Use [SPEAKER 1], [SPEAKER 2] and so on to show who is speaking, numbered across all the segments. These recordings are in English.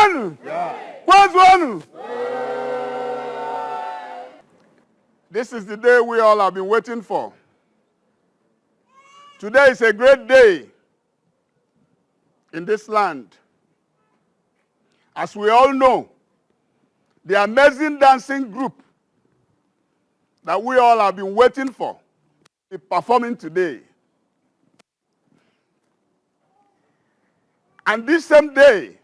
[SPEAKER 1] one? What's one? This is the day we all have been waiting for. Today is a great day in this land. As we all know, the amazing dancing group that we all have been waiting for is performing today. And this same day,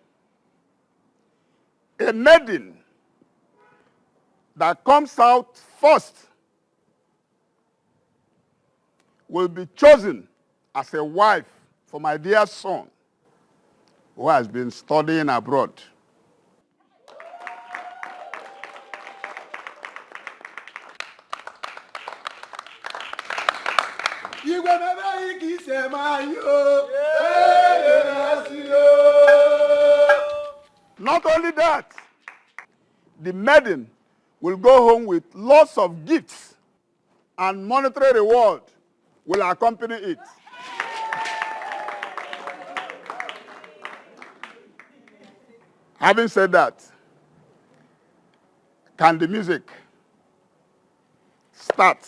[SPEAKER 1] a maiden that comes out first will be chosen as a wife for my dear son who has been studying abroad. Not only that, the maiden will go home with lots of gifts and monetary reward will accompany it. Having said that, can the music start?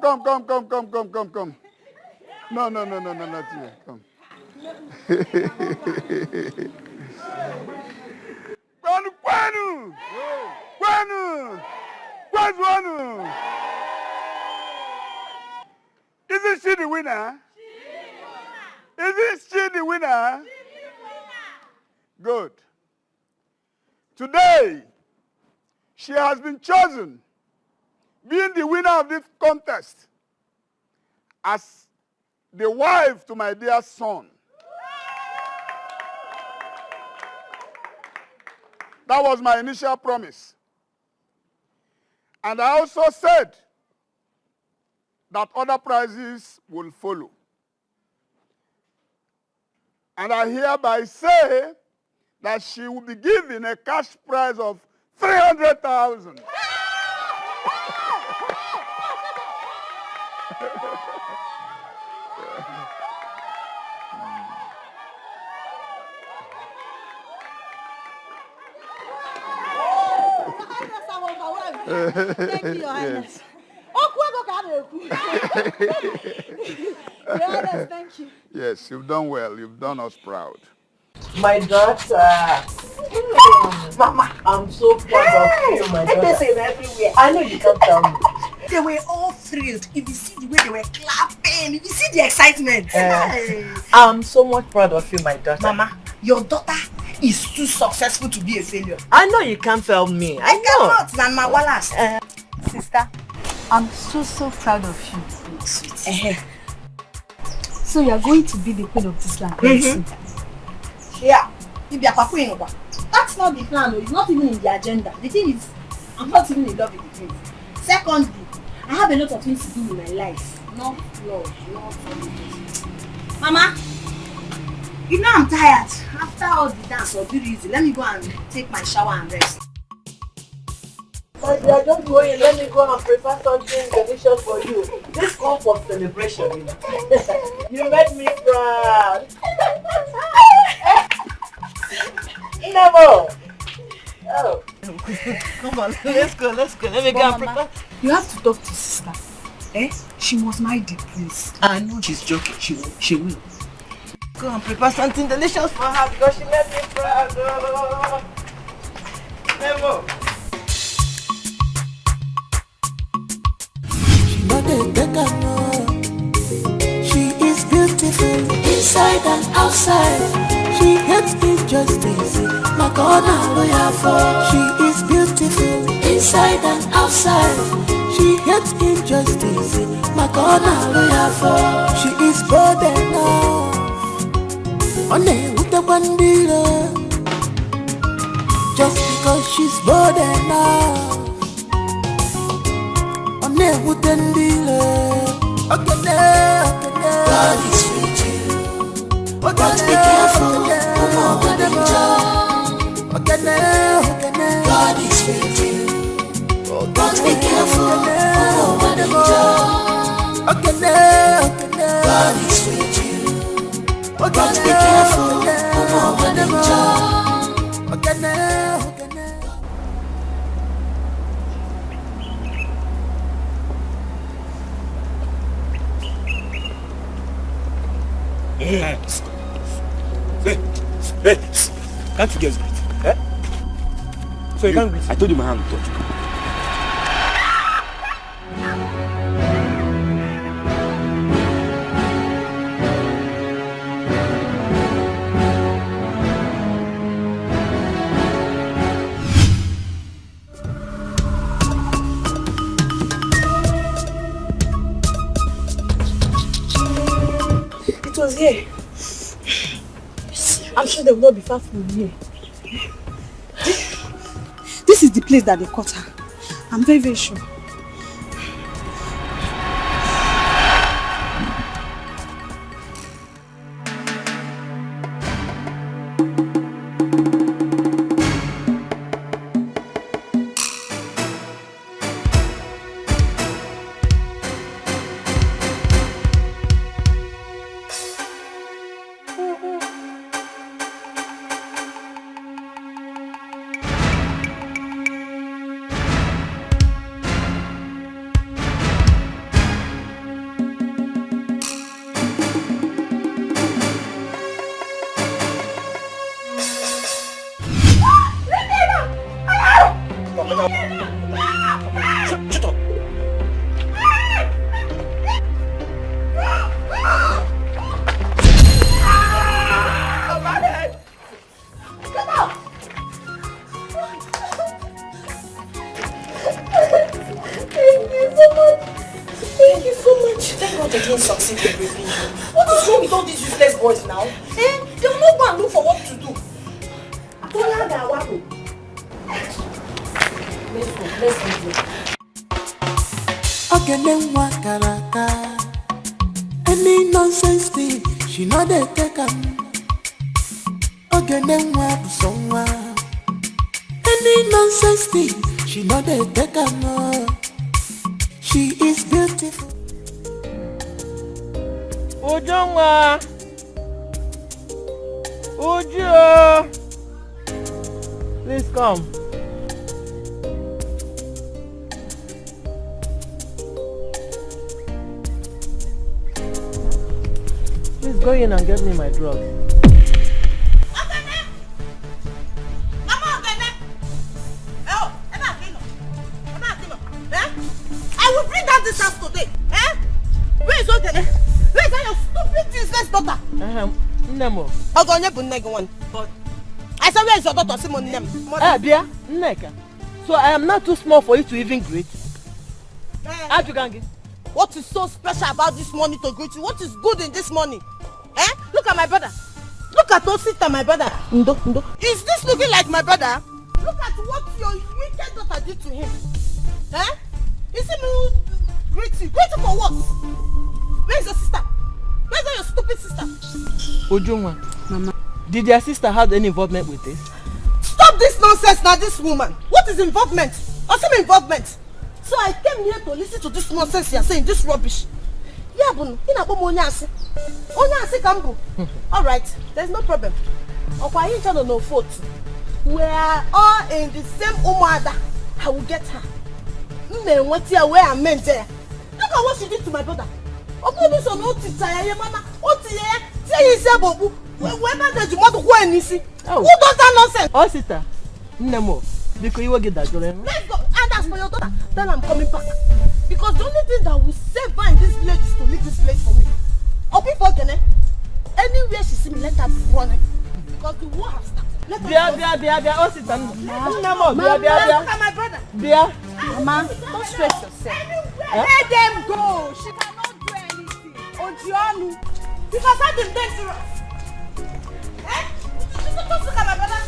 [SPEAKER 1] Come. No, not you. Come. Kwenu. Isn't she the winner? Isn't she the winner? Good. Today, she has been chosen, being the winner of this contest, as the wife to my dear son. That was my initial promise. And I also said that other prizes will follow. And I hereby say that she will be given a cash prize of 300,000.
[SPEAKER 2] Thank you, Your Highness. Your Highness, thank you.
[SPEAKER 1] Yes, you've done well. You've done us proud.
[SPEAKER 3] My daughter. Mama, I'm so proud of you, my daughter. Everywhere. I know you can't tell me.
[SPEAKER 4] They were all thrilled. If you see the way they were clapping, if you see the excitement.
[SPEAKER 3] I'm so much proud of you, my daughter.
[SPEAKER 4] Mama, your daughter is too successful to be a failure.
[SPEAKER 3] I know you can't fail me. I
[SPEAKER 4] cannot, Grandma Wallace.
[SPEAKER 2] Sister, I'm so proud of you.
[SPEAKER 4] Sweet.
[SPEAKER 2] So you're going to be the queen of this land.
[SPEAKER 4] Yeah. That's not the plan. It's not even in the agenda. The thing is, I'm not even in love with the prince. Secondly, I have a lot of things to do in my life. Not love, not something. Mama, you know I'm tired. After all the dance or do easy, let me go and take my shower and rest.
[SPEAKER 3] My dear, just go in. Let me go and prepare something delicious for you. This calls for celebration, you know. You made me proud. Never. Oh. Come on, let's go. Let me go and prepare.
[SPEAKER 2] You have to talk to sister. She must marry the prince.
[SPEAKER 4] I know she's joking. She will.
[SPEAKER 3] Go and prepare something delicious for her because she made me proud. Oh. Never.
[SPEAKER 5] She is beautiful inside and outside. She hates injustice. My God, hallelujah for. She is beautiful inside and outside. She hates injustice. My God, hallelujah for. She is bold enough. One with the bandira. Just because she's bold enough. God is with you, but be careful. God is with you, but be careful. God is with you, but be careful.
[SPEAKER 6] Hey, can't you guys greet? So you can't greet? I told you my hand will touch you.
[SPEAKER 4] It was here. I'm sure they will not be far from here. This is the place that they caught her. I'm very sure. Thank God they didn't succeed in raping you. What is wrong with all these useless boys now? Eh? They will not go and look for what to do. Let's go.
[SPEAKER 5] Ogenenwa karaka. Any nonsense thing, she not dey take am. Ogenenwa busonwa. Any nonsense thing, she not dey take am. She is beautiful.
[SPEAKER 3] Ujungwa. Uju. Please come. Please go in and get me my drugs.
[SPEAKER 4] I will bring down this house today. Eh? Where is Ogene? Where is that your stupid useless daughter?
[SPEAKER 3] Nemo.
[SPEAKER 4] Ogonye bu nne one. But I said, where is your daughter? Simon Nem.
[SPEAKER 3] Bia, Nneka. So I am not too small for you to even greet. Ajugangi.
[SPEAKER 4] What is so special about this money to greet you? What is good in this money? Eh? Look at my brother. Look at Osita, my brother. Ndo. Is this looking like my brother? Look at what your wicked daughter did to him. Eh? Is he me greet you? Greet you for what? Where is your sister? Where is your stupid sister?
[SPEAKER 3] Ujungwa. Mama. Did your sister have any involvement with this?
[SPEAKER 4] Stop this nonsense now, this woman. What is involvement? Awesome involvement. So I came here to listen to this nonsense you are saying, this rubbish. Yeah, bunu, Onyasi Kambu. Alright, there's no problem. Okay, you don't know fault. We are all in the same umada. I will get her. What's here where I meant there? Look at what she did to my brother. Who does that nonsense?
[SPEAKER 3] Oh, sister. Nemo. Because you will get that.
[SPEAKER 4] Let's go. And as for your daughter, then I'm coming back. Because the only thing that will save her in this village is to leave this place for me. Or people can anywhere she see me, let her be running. Because the war has started. Let her
[SPEAKER 3] Bia. Oh, sister. Nemo. Bia.
[SPEAKER 4] Look at my brother.
[SPEAKER 3] Bia.
[SPEAKER 2] Mama, don't stress yourself.
[SPEAKER 4] Let them go. She cannot do anything. Ojionu. Because I've been dangerous. Eh? Just look at my brother.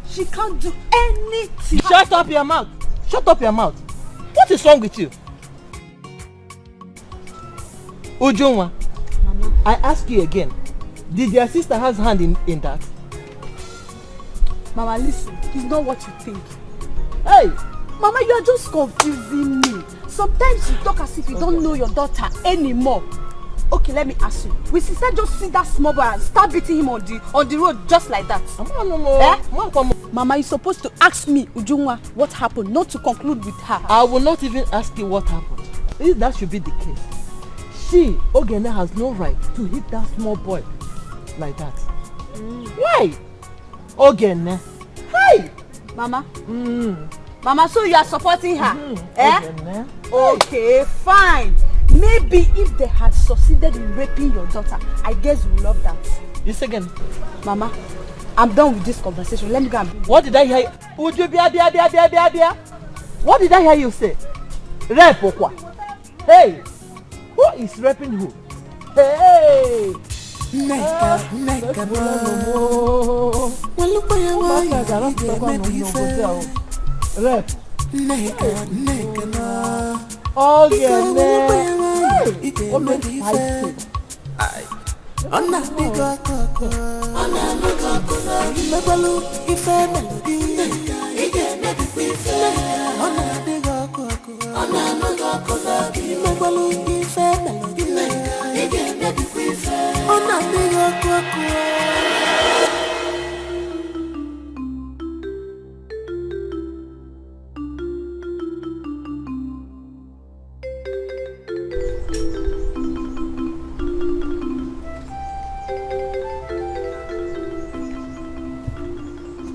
[SPEAKER 2] She can't do anything.
[SPEAKER 3] Shut up your mouth. Shut up your mouth. What is wrong with you? Ujungwa,
[SPEAKER 2] Mama.
[SPEAKER 3] I ask you again. Did your sister have hand in that?
[SPEAKER 2] Mama, listen. It's not what you think.
[SPEAKER 3] Hey!
[SPEAKER 2] Mama, you are just confusing me. Sometimes you talk as if you don't know your daughter anymore. Okay, let me ask you. Will sister just see that small boy and start beating him on the road just like that? Mama, you're supposed to ask me, Ujungwa, what happened, not to conclude with her.
[SPEAKER 3] I will not even ask you what happened. If that should be the case, she, Ogene, has no right to hit that small boy like that. Why? Ogene. Hey!
[SPEAKER 2] Mama? Mama, so you are supporting her?
[SPEAKER 3] Ogene.
[SPEAKER 2] Okay, fine. Maybe if they had succeeded in raping your daughter, I guess you will love that.
[SPEAKER 3] Yes, again.
[SPEAKER 2] Mama, I'm done with this conversation. Let me go and...
[SPEAKER 3] What did I hear? Would you be a What did I hear you say? Rape or what? Hey! Who is raping who? Hey!
[SPEAKER 5] Neka bro.
[SPEAKER 3] Rape.
[SPEAKER 5] Neka no.
[SPEAKER 3] Oh yeah, what makes fight?
[SPEAKER 5] Ona bigo koko. Imegbalu ife melody. Ona bigo koko. Imegbalu ife melody. Ona bigo koko.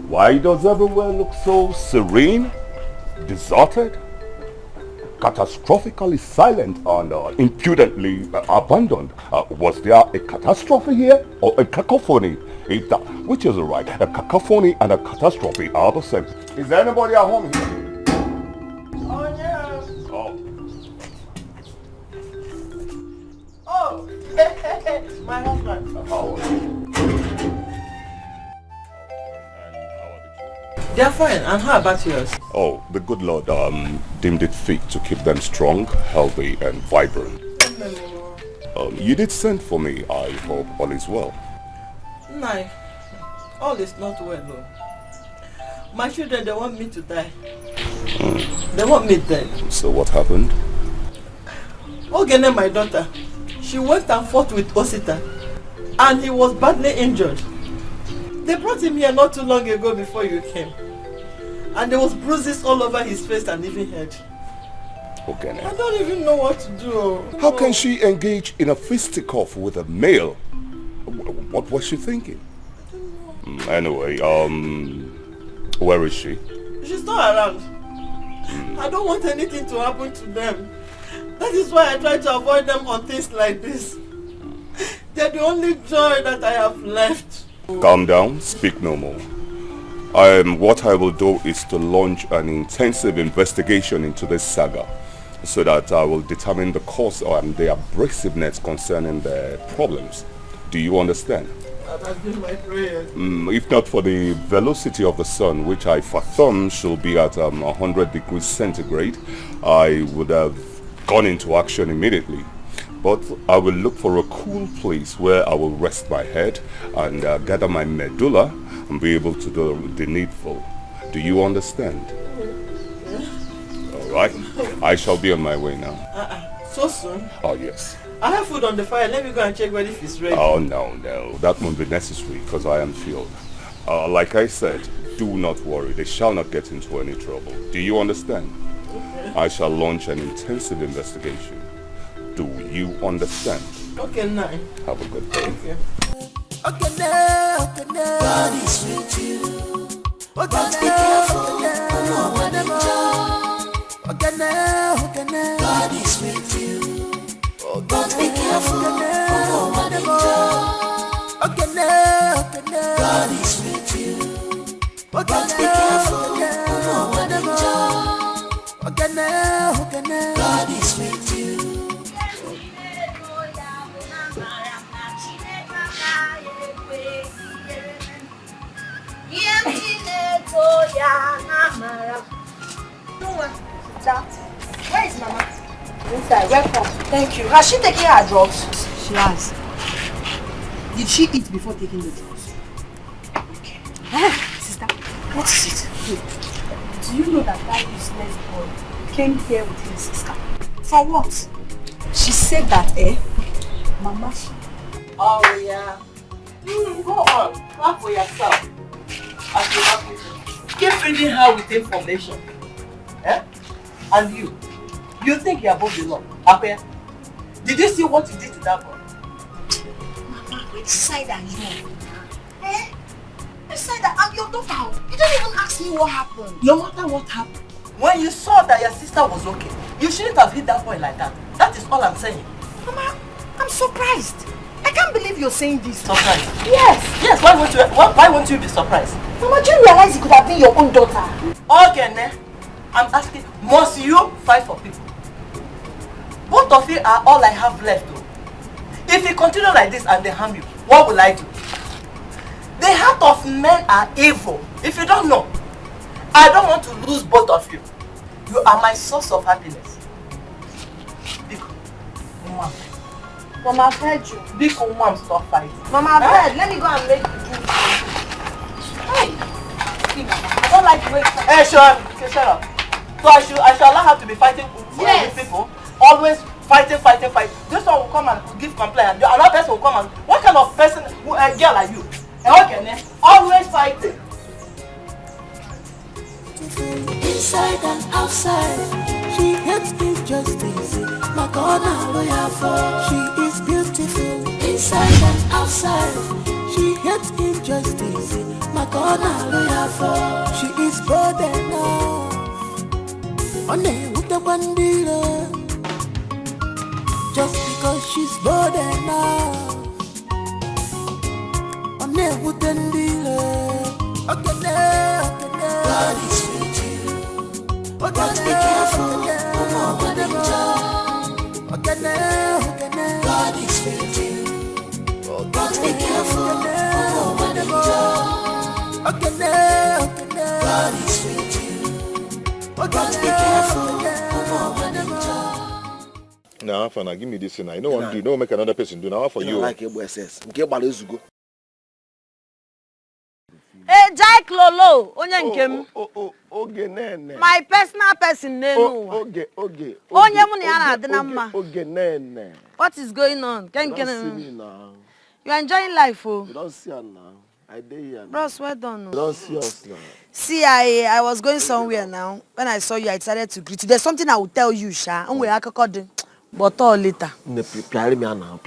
[SPEAKER 7] Why does everywhere look so serene, deserted, catastrophically silent and impudently abandoned? Was there a catastrophe here or a cacophony? If that, which is right? A cacophony and a catastrophe are the same. Is anybody at home here?
[SPEAKER 3] Oh yes.
[SPEAKER 7] Oh,
[SPEAKER 3] My husband.
[SPEAKER 7] How are you? And how are the children?
[SPEAKER 3] They're fine. And how about yours?
[SPEAKER 7] Oh, the good Lord deemed it fit to keep them strong, healthy, and vibrant. You did send for me. I hope all is well.
[SPEAKER 3] No, all is not well though. My children, they want me to die. They want me dead.
[SPEAKER 7] So what happened?
[SPEAKER 3] Ogene, my daughter, she went and fought with Osita and he was badly injured. They brought him here not too long ago before you came. And there was bruises all over his face and even head.
[SPEAKER 7] Ogene.
[SPEAKER 3] I don't even know what to do.
[SPEAKER 7] How can she engage in a fisticuff with a male? What was she thinking? Anyway, where is she?
[SPEAKER 3] She's not around. I don't want anything to happen to them. That is why I try to avoid them on things like this. They're the only joy that I have left.
[SPEAKER 7] Calm down, speak no more. What I will do is to launch an intensive investigation into this saga so that I will determine the cause and the abrasiveness concerning the problems. Do you understand?
[SPEAKER 3] That has been my prayer.
[SPEAKER 7] If not for the velocity of the sun, which I fathom should be at 100 degrees centigrade, I would have gone into action immediately. But I will look for a cool place where I will rest my head and gather my medulla and be able to do the needful. Do you understand? All right. I shall be on my way now.
[SPEAKER 3] So soon?
[SPEAKER 7] Oh, yes.
[SPEAKER 3] I have food on the fire. Let me go and check whether it's ready.
[SPEAKER 7] Oh, no. That won't be necessary because I am filled. Like I said, do not worry. They shall not get into any trouble. Do you understand?
[SPEAKER 3] Okay.
[SPEAKER 7] I shall launch an intensive investigation. Do you understand?
[SPEAKER 3] Okay, now.
[SPEAKER 7] Have a good day.
[SPEAKER 3] Thank you.
[SPEAKER 5] Okay, now. God is with you. But be careful. No one enjoy. Okay, now. God is with you. But be careful. No one enjoy. Okay, now. God is with you. But be careful. No one enjoy. Okay, now. God is with you.
[SPEAKER 4] Where is Mama? Inside, welcome. Thank you. Has she taken her drugs?
[SPEAKER 2] She has. Did she eat before taking the drugs? Okay. Sister, what is it?
[SPEAKER 4] Do you know that useless boy came here with his sister?
[SPEAKER 2] For what?
[SPEAKER 4] She said that, Mama.
[SPEAKER 3] Oh, yeah. Go on. Clap for yourself. As you have with keep feeding her with information. Eh? And you think you're above the law? Apia? Did you see what you did to that boy?
[SPEAKER 4] Mama, which side are you? Which side I'm your daughter? You don't even ask me what happened.
[SPEAKER 3] No matter what happened, when you saw that your sister was okay, you shouldn't have hit that boy like that. That is all I'm saying.
[SPEAKER 4] Mama, I'm surprised. I can't believe you're saying this.
[SPEAKER 3] Surprised?
[SPEAKER 4] Yes.
[SPEAKER 3] Why won't you be surprised?
[SPEAKER 4] Mama, do you realize it could have been your own daughter?
[SPEAKER 3] Okay, ne? I'm asking, must you fight for people? Both of you are all I have left though. If you continue like this and they harm you, what will I do? The heart of men are evil. If you don't know, I don't want to lose both of you. You are my source of happiness. Biko, Mama.
[SPEAKER 4] Mama, I've heard you.
[SPEAKER 3] Biko, Mom, stop fighting.
[SPEAKER 4] Mama, I've heard. Let me go and make you drink. Hey. I don't like the way you
[SPEAKER 3] Hey, shut up. So I should allow her to be fighting with people? Always fighting. This one will come and give complaint. Another person will come and... What kind of person, girl are you? Okay, always fighting.
[SPEAKER 5] Inside and outside, she hates injustice. My God, now lawyer for. She is beautiful. Inside and outside, she hates injustice. My God, now lawyer for. She is bold enough. On with the bandila. Just because she's bold enough. On with the dealer. Okay, now. God is with you. But be careful. No one enjoy. God is with you. but be careful.
[SPEAKER 8] Now, Fana, give me this thing. I don't want to do. Don't make another person do. Now, for you.
[SPEAKER 9] Like SS. Nke Balezugo.
[SPEAKER 2] Jai Lolo, onye nke m.
[SPEAKER 9] Oge nene.
[SPEAKER 2] My personal person nenu.
[SPEAKER 9] Oge.
[SPEAKER 2] Onye mu na ya na-adị na mma.
[SPEAKER 9] Oge nene.
[SPEAKER 2] What is going on?
[SPEAKER 9] Don't see me now.
[SPEAKER 2] You are enjoying life, oh.
[SPEAKER 9] You don't see her now. I dare here.
[SPEAKER 2] Bros, well done.
[SPEAKER 9] You don't see us now.
[SPEAKER 2] See, I was going somewhere now. When I saw you, I decided to greet you. There's something I will tell you, Sha. But all later.
[SPEAKER 9] Play me now.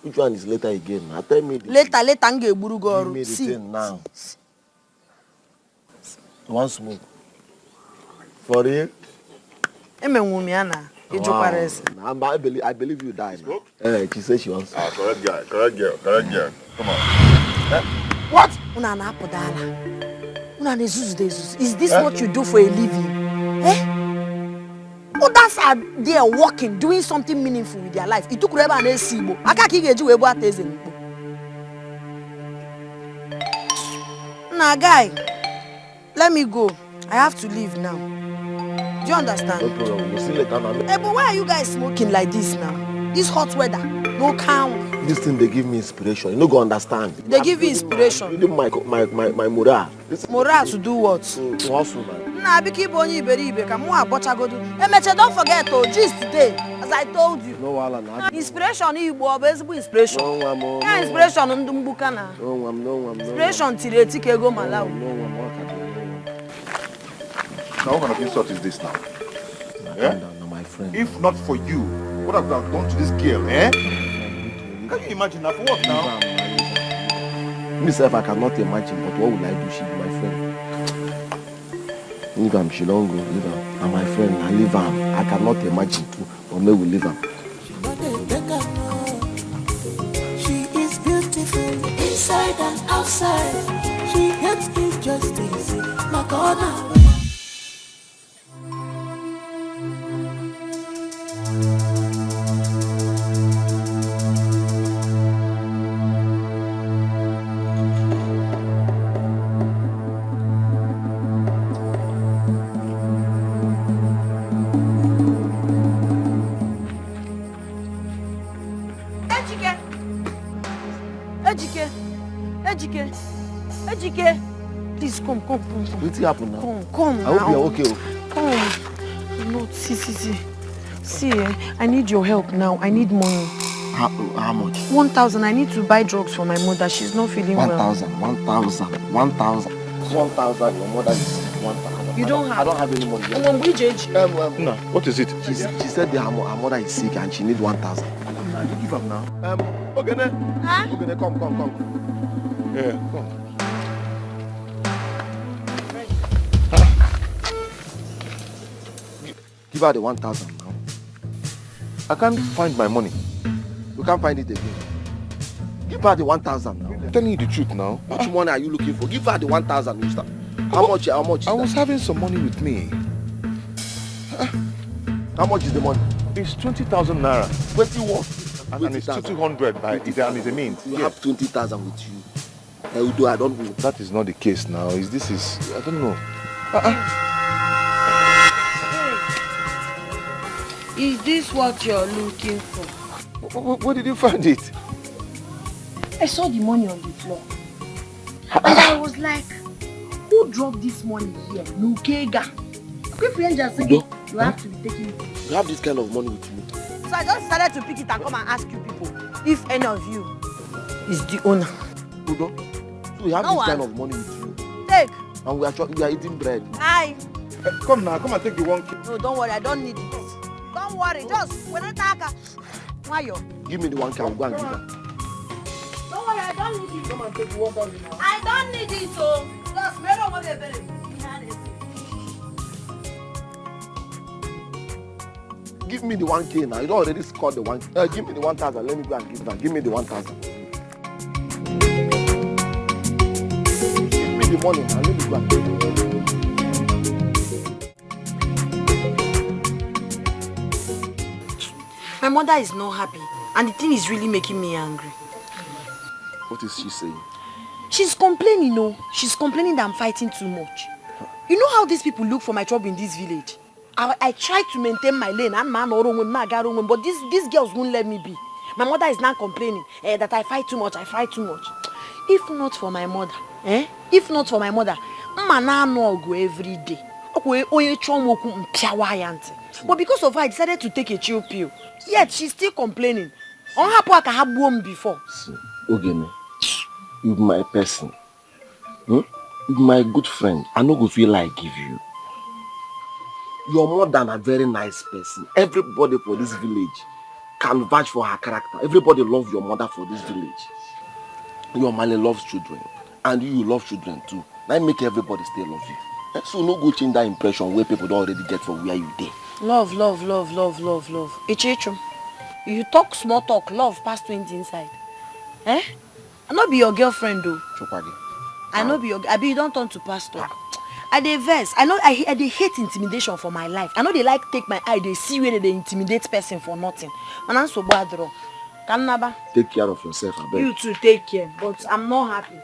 [SPEAKER 9] Which one is later again? Now tell me.
[SPEAKER 2] Later,
[SPEAKER 9] Give me the thing now. One smoke. For real?
[SPEAKER 2] I
[SPEAKER 9] believe you died. She said she wants.
[SPEAKER 8] Correct girl. Come on.
[SPEAKER 2] What? Is this what you do for a living? Others are there working, doing something meaningful with their life. It took Reba and Esibo. Nah, guy, let me go. I have to leave now. Do you understand?
[SPEAKER 9] No problem. We'll see later now.
[SPEAKER 2] Hey, but why are you guys smoking like this now? This hot weather, no count.
[SPEAKER 9] This thing they give me inspiration. You no go understand.
[SPEAKER 2] They give you inspiration.
[SPEAKER 9] You my morale.
[SPEAKER 2] Morale to do what?
[SPEAKER 9] To hustle, man.
[SPEAKER 2] Nah, be keep on you come on, Meche, don't forget to gist today, as I told you.
[SPEAKER 9] No, Alan.
[SPEAKER 2] Inspiration is inspiration.
[SPEAKER 9] No,
[SPEAKER 2] inspiration Ndumbuka.
[SPEAKER 9] No.
[SPEAKER 2] Inspiration Tireti go Malawi.
[SPEAKER 9] No.
[SPEAKER 8] Now, what kind of insult is this now?
[SPEAKER 9] No, my friend.
[SPEAKER 8] If not for you, what have I done to this girl, eh? Can you imagine that? For what now?
[SPEAKER 9] Myself, I cannot imagine, but what will I do? She be my friend. Leave him, she don't go, leave him. And my friend, I leave him. I cannot imagine too, but maybe we leave him.
[SPEAKER 5] She is beautiful inside and outside. She hates injustice. My God,
[SPEAKER 2] Ejike, please come.
[SPEAKER 9] What's happened now?
[SPEAKER 2] Come
[SPEAKER 9] I hope you're okay.
[SPEAKER 2] Come. No, see. See, I need your help now. I need money.
[SPEAKER 9] How much?
[SPEAKER 2] 1,000. I need to buy drugs for my mother. She's not feeling well.
[SPEAKER 9] 1,000. Your mother is 1,000.
[SPEAKER 2] You don't have?
[SPEAKER 9] I don't have any money.
[SPEAKER 8] No. What is it?
[SPEAKER 9] She said her mother is sick and she needs 1,000.
[SPEAKER 8] You give up now.
[SPEAKER 9] Okay,
[SPEAKER 2] Huh?
[SPEAKER 9] Okay, come.
[SPEAKER 8] Yeah, come.
[SPEAKER 9] Give her the 1,000 now.
[SPEAKER 8] I can't find my money.
[SPEAKER 9] You can't find it again. Give her the 1,000 now.
[SPEAKER 8] I'm telling you the truth now.
[SPEAKER 9] Which money are you looking for? Give her the 1,000, mister. How much is
[SPEAKER 8] I
[SPEAKER 9] that?
[SPEAKER 8] was having some money with me.
[SPEAKER 9] How much is the money?
[SPEAKER 8] It's 20,000 naira.
[SPEAKER 9] What you want?
[SPEAKER 8] And it's 200 by it is a means.
[SPEAKER 9] You have 20,000 with you. Although I don't know.
[SPEAKER 8] That is not the case now. I don't know.
[SPEAKER 2] Is this what you're looking for?
[SPEAKER 8] Where did you find it?
[SPEAKER 2] I saw the money on the floor. And I was like, who dropped this money here? Nukega. You have to be taking it.
[SPEAKER 9] You have this kind of money with you.
[SPEAKER 2] So I just decided to pick it and come and ask you people if any of you is the owner.
[SPEAKER 9] Udo, so you have this kind of money with you.
[SPEAKER 2] Take.
[SPEAKER 9] And we are eating bread.
[SPEAKER 2] Aye.
[SPEAKER 8] Come now, come and take the 1K.
[SPEAKER 2] No, don't worry, I don't need it. Don't worry, just when I talk.
[SPEAKER 9] Give me the 1K, I'll go and give her.
[SPEAKER 2] Don't worry, I don't need it.
[SPEAKER 9] Come and take the 1,000 now.
[SPEAKER 2] I don't need it, so just me don't want to be
[SPEAKER 9] Give me the 1K now. You don't already scored the 1K. Give me the 1,000. Let me go and give her. Give me the 1,000. Give me the money now. Let me go and give her.
[SPEAKER 2] My mother is not happy, and the thing is really making me angry.
[SPEAKER 9] What is she saying?
[SPEAKER 2] She's complaining, She's complaining that I'm fighting too much.
[SPEAKER 4] You know how these people look for my trouble in this village? I try to maintain my lane and but these girls won't let me be. My mother is now complaining that I fight too much. If not for my mother, Mana no go every day. But because of her, I decided to take a chill pill. Yet she's still complaining. On her part, I have won before.
[SPEAKER 9] See, Ogene, you my person. You my good friend. I no go feel like give you. You're more than a very nice person. Everybody for this village can vouch for her character. Everybody loves your mother for this village. Your mother loves children. And you love children too. Now make everybody stay love you. So no go change that impression where people don't already get from where you dey.
[SPEAKER 4] Love. Ichichum, you talk small talk, love past 20 inside. I not be your girlfriend though.
[SPEAKER 9] Chopagi.
[SPEAKER 4] I know be your. I be you don't turn to pastor. I dey vex. I know I dey hate intimidation for my life. I know they like take my eye. They see where they intimidate person for nothing. And I'm so bad draw. Kanaba.
[SPEAKER 9] Take care of yourself, I beg.
[SPEAKER 4] You too take care, but I'm not happy.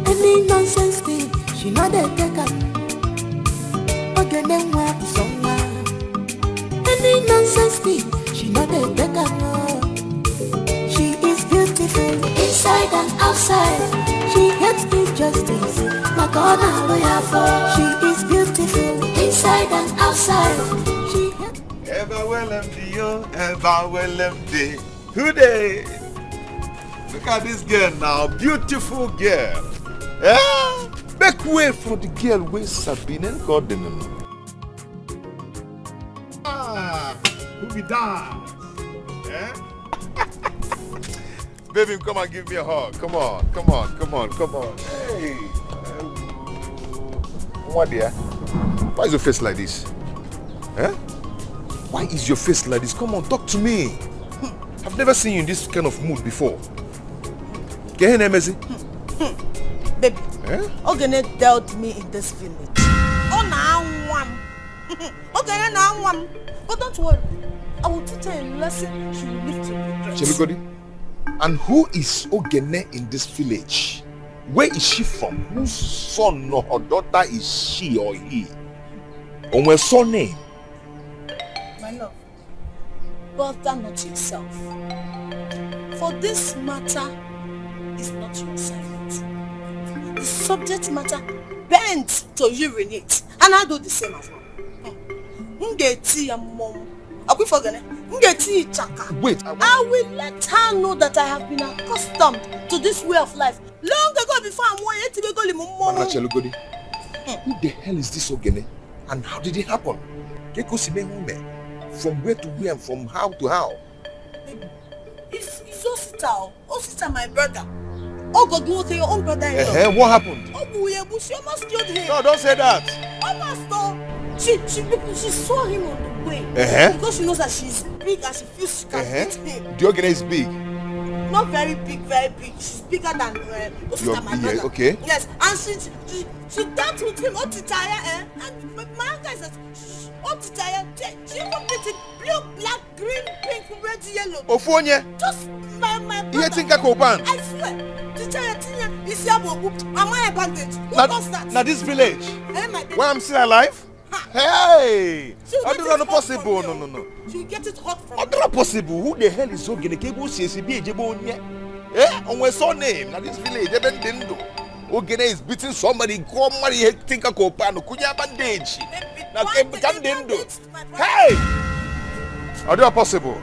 [SPEAKER 5] Any nonsense thing, she know they take up. Any nonsense thing, she know they take up. She is beautiful inside and outside. She hates injustice, like all the lawyer for. She is beautiful inside and outside. She hates.
[SPEAKER 8] Ever well empty, yo, ever well empty. Who dey? Look at this girl now, beautiful girl. Make way for the girl with Sabine and Gordon. Who be that? Baby, come and give me a hug. Come on. Hey. What dear? Why is your face like this? Why is your face like this? Come on, talk to me. I've never seen you in this kind of mood before. Get here, Messi.
[SPEAKER 10] Baby, Ogene dealt me in this village. Oh, now one. Ogene now one. But don't worry, I will teach her a lesson she will live to regret.
[SPEAKER 8] Chemikodi, and who is Ogene in this village? Where is she from? Whose son or daughter is she or he? On her surname?
[SPEAKER 10] My love, bother not yourself. For this matter is not your assignment. The subject matter bent to urinate, and I do the same as well.
[SPEAKER 8] Wait,
[SPEAKER 10] I will let her know that I have been accustomed to this way of life long ago before I'm
[SPEAKER 8] Chelugodi, who the hell is this Ogene? And how did it happen? From where to where and from how to how?
[SPEAKER 10] It's Osita, my brother. Oh God, you say your own brother-in-law.
[SPEAKER 8] What happened?
[SPEAKER 10] She almost killed him.
[SPEAKER 8] No, don't say that.
[SPEAKER 10] She saw him on the way. Because she knows that she's big and she feels she can hit him.
[SPEAKER 8] The Ogene is big.
[SPEAKER 10] Not very big, very big. She's bigger than Osita, my brother.
[SPEAKER 8] Okay.
[SPEAKER 10] Yes, and she dealt with him all the time, and my uncle says, all the time, she completed blue, black, green, pink, red, yellow.
[SPEAKER 8] Ofonye.
[SPEAKER 10] Just my brother.
[SPEAKER 8] You think I can open?
[SPEAKER 10] I swear. Am I a bandage? Who does that?
[SPEAKER 8] Now this village. Why I'm still alive? Hey! I don't know possible. No.
[SPEAKER 10] You get it hot from.
[SPEAKER 8] I don't know possible. Who the hell is Ogene? Kebo CCB Ejebonye. On my surname. Now this village, Ogene is beating somebody. Go marry think I can open. Kunya bandage. Now hey! I don't know possible.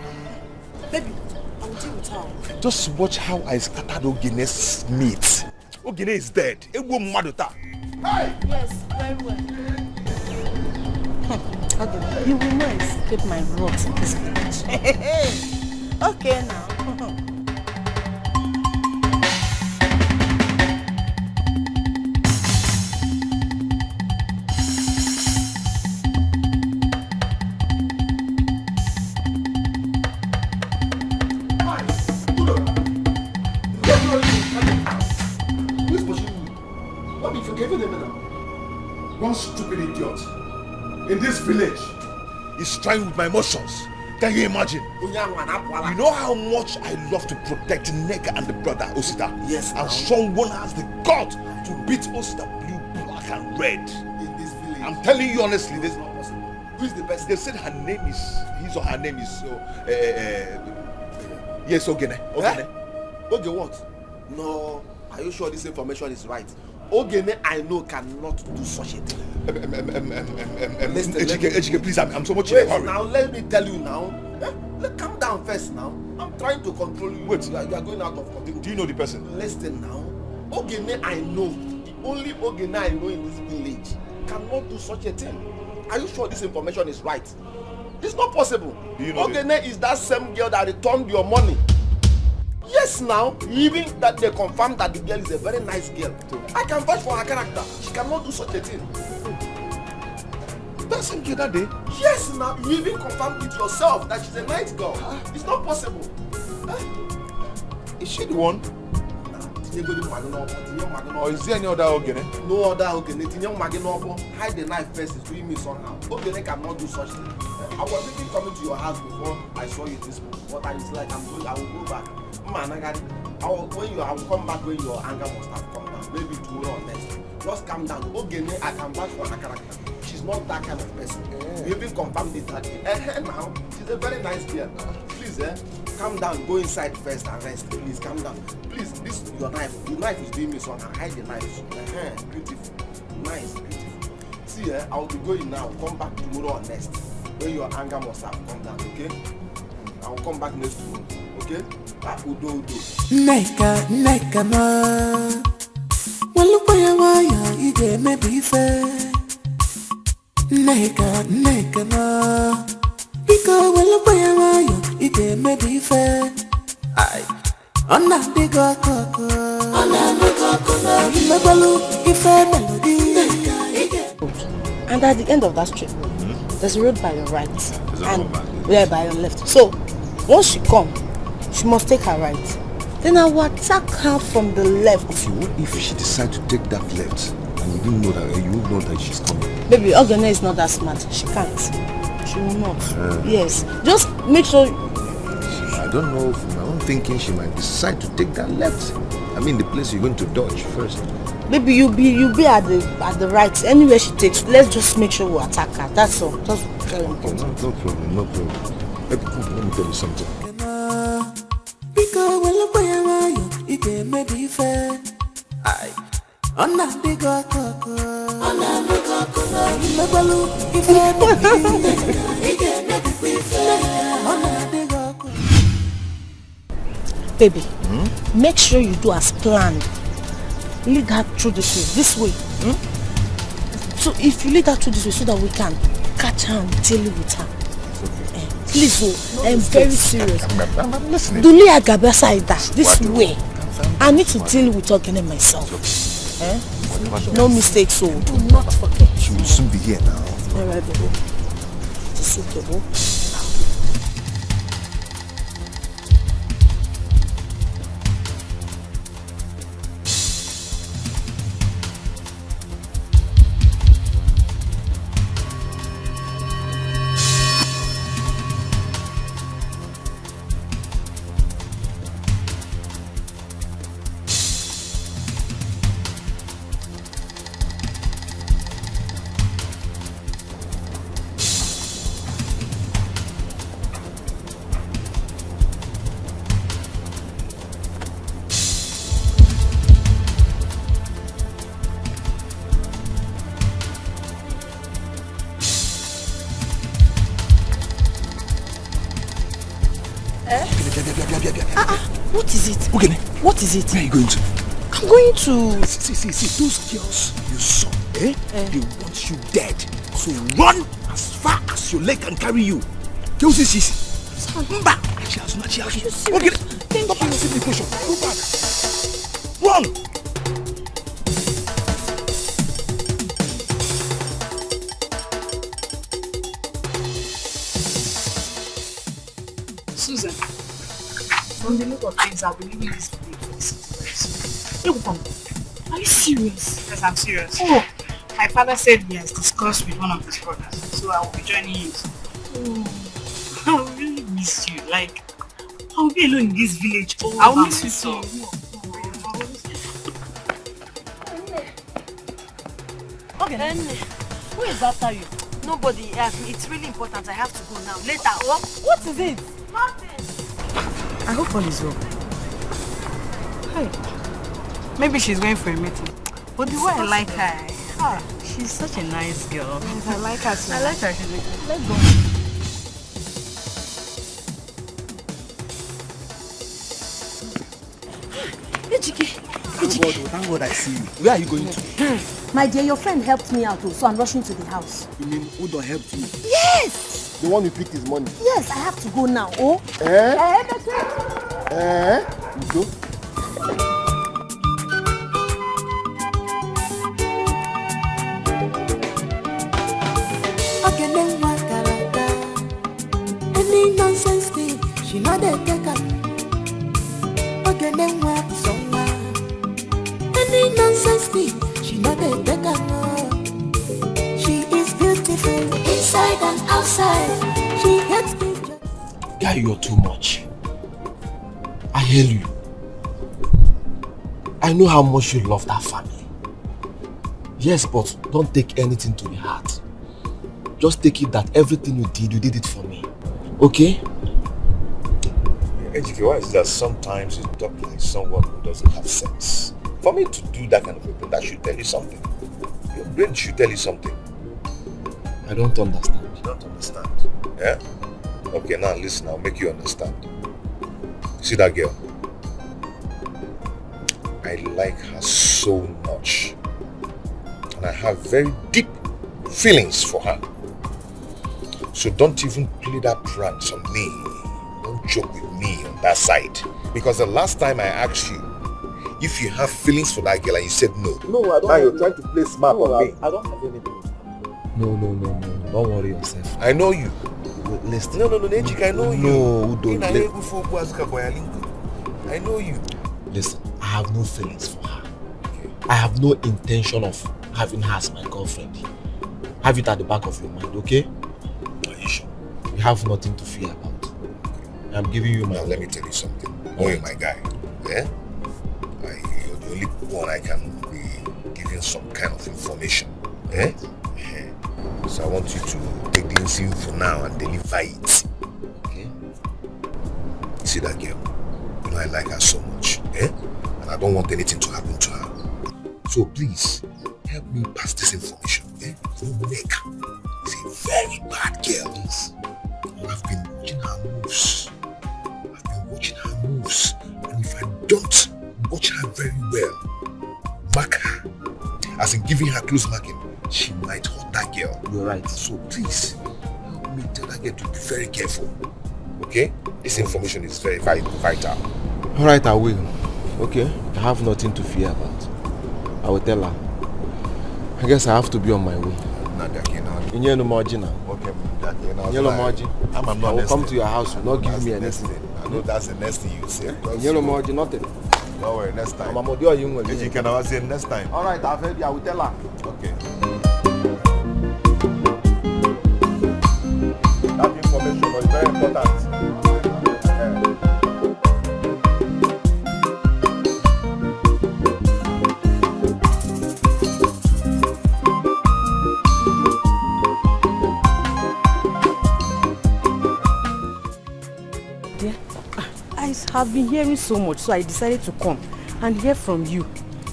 [SPEAKER 10] Baby, I'll deal with her.
[SPEAKER 8] Just watch how I scattered Ogene's meat. Ogene is dead. It won't matter. Hey!
[SPEAKER 10] Yes, very well.
[SPEAKER 2] You will not escape my wrath in this village.
[SPEAKER 10] Okay now.
[SPEAKER 8] One stupid idiot in this village is trying with my emotions. Can you imagine? You know how much I love to protect Nega and the brother Osita?
[SPEAKER 9] Yes.
[SPEAKER 8] And someone has the gut to beat Osita blue, black and red.
[SPEAKER 9] In this village.
[SPEAKER 8] I'm telling you honestly, this is
[SPEAKER 9] not possible. Who is the person?
[SPEAKER 8] They said her name is, her name is, yes, Ogene. Ogene.
[SPEAKER 9] Okay, what? No, are you sure this information is right? Ogene, I know, cannot do such a thing.
[SPEAKER 8] Ejike, please, I'm so much
[SPEAKER 9] in
[SPEAKER 8] a hurry.
[SPEAKER 9] Now, let me tell you now. Calm down first now. I'm trying to control you.
[SPEAKER 8] Wait.
[SPEAKER 9] You are going out of control.
[SPEAKER 8] Do you know the person?
[SPEAKER 9] Listen now. Ogene, I know. The only Ogene I know in this village cannot do such a thing. Are you sure this information is right? It's not possible.
[SPEAKER 8] Do you know
[SPEAKER 9] Ogene is that same girl that returned your money. Yes, now, even that they confirmed that the girl is a very nice girl. I can vouch for her character. She cannot do such a thing.
[SPEAKER 8] That same girl that day?
[SPEAKER 9] Yes, now, you even confirmed it yourself that she's a nice girl. It's not possible.
[SPEAKER 8] Is she the one? Or is there any other Ogene?
[SPEAKER 9] No other Ogene. Hide the knife first is doing me somehow. Ogene cannot do such thing. I was even coming to your house before I saw you this morning. What I was like, I will go back. Man, I will come back when your anger must have come down. Maybe tomorrow or next. Just calm down. Ogene, I can vouch for her character. She's not that kind of person. We even confirmed it that day. Now, she's a very nice girl. Please, calm down. Go inside first and rest. Please, calm down. Please, this your knife. Your knife is doing me so now. Hide the knife. Beautiful. Nice, beautiful. See, I will be going now. Come back tomorrow or next. When your anger must have come down, okay? I will come back next tomorrow, okay? Udo.
[SPEAKER 5] Neka ma walupa ya waya ige maybe fair. Neka ma Ika walupa ya waya ige maybe fair. Ay Ona digo koko na Imebalu ife melody.
[SPEAKER 2] And at the end of that street, there's a road by your right and by your left. So once she come, she must take her right. Then I will attack her from the left.
[SPEAKER 8] What if she decides to take that left and you didn't know that you won't know that she's coming?
[SPEAKER 2] Baby, Ogene is not that smart. She can't. She will not. Yes. Just make sure.
[SPEAKER 8] I don't know. From my own thinking, she might decide to take that left. I mean, the place you're going to dodge first.
[SPEAKER 2] Maybe you be at the right. Anywhere she takes, let's just make sure we attack her. That's all. Just very important.
[SPEAKER 8] No problem. Let me tell you something.
[SPEAKER 5] Because when look where you it may be fair. Aye. Ona digo koko. Imebalu ife
[SPEAKER 2] Baby, make sure you do as planned. Lead her through this way. So if you lead her through this way so that we can catch her and deal with her. Please, I'm very serious.
[SPEAKER 8] I'm listening.
[SPEAKER 2] Do Leah Gabasa this way. I need to deal with Ogene myself. No mistakes, so do not forget.
[SPEAKER 8] She will soon be here now.
[SPEAKER 2] Alright, baby. It's suitable. What is it?
[SPEAKER 8] Okay.
[SPEAKER 2] What is it?
[SPEAKER 8] Where are you going to?
[SPEAKER 2] I'm going to...
[SPEAKER 8] See, those girls you saw, they want you dead. So run as far as your leg can carry you. Tell this easy. Mba! She has not. Okay. Stop asking the question. Go back. Run!
[SPEAKER 11] Susan, from the look of things, I'll be leaving this place for the city very soon. Are you serious? Yes, I'm serious. Oh, my father said he has discussed with one of his brothers, so I will be joining you. Oh, I'm really miss you. Like, I'll be alone in this village.
[SPEAKER 2] I'll miss you too.
[SPEAKER 10] Okay. Who is after you? Nobody. It's really important. I have to go now. Later.
[SPEAKER 2] What is it?
[SPEAKER 10] Nothing.
[SPEAKER 2] I hope all is well. Hey, maybe she's going for a meeting. But the way I like her, she's such a nice girl.
[SPEAKER 11] Yes, I like her too.
[SPEAKER 2] I like her. Let's go.
[SPEAKER 6] Thank God I see you. Where are you going to?
[SPEAKER 4] My dear, your friend helped me out, so I'm rushing to the house.
[SPEAKER 6] You mean Udo helped you?
[SPEAKER 4] Yes!
[SPEAKER 9] The one who picked his money.
[SPEAKER 4] Yes, I have to go now. Oh?
[SPEAKER 9] Udo?
[SPEAKER 5] Any nonsense thing, she not a taker. Okay, then what somewhere? Any nonsense thing, she not a taker. She is beautiful inside and outside. She hates me.
[SPEAKER 9] Guy, you're too much. I hear you. I know how much you love that family. Yes, but don't take anything to the heart. Just take it that everything you did it for me. Okay?
[SPEAKER 8] Ejike, why is it that sometimes you talk like someone who doesn't have sense? For me to do that kind of a thing, that should tell you something. Your brain should tell you something.
[SPEAKER 9] I don't understand.
[SPEAKER 8] You don't understand? Yeah? Okay, now listen, I'll make you understand. See that girl? I like her so much. And I have very deep feelings for her. So don't even play that pranks on me. Don't joke with me on that side. Because the last time I asked you if you have feelings for that girl and you said no.
[SPEAKER 9] No, I don't.
[SPEAKER 8] Now you're trying to play smart on me.
[SPEAKER 9] I don't have anything. No. Don't worry yourself.
[SPEAKER 8] I know you.
[SPEAKER 9] Listen.
[SPEAKER 8] No, Ejike, I know you.
[SPEAKER 9] No, don't.
[SPEAKER 8] I know you.
[SPEAKER 9] Listen, I have no feelings for her. Okay. I have no intention of having her as my girlfriend. Have it at the back of your mind, okay?
[SPEAKER 8] Are you sure?
[SPEAKER 9] You have nothing to fear about. I'm giving you my...
[SPEAKER 8] Now let me tell you something. You're my guy. Yeah? You're the only one I can be giving some kind of information. Eh? Yeah. So I want you to take this info now and deliver it. Okay? You see that girl? You know I like her so much. Eh? And I don't want anything to happen to her. So please, help me pass this information. Eh? It's a very bad girl. Yes. I've been watching her moves. And if I don't watch her very well, mark her, as in giving her close marking, she might hurt that girl.
[SPEAKER 9] You're right.
[SPEAKER 8] So please, help me tell that girl to be very careful. Okay? This information is very vital.
[SPEAKER 9] Alright, I will. Okay? I have nothing to fear about. I will tell her. I guess I have to be on my way. You know Moji now.
[SPEAKER 8] Okay,
[SPEAKER 9] you know Moji. I will come to your house. You not give me anything.
[SPEAKER 8] I know that's the next thing you say.
[SPEAKER 9] You know Moji, nothing.
[SPEAKER 8] Don't worry, next time.
[SPEAKER 9] I'm a you will.
[SPEAKER 8] You can always say next time.
[SPEAKER 9] Alright, I've heard you. I will tell her.
[SPEAKER 8] Okay. That information was very important.
[SPEAKER 2] I've been hearing so much, so I decided to come and hear from you,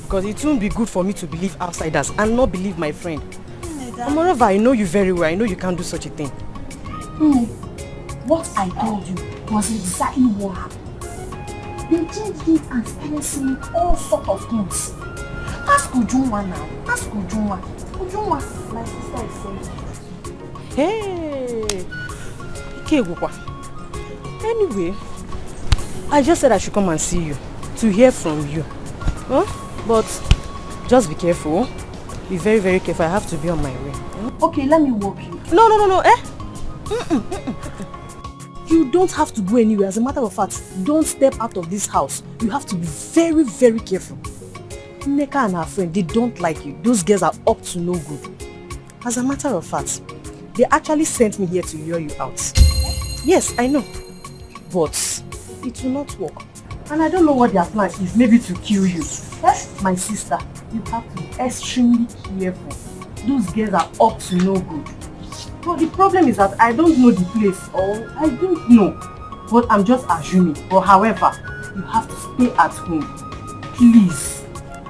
[SPEAKER 2] because it won't be good for me to believe outsiders and not believe my friend. And moreover, I know you very well. I know you can't do such a thing.
[SPEAKER 4] What I told you was exactly what happened. They changed it and started saying all sorts of things. Ask Ujunwa now. Ask Ujunwa. Ujunwa, my sister is saying.
[SPEAKER 2] Hey, anyway, I just said I should come and see you, to hear from you. Huh? But just be careful. Be very, very careful. I have to be on my way.
[SPEAKER 4] Okay, let me walk you.
[SPEAKER 2] No. You don't have to go anywhere. As a matter of fact, don't step out of this house. You have to be very, very careful. Nneka and her friend, they don't like you. Those girls are up to no good. As a matter of fact, they actually sent me here to lure you out. Yes, I know.
[SPEAKER 3] but it will not work.
[SPEAKER 11] And I don't know what their plan is, maybe to kill you. My sister, you have to be extremely careful. Those girls are up to no good. But the problem is that I don't know the place, or I don't know. But I'm just assuming. But however, you have to stay at home. Please.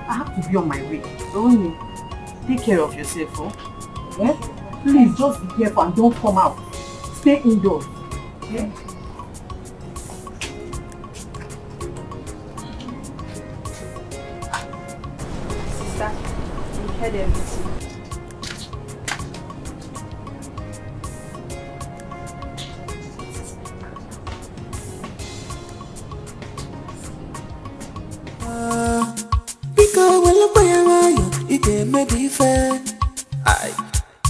[SPEAKER 11] I have to be on my way. Don't take care of yourself, oh? Yeah? Please, just be careful and don't come out. Stay indoors. Yeah?
[SPEAKER 2] Sister, you heard everything.
[SPEAKER 5] Biko wala boya wayo, ike me be fair. Aye.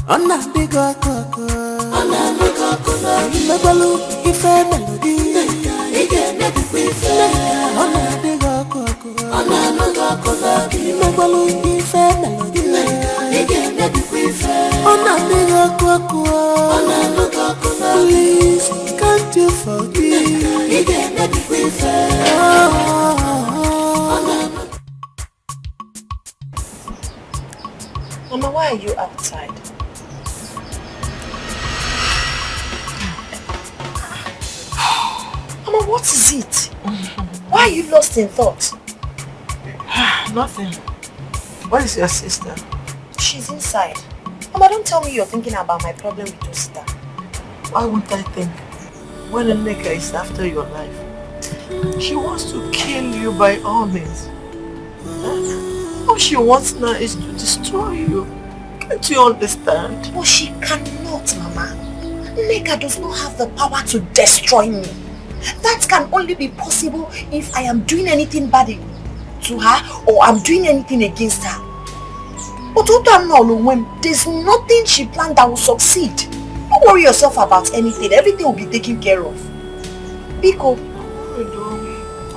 [SPEAKER 5] Ona bigo koko, me balu ife melody. Ike me be fair. Ona bigo koko, me balu ife melody. Ike me be fair. Ona bigo koko, please can't you forgive? Ike me be fair.
[SPEAKER 10] Mama, why are you outside? Mama, what is it? Why are you lost in thought?
[SPEAKER 3] Nothing. Where is your sister?
[SPEAKER 10] She's inside. Mama, don't tell me you're thinking about my problem with your sister.
[SPEAKER 3] Why won't I think? When a nigger is after your life, she wants to kill you by all means. All she wants now is to destroy you. Can't you understand?
[SPEAKER 10] But she cannot, Mama. Nega does not have the power to destroy me. That can only be possible if I am doing anything bad to her or I'm doing anything against her. But there's nothing she planned that will succeed. Don't worry yourself about anything. Everything will be taken care of. Biko, you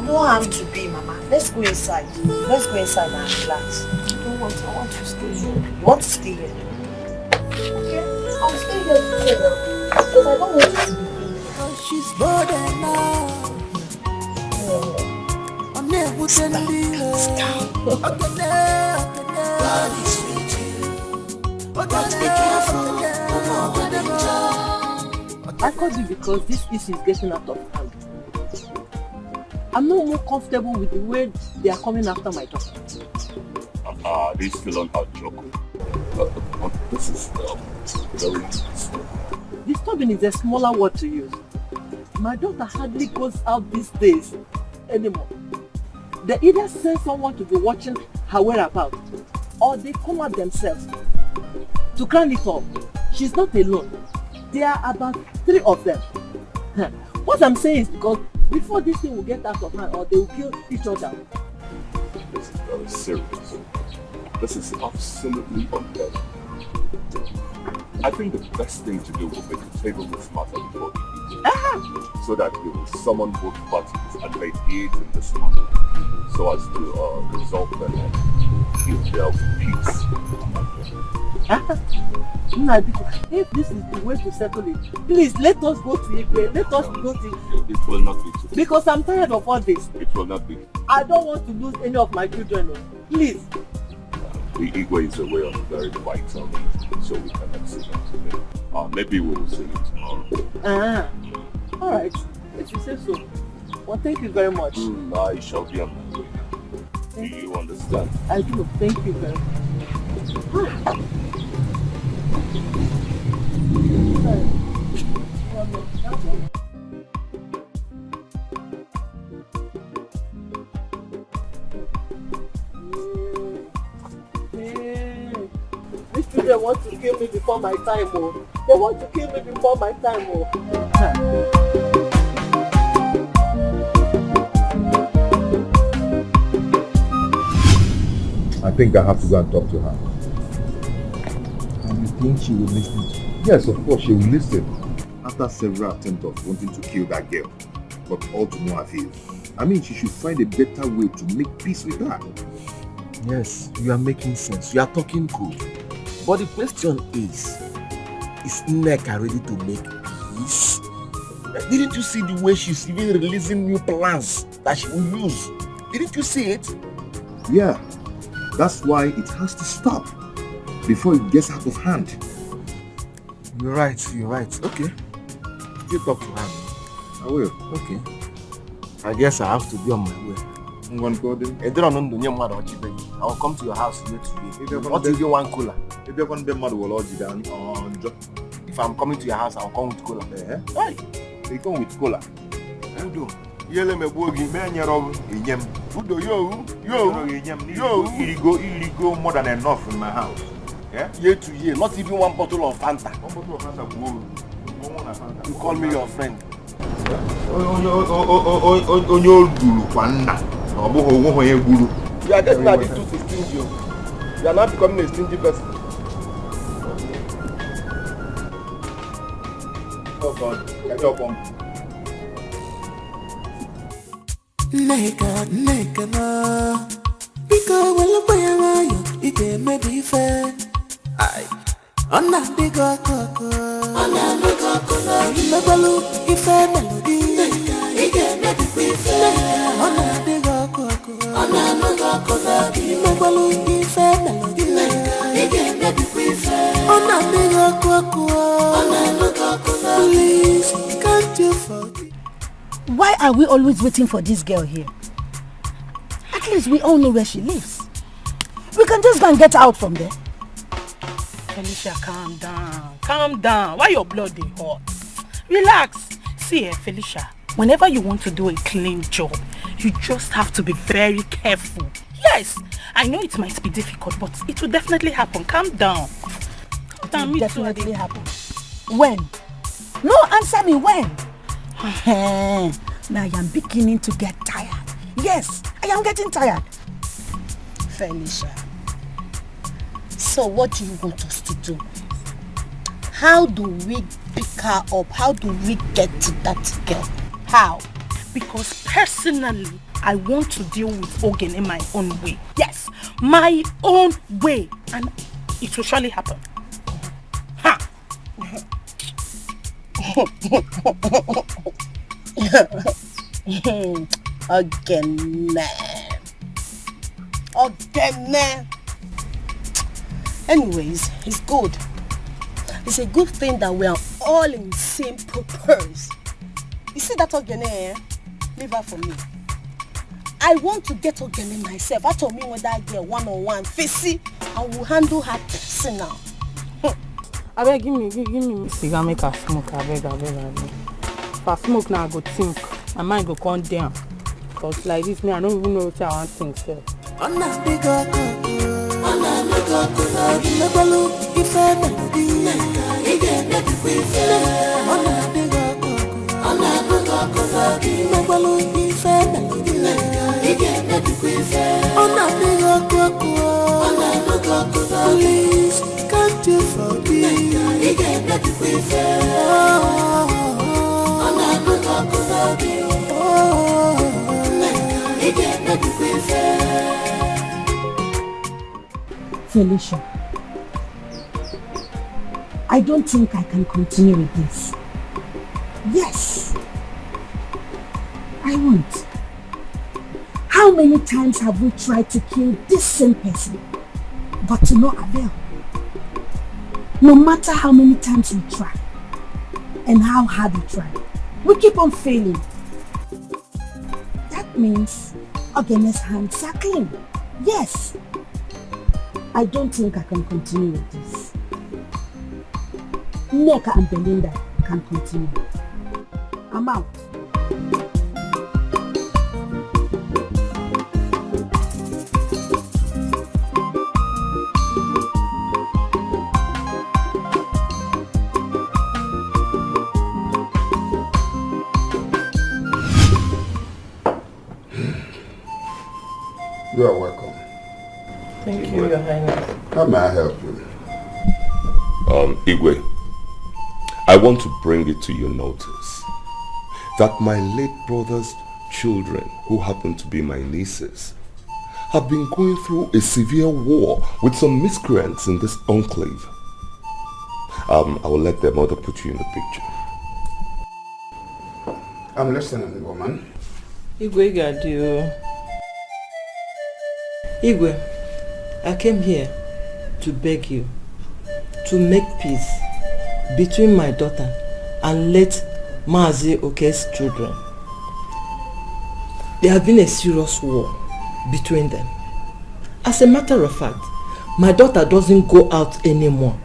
[SPEAKER 10] don't have to be, Mama. Let's go inside. Let's go inside and relax.
[SPEAKER 3] I want to stay here.
[SPEAKER 10] You want to stay here? Okay, I'll stay here together. Because I don't want you to be here.
[SPEAKER 5] She's bored now.
[SPEAKER 3] I called you because this issue is getting out of hand. I'm no more comfortable with the way they are coming after my daughter.
[SPEAKER 7] They still on our joke. This is very
[SPEAKER 3] disturbing is a smaller word to use. My daughter hardly goes out these days anymore. They either send someone to be watching her whereabouts, or they come out themselves. To crown it all, she's not alone. There are about 3 of them. What I'm saying is because before this thing will get out of hand, or they will kill each other.
[SPEAKER 7] This is very serious. This is absolutely unfair. I think the best thing to do will be to table this matter before the meeting, so that we will summon both parties and mediate in this matter, so as to resolve them and give them peace.
[SPEAKER 3] If this is the way to settle it, please let us go to Igwe. Let us go to...
[SPEAKER 7] It will not be today.
[SPEAKER 3] Because I'm tired of all this.
[SPEAKER 7] It will not be.
[SPEAKER 3] I don't want to lose any of my children. Please.
[SPEAKER 7] The Igwe is away on a very vital meeting, so we cannot see them today. Maybe we will see it tomorrow.
[SPEAKER 3] Alright, if you say so. Well, thank you very much.
[SPEAKER 7] I shall be on my way now. Do you understand?
[SPEAKER 3] I do. Thank you very much. These children want to kill me before my time, oh. They want to kill me before my time, oh.
[SPEAKER 12] I think I have to go and talk to her.
[SPEAKER 13] And you think she will listen to you?
[SPEAKER 12] Yes, of course she will listen. After several attempts of wanting to kill that girl, but all to no avail. I mean, she should find a better way to make peace with her.
[SPEAKER 13] Yes, you are making sense. You are talking good. But the question is Nneka ready to make peace?
[SPEAKER 9] Didn't you see the way she's even releasing new plans that she will use? Didn't you see it?
[SPEAKER 12] Yeah, that's why it has to stop before it gets out of hand.
[SPEAKER 13] You're right. Okay. Still talk to her.
[SPEAKER 12] I will.
[SPEAKER 13] Okay. I guess I have to be on my way.
[SPEAKER 12] I'm going to go there.
[SPEAKER 13] I will come to your house later today. Not even one cooler. If I'm coming to your house, I'll come with cola.
[SPEAKER 12] Why? They come with cola.
[SPEAKER 13] Udo.
[SPEAKER 8] Yele me bogi me nyero enyem. Udo yo. You go more than enough in my house. Yeah?
[SPEAKER 9] Year to year, not even one bottle of Fanta.
[SPEAKER 8] One bottle of Fanta.
[SPEAKER 9] You call me your friend.
[SPEAKER 8] Onye guru kwa nna. Obuho onwe onye guru.
[SPEAKER 9] You are getting addicted to stingy. You are not becoming a stingy person.
[SPEAKER 12] Oh God, get your bomb.
[SPEAKER 5] Nigga no. Because when I buy you, it can maybe fair. Aye. On that big coco. On that big coco. Remember look, if I melody. It can maybe fair. On that big coco. On that big coco. Remember look, if I melody. It can maybe fair. On that big coco. On that big coco. Please, can't you forgive?
[SPEAKER 2] Why are we always waiting for this girl here? At least we all know where she lives. We can just go and get out from there.
[SPEAKER 14] Felicia, calm down. Calm down. Why your blood is hot? Relax. See, Felicia, whenever you want to do a clean job, you just have to be very careful. Yes, I know it might be difficult, but it will definitely happen. Calm down.
[SPEAKER 2] It will definitely happen. When? No, answer me when. Now I am beginning to get tired. Yes, I am getting tired.
[SPEAKER 10] Felicia, so what do you want us to do? How do we pick her up? How do we get to that girl? How?
[SPEAKER 14] Because personally, I want to deal with Ogen in my own way. Yes, my own way. And it will surely happen. Ha!
[SPEAKER 10] Again. Anyways, it's good. It's a good thing that we are all in the same purpose. You see that Ogene? Leave her for me. I want to get Ogene myself. I told me with that girl one-on-one. Facey, I will handle her personal.
[SPEAKER 14] I beg, give me cigar, make her smoke. I beg. If I smoke now, I go think. My mind go calm down. Because like this, me, I don't even know what I want to think. So.
[SPEAKER 5] Please, can't you forgive?
[SPEAKER 2] Felicia, I don't think I can continue with this. Yes, I won't. How many times have we tried to kill this same person, but to no avail? No matter how many times we try, and how hard we try, we keep on failing. That means Ogene's hands are clean. Yes. I don't think I can continue with this. Neka and Belinda can continue. I'm out.
[SPEAKER 1] You are welcome.
[SPEAKER 14] Thank you, Your Highness.
[SPEAKER 1] How may I help you?
[SPEAKER 7] Igwe, I want to bring it to your notice that my late brother's children, who happen to be my nieces, have been going through a severe war with some miscreants in this enclave. I will let their mother put you in the picture.
[SPEAKER 1] I'm listening, woman.
[SPEAKER 3] Igwe Gadio. Igwe, I came here to beg you to make peace between my daughter and late Mazi Oke's children. There has been a serious war between them. As a matter of fact, my daughter doesn't go out anymore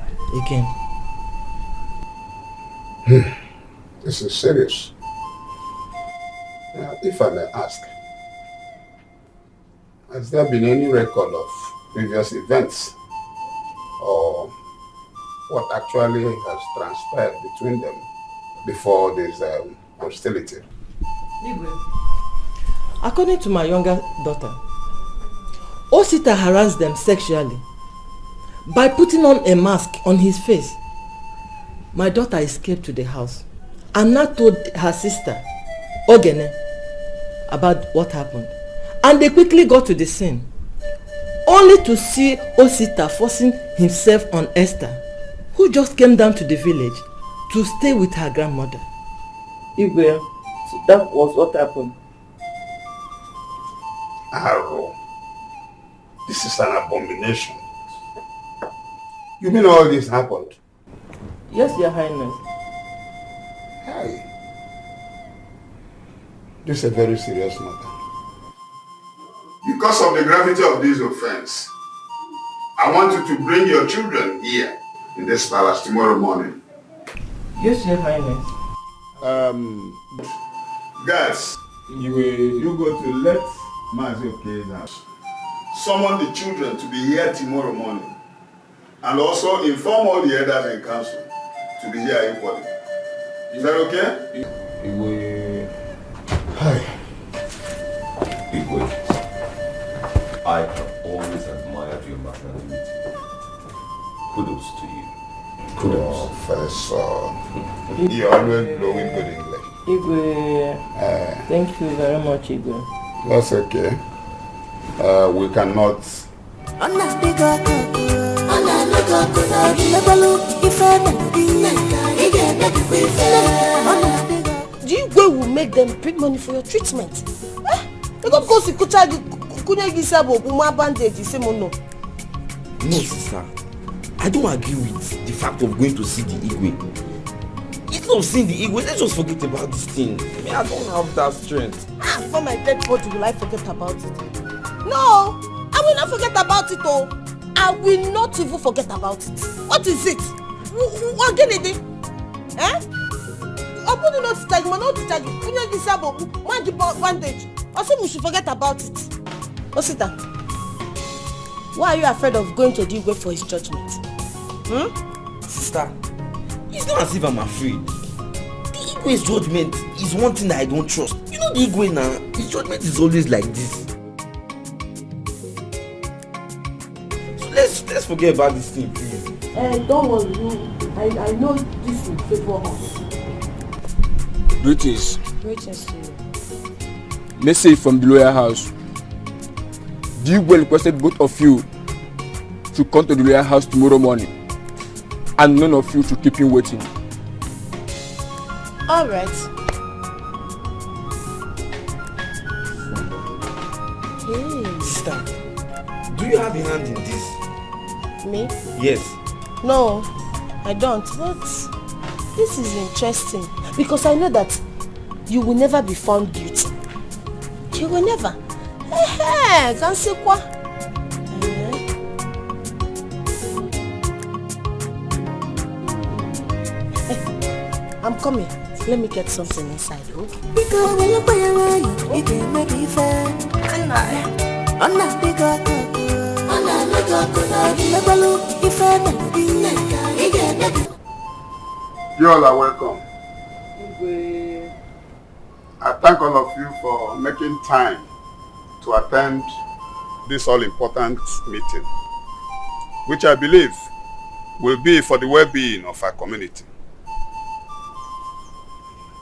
[SPEAKER 3] again.
[SPEAKER 1] This is serious. Now, if I may ask, has there been any record of previous events or what actually has transpired between them before this hostility?
[SPEAKER 3] According to my younger daughter, Osita harassed them sexually by putting on a mask on his face. My daughter escaped to the house and now told her sister, Ogene, about what happened. And they quickly got to the scene, only to see Osita forcing himself on Esther, who just came down to the village to stay with her grandmother. Igwe, so that was what happened.
[SPEAKER 1] Arrow, this is an abomination. You mean all this happened?
[SPEAKER 3] Yes, Your Highness.
[SPEAKER 1] Hey, this is a very serious matter. Because of the gravity of this offense, I want you to bring your children here in this palace tomorrow morning.
[SPEAKER 3] Yes, Your Highness.
[SPEAKER 1] Guys, you go to let Mazi Oke's house. Summon the children to be here tomorrow morning. And also inform all the elders in council to be here equally. Is that okay?
[SPEAKER 7] Hi. Igwe, I have always admired your magnanimity. Kudos to you. Kudos.
[SPEAKER 1] Professor, you always blow with good English.
[SPEAKER 3] Igwe, thank you very much, Igwe.
[SPEAKER 1] That's okay. We cannot.
[SPEAKER 10] Do you go will make them bring money for your treatment? They go go see kucha kunya gisabo kuma bandage say no.
[SPEAKER 6] No, sister. I don't agree with the fact of going to see the Igwe. Instead of seeing the Igwe, let's just forget about this thing. I mean, I don't have that strength.
[SPEAKER 10] For my dead body, will I forget about it? No, I will not forget about it. Oh, I will not even forget about it. What is it? What again? Eh? I'm not to tell you. I'm not to tell you. Kunya gisabo, man, the bandage. I said we should forget about it. Osita, why are you afraid of going to the Igwe for his judgment?
[SPEAKER 6] Sister, it's not as if I'm afraid. The Igwe's judgment is one thing that I don't trust. You know the Igwe now, his judgment is always like this. So let's forget about this thing, please.
[SPEAKER 11] Don't worry, I know this will favor us.
[SPEAKER 15] Greetings.
[SPEAKER 10] Greetings to you.
[SPEAKER 15] Message from the lawyer house. The Igwe requested both of you to come to the lawyer house tomorrow morning. And none of you should keep him waiting.
[SPEAKER 10] All right. Hey.
[SPEAKER 6] Sister, do you have a hand in this?
[SPEAKER 10] Me?
[SPEAKER 6] Yes.
[SPEAKER 10] No, I don't. But this is interesting because I know that you will never be found guilty. You will never. Hey, can't say quoi? I'm coming. Let me get something inside, okay?
[SPEAKER 1] You all are welcome. I thank all of you for making time to attend this all-important meeting, which I believe will be for the well-being of our community.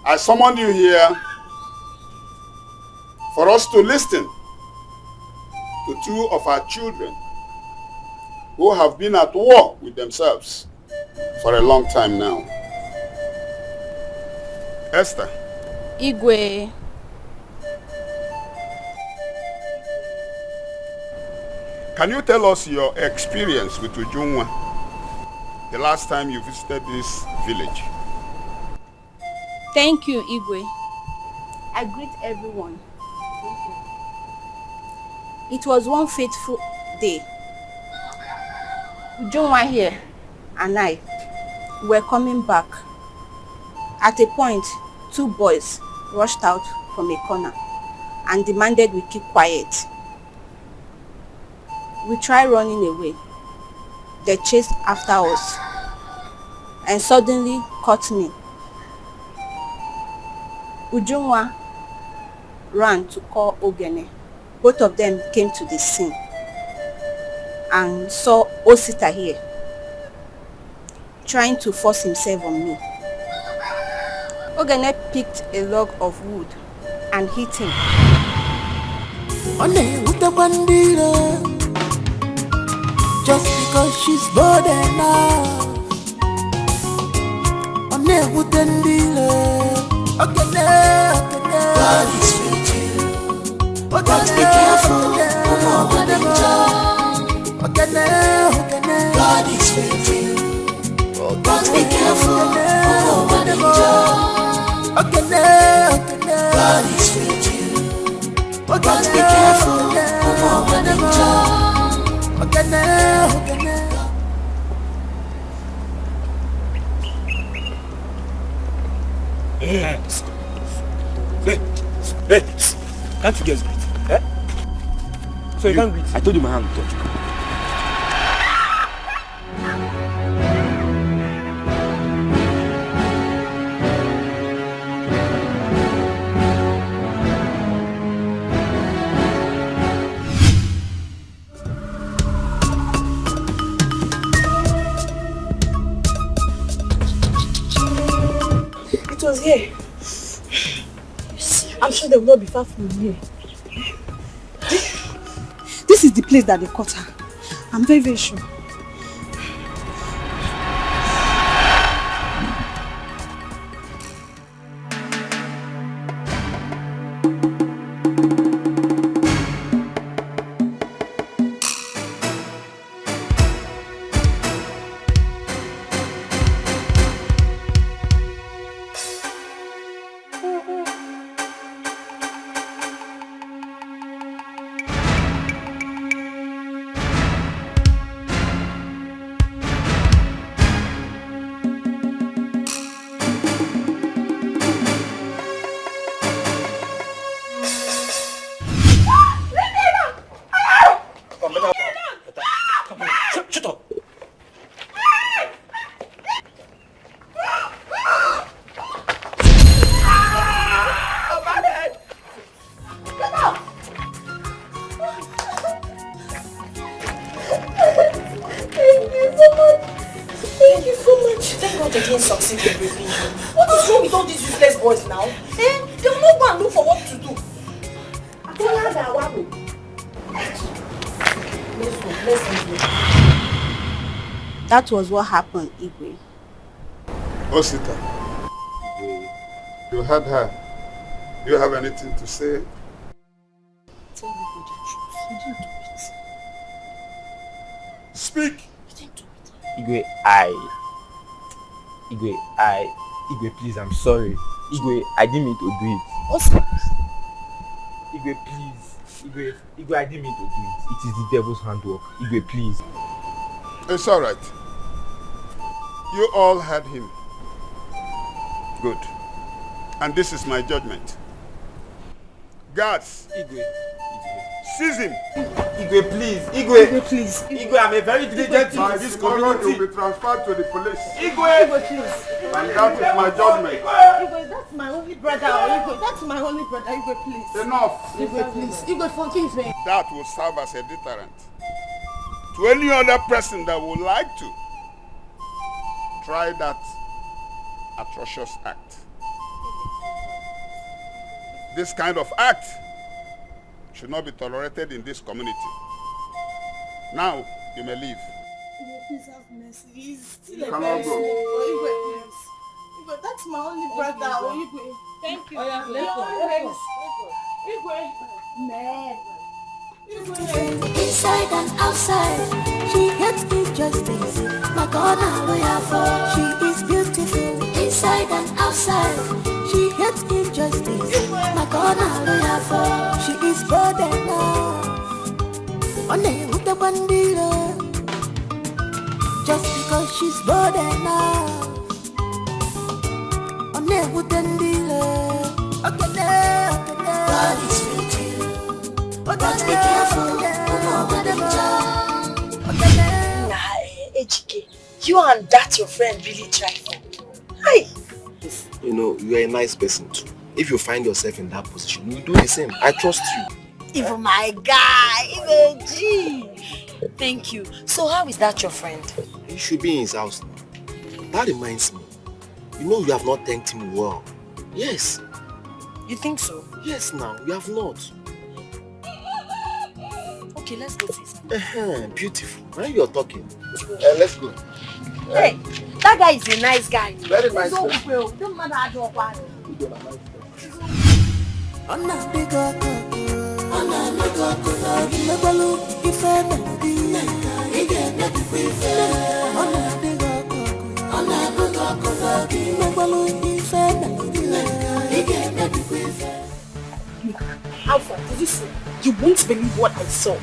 [SPEAKER 1] I summoned you here for us to listen to two of our children who have been at war with themselves for a long time now. Esther.
[SPEAKER 16] Igwe.
[SPEAKER 1] Can you tell us your experience with Ujunwa the last time you visited this village?
[SPEAKER 16] Thank you, Igwe. I greet everyone. It was one fateful day. Ujunwa here and I were coming back. At a point, two boys rushed out from a corner and demanded we keep quiet. We tried running away. They chased after us and suddenly caught me. Ujunwa ran to call Ogene. Both of them came to the scene and saw Osita here trying to force himself on me. Ogene picked a log of wood and hit him.
[SPEAKER 5] Just because she's bold enough. God is with you, but be careful. God is with you, but be careful. God is with you, but be careful.
[SPEAKER 15] Hey, can't you guys greet? Eh? So you can't greet?
[SPEAKER 6] I told you my hand to touch.
[SPEAKER 11] It was here. I'm sure they will not be far from here. This is the place that they caught her. I'm very, very sure.
[SPEAKER 16] That was what happened, Igwe.
[SPEAKER 1] Osita, you heard her. Do you have anything to say?
[SPEAKER 10] Tell me the truth. You didn't do it.
[SPEAKER 1] Speak!
[SPEAKER 10] You didn't do it.
[SPEAKER 6] Igwe, please, I'm sorry. Igwe, I didn't mean to do it.
[SPEAKER 10] Osita.
[SPEAKER 6] Igwe, please. Igwe, I didn't mean to do it. It is the devil's handwork. Igwe, please.
[SPEAKER 1] It's all right. You all heard him. Good. And this is my judgment. Guards,
[SPEAKER 6] Igwe.
[SPEAKER 1] seize him.
[SPEAKER 6] Igwe, please. Igwe,
[SPEAKER 11] please.
[SPEAKER 6] Igwe, I'm a very diligent
[SPEAKER 1] By
[SPEAKER 6] in this
[SPEAKER 1] tomorrow
[SPEAKER 6] community.
[SPEAKER 1] you'll be transferred to the police.
[SPEAKER 6] Igwe,
[SPEAKER 11] please.
[SPEAKER 1] And that is my judgment.
[SPEAKER 11] Igwe, that's my only brother. Igwe, that's my only brother. Igwe, please.
[SPEAKER 1] Enough.
[SPEAKER 11] Igwe, please. Igwe, forgive me.
[SPEAKER 1] That will serve as a deterrent to any other person that would like to try that atrocious act. This kind of act should not be tolerated in this community. Now, you may leave.
[SPEAKER 10] Igwe, please have mercy. He's still
[SPEAKER 1] You
[SPEAKER 10] a
[SPEAKER 1] cannot
[SPEAKER 10] person.
[SPEAKER 1] go.
[SPEAKER 10] Igwe, please. But that's my only brother.
[SPEAKER 14] Thank you.
[SPEAKER 10] Oh, yeah, let's go.
[SPEAKER 5] Inside and outside, she hates injustice. My God, I'm lawyer for. She is beautiful. Inside and outside, she hates injustice. My God, I'm lawyer for. She is bold enough. On a hook the bandito. Just because she's bold enough. On a hook the bandito. God is with you. But be careful,
[SPEAKER 4] HK, you and that your friend really try for. Hi.
[SPEAKER 9] You know, you are a nice person too. If you find yourself in that position, you do the same. I trust you.
[SPEAKER 4] Even my guy, even G. Thank you. So how is that your friend?
[SPEAKER 9] He should be in his house now. That reminds me. You know you have not thanked him well. Yes.
[SPEAKER 4] You think so?
[SPEAKER 9] Yes now, you have not.
[SPEAKER 4] Okay, let's go see.
[SPEAKER 9] Beautiful. Now you're talking. Let's go.
[SPEAKER 4] Hey, that guy is a nice guy.
[SPEAKER 9] Very nice.
[SPEAKER 4] Don't matter how you are.
[SPEAKER 14] Alpha, did you see? You won't believe what I saw.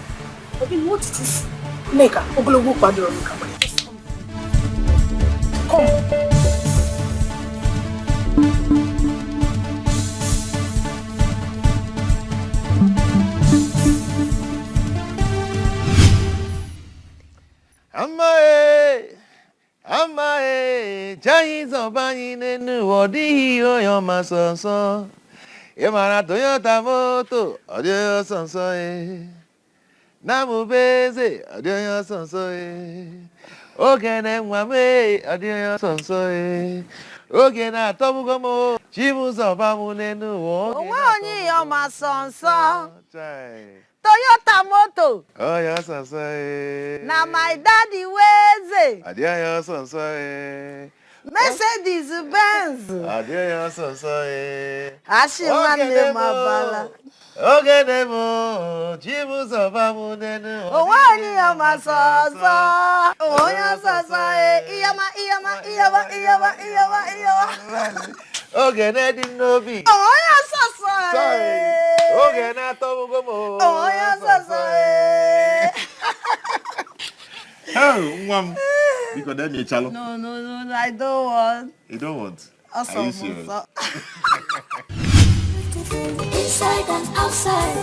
[SPEAKER 14] Okay, what did you see? Neka, Ogologo Badro. Come.
[SPEAKER 17] Amae, Chinese of Banin and Wadi, your master. Yamara Toyota Moto, Adio Sansoe. Namu Beze, Adio Sansoe. Ogen and Wame, Adio Sansoe. Ogen at Tomugomo, Chimus of Bamunenu,
[SPEAKER 18] Wani, your master. Toyota Moto.
[SPEAKER 17] Oh, yes, Sansoe.
[SPEAKER 18] Now my daddy wears it.
[SPEAKER 17] Adio Sansoe.
[SPEAKER 18] Mercedes Benz.
[SPEAKER 17] Adio Sansoe.
[SPEAKER 18] Ashimane Mabala.
[SPEAKER 17] Ogenemo, Chimus of Bamunenu.
[SPEAKER 18] Wani, your master. Oh, yes, Iyama.
[SPEAKER 17] Ogenedi Nobi.
[SPEAKER 18] Oh, yes,
[SPEAKER 17] sorry. Ogenato Mugomo.
[SPEAKER 18] Oh, yes,
[SPEAKER 12] Oh, mom. Because then you chalo.
[SPEAKER 18] No, I don't want.
[SPEAKER 12] You don't want?
[SPEAKER 18] Awesome.
[SPEAKER 12] Are you serious?
[SPEAKER 5] Inside and outside,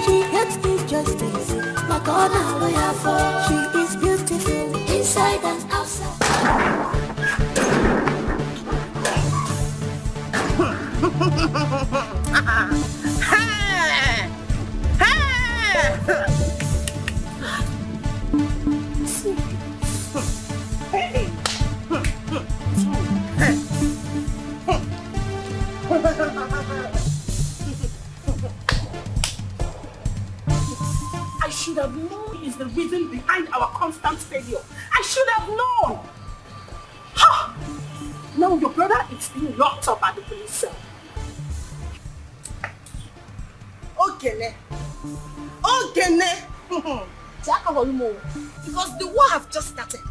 [SPEAKER 5] she hates injustice. My God, I'm lawyer for. She is beautiful. Inside and outside.
[SPEAKER 14] I should have known is the reason behind our constant failure. I should have known. Ha! Now your brother is being locked up at the police cell.
[SPEAKER 4] Because the war have just started.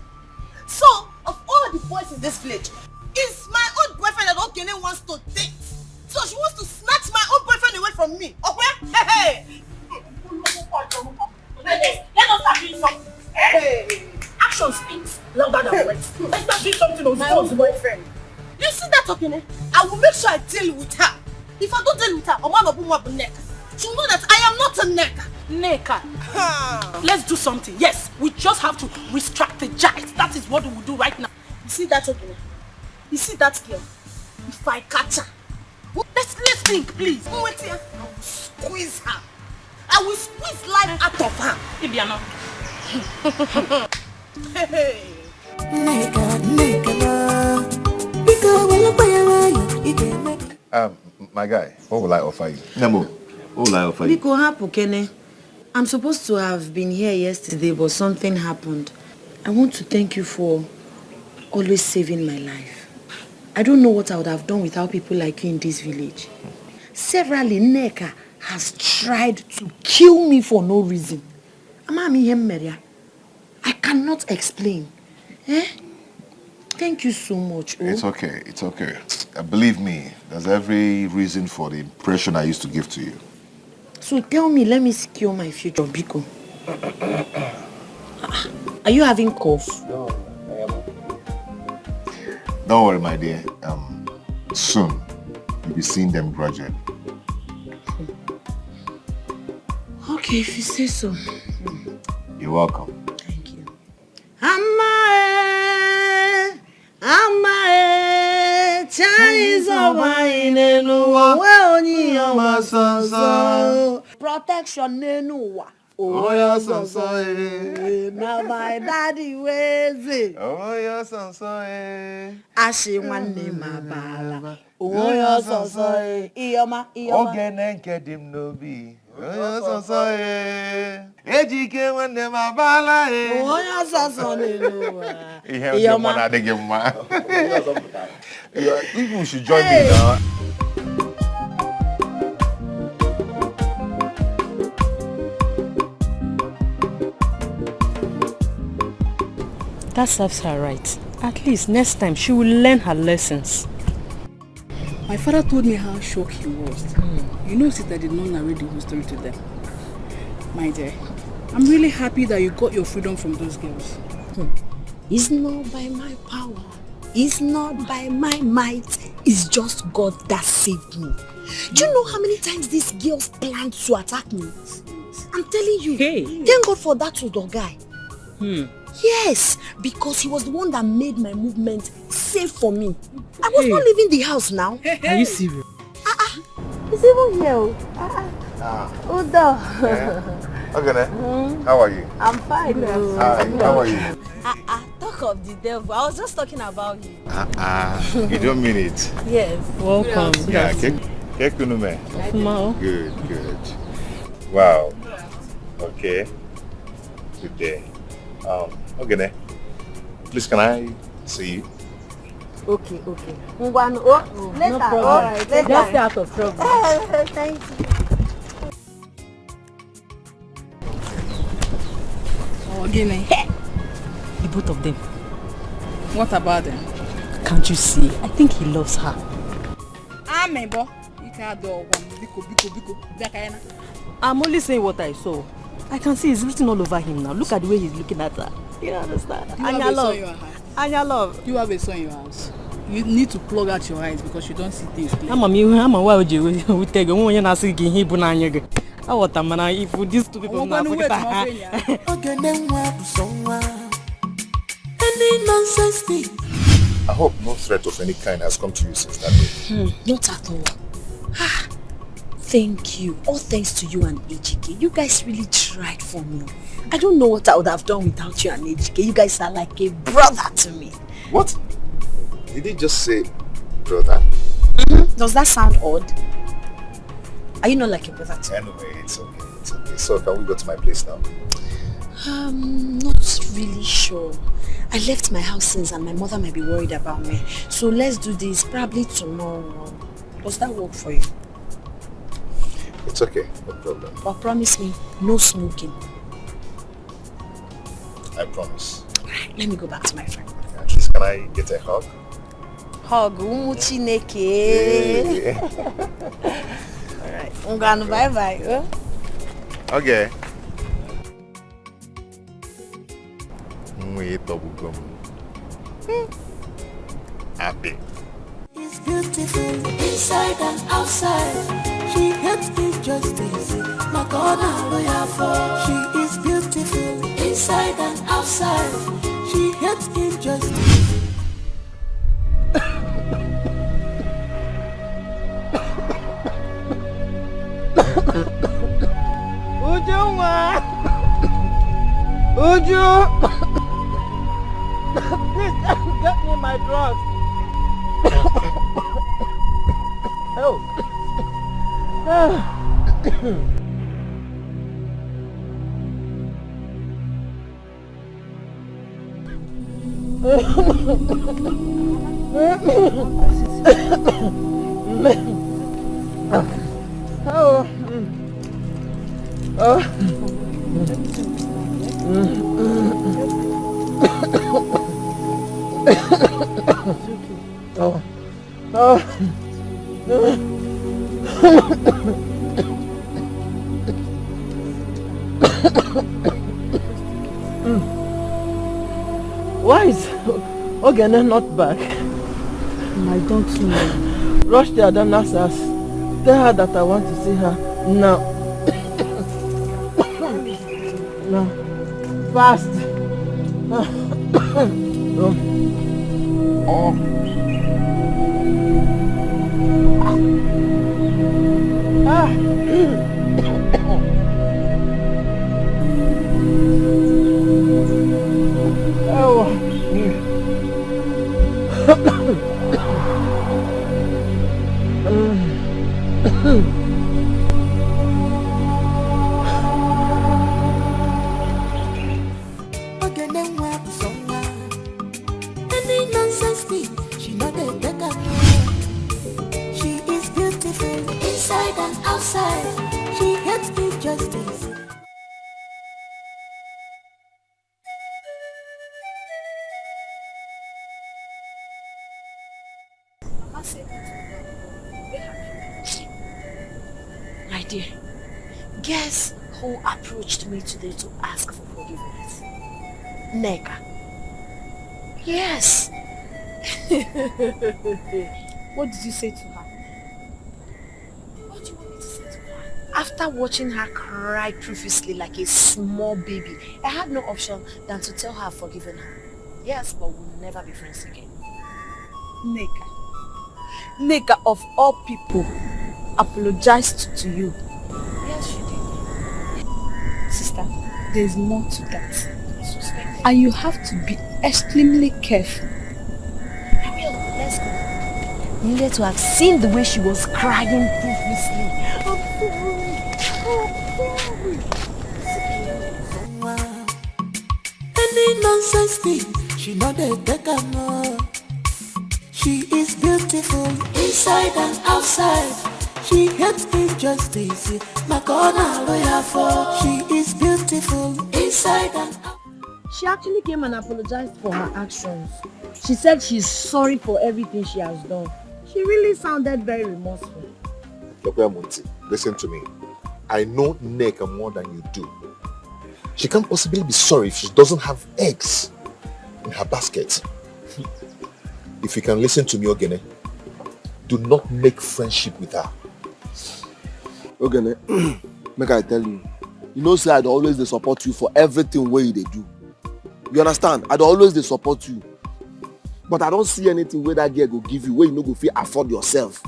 [SPEAKER 4] So, of all the boys in this village, it's my own boyfriend that Ogene wants to date. So she wants to snatch my own boyfriend away from me. Okay? Hey!
[SPEAKER 14] Let us start doing something. Hey! Action speaks louder than words. Let's start doing something on
[SPEAKER 4] my own boyfriend. You see that, Ogene? I will make sure I deal with her. If I don't deal with her, Oma will be neck. She'll know that I am not a neck.
[SPEAKER 14] Neka. Let's do something. Yes, we just have to re-strategize. That is what we will do right now.
[SPEAKER 4] You see that, Ogene? You see that girl? If I catch her, let's think, please. Wait here. I will squeeze her. I will squeeze life out of her.
[SPEAKER 14] Ibiano.
[SPEAKER 4] Hey.
[SPEAKER 12] My guy, what will I offer you? Nemo, what will I offer you?
[SPEAKER 19] Biko hapu Kene. I'm supposed to have been here yesterday, but something happened. I want to thank you for always saving my life. I don't know what I would have done without people like you in this village. Severally, Nneka has tried to kill me for no reason. I cannot explain. Eh? Thank you so much. Oh.
[SPEAKER 12] It's okay. It's okay. Believe me, there's every reason for the impression I used to give to you.
[SPEAKER 19] So tell me, let me secure my future, Biko. Are you having cough?
[SPEAKER 12] No, I am. Don't worry, my dear. Soon, you'll be seeing them gradually.
[SPEAKER 19] Okay, if you say so.
[SPEAKER 12] You're welcome.
[SPEAKER 18] Protection nenuwa. Oh yeah, sonso now my daddy ways it.
[SPEAKER 17] Oh yeah, sonso
[SPEAKER 18] Ashi nwanne mabala. Oh yeah, sonso iyoma.
[SPEAKER 17] Ogene nke dim nobi. Oh yeah, sonso Ejike nwanne mabala
[SPEAKER 18] Oh yeah, sonso nenuwa.
[SPEAKER 12] Iyoma na adịghị mma. You should join me now.
[SPEAKER 14] That serves her right. At least next time she will learn her lessons.
[SPEAKER 20] My father told me how shocked he was. You know, sister did not narrate the whole story to them. My dear, I'm really happy that you got your freedom from those girls.
[SPEAKER 2] It's not by my power. It's not by my might. It's just God that saved me. Do you know how many times these girls planned to attack me? I'm telling you.
[SPEAKER 14] Hey.
[SPEAKER 2] Thank God for that Udo guy. Yes, because he was the one that made my movement safe for me. I was not leaving the house now.
[SPEAKER 14] Are you serious?
[SPEAKER 2] He's even here. Udo.
[SPEAKER 12] Okay, how are you?
[SPEAKER 2] I'm fine.
[SPEAKER 12] Hi, how are you?
[SPEAKER 2] Talk of the devil. I was just talking about you.
[SPEAKER 12] You don't mean it.
[SPEAKER 2] Yes.
[SPEAKER 14] Welcome.
[SPEAKER 12] Yeah, Kekunume. Good. Wow. Okay. Good day. Okay, please can I see you?
[SPEAKER 2] Okay.
[SPEAKER 18] Later.
[SPEAKER 2] No problem.
[SPEAKER 18] All right, later.
[SPEAKER 2] Just stay out of trouble. Thank you.
[SPEAKER 20] Guinea.
[SPEAKER 14] The both of them.
[SPEAKER 20] What about them?
[SPEAKER 14] Can't you see? I think he loves her.
[SPEAKER 20] Amebo. You can't do Biko.
[SPEAKER 14] I'm only saying what I saw. I can see it's written all over him now. Look at the way he's looking at her. You understand?
[SPEAKER 20] Anya love. You have a son in your house. You need to plug out your eyes because you don't see things clearly.
[SPEAKER 14] I'm why would you take a woman and say he bunanya? I want a man if these two people now
[SPEAKER 5] Any nonsense thing.
[SPEAKER 12] I hope no threat of any kind has come to you since that day.
[SPEAKER 2] Not at all. Thank you. All thanks to you and HK. You guys really tried for me. I don't know what I would have done without you and HK. You guys are like a brother to me.
[SPEAKER 12] What? Did he just say brother?
[SPEAKER 2] Does that sound odd? Are you not like a brother to me?
[SPEAKER 12] Anyway, it's okay. So can we go to my place now?
[SPEAKER 2] Not really sure. I left my house since and my mother might be worried about me. So let's do this probably tomorrow. Does that work for you?
[SPEAKER 12] It's okay, no problem.
[SPEAKER 2] But promise me, no smoking.
[SPEAKER 12] I promise.
[SPEAKER 2] Alright, let me go back to my friend.
[SPEAKER 12] At least can I get a hug?
[SPEAKER 2] Hug, Chineke. Alright, Ungano, bye-bye.
[SPEAKER 12] Okay. Happy.
[SPEAKER 5] It's beautiful inside and outside. She hates injustice. My God, I'm loyal for. She is beautiful inside and outside. She hates injustice.
[SPEAKER 3] Uju! Please get me my drugs. Help! Why is Ogene not back?
[SPEAKER 20] I don't know.
[SPEAKER 3] Rush to Adana's house. Tell her that I want to see her now. No. Fast.
[SPEAKER 5] Any nonsense thing, she not a beggar. She is beautiful inside and outside. She hates injustice.
[SPEAKER 19] My dear, guess who approached me today to ask for forgiveness? Neka. Yes.
[SPEAKER 2] What did you say to her?
[SPEAKER 19] What do you want me to say to her? After watching her cry profusely like a small baby, I had no option than to tell her I've forgiven her. Yes, but we'll never be friends again.
[SPEAKER 2] Neka of all people apologized to you.
[SPEAKER 19] Yes, she did.
[SPEAKER 2] Sister, there's more to that. And you have to be extremely careful.
[SPEAKER 19] I will. Let's go. You needed to have seen the way she was crying profusely.
[SPEAKER 5] Any nonsense thing, she not a beggar. No. She is beautiful inside and outside. She hates injustice. Makona lawyer for. She is beautiful inside and outside.
[SPEAKER 11] She actually came and apologized for her actions. She said she's sorry for everything she has done. She really sounded very remorseful.
[SPEAKER 12] Munti, listen to me. I know Neka more than you do. She can't possibly be sorry if she doesn't have eggs in her basket. If you can listen to me, Ogene, do not make friendship with her.
[SPEAKER 9] Ogene, make I tell you, you know say I'd always dey support you for everything wey you dey do. You understand? I'd always dey support you. But I don't see anything where that girl go give you where you no go fit afford yourself.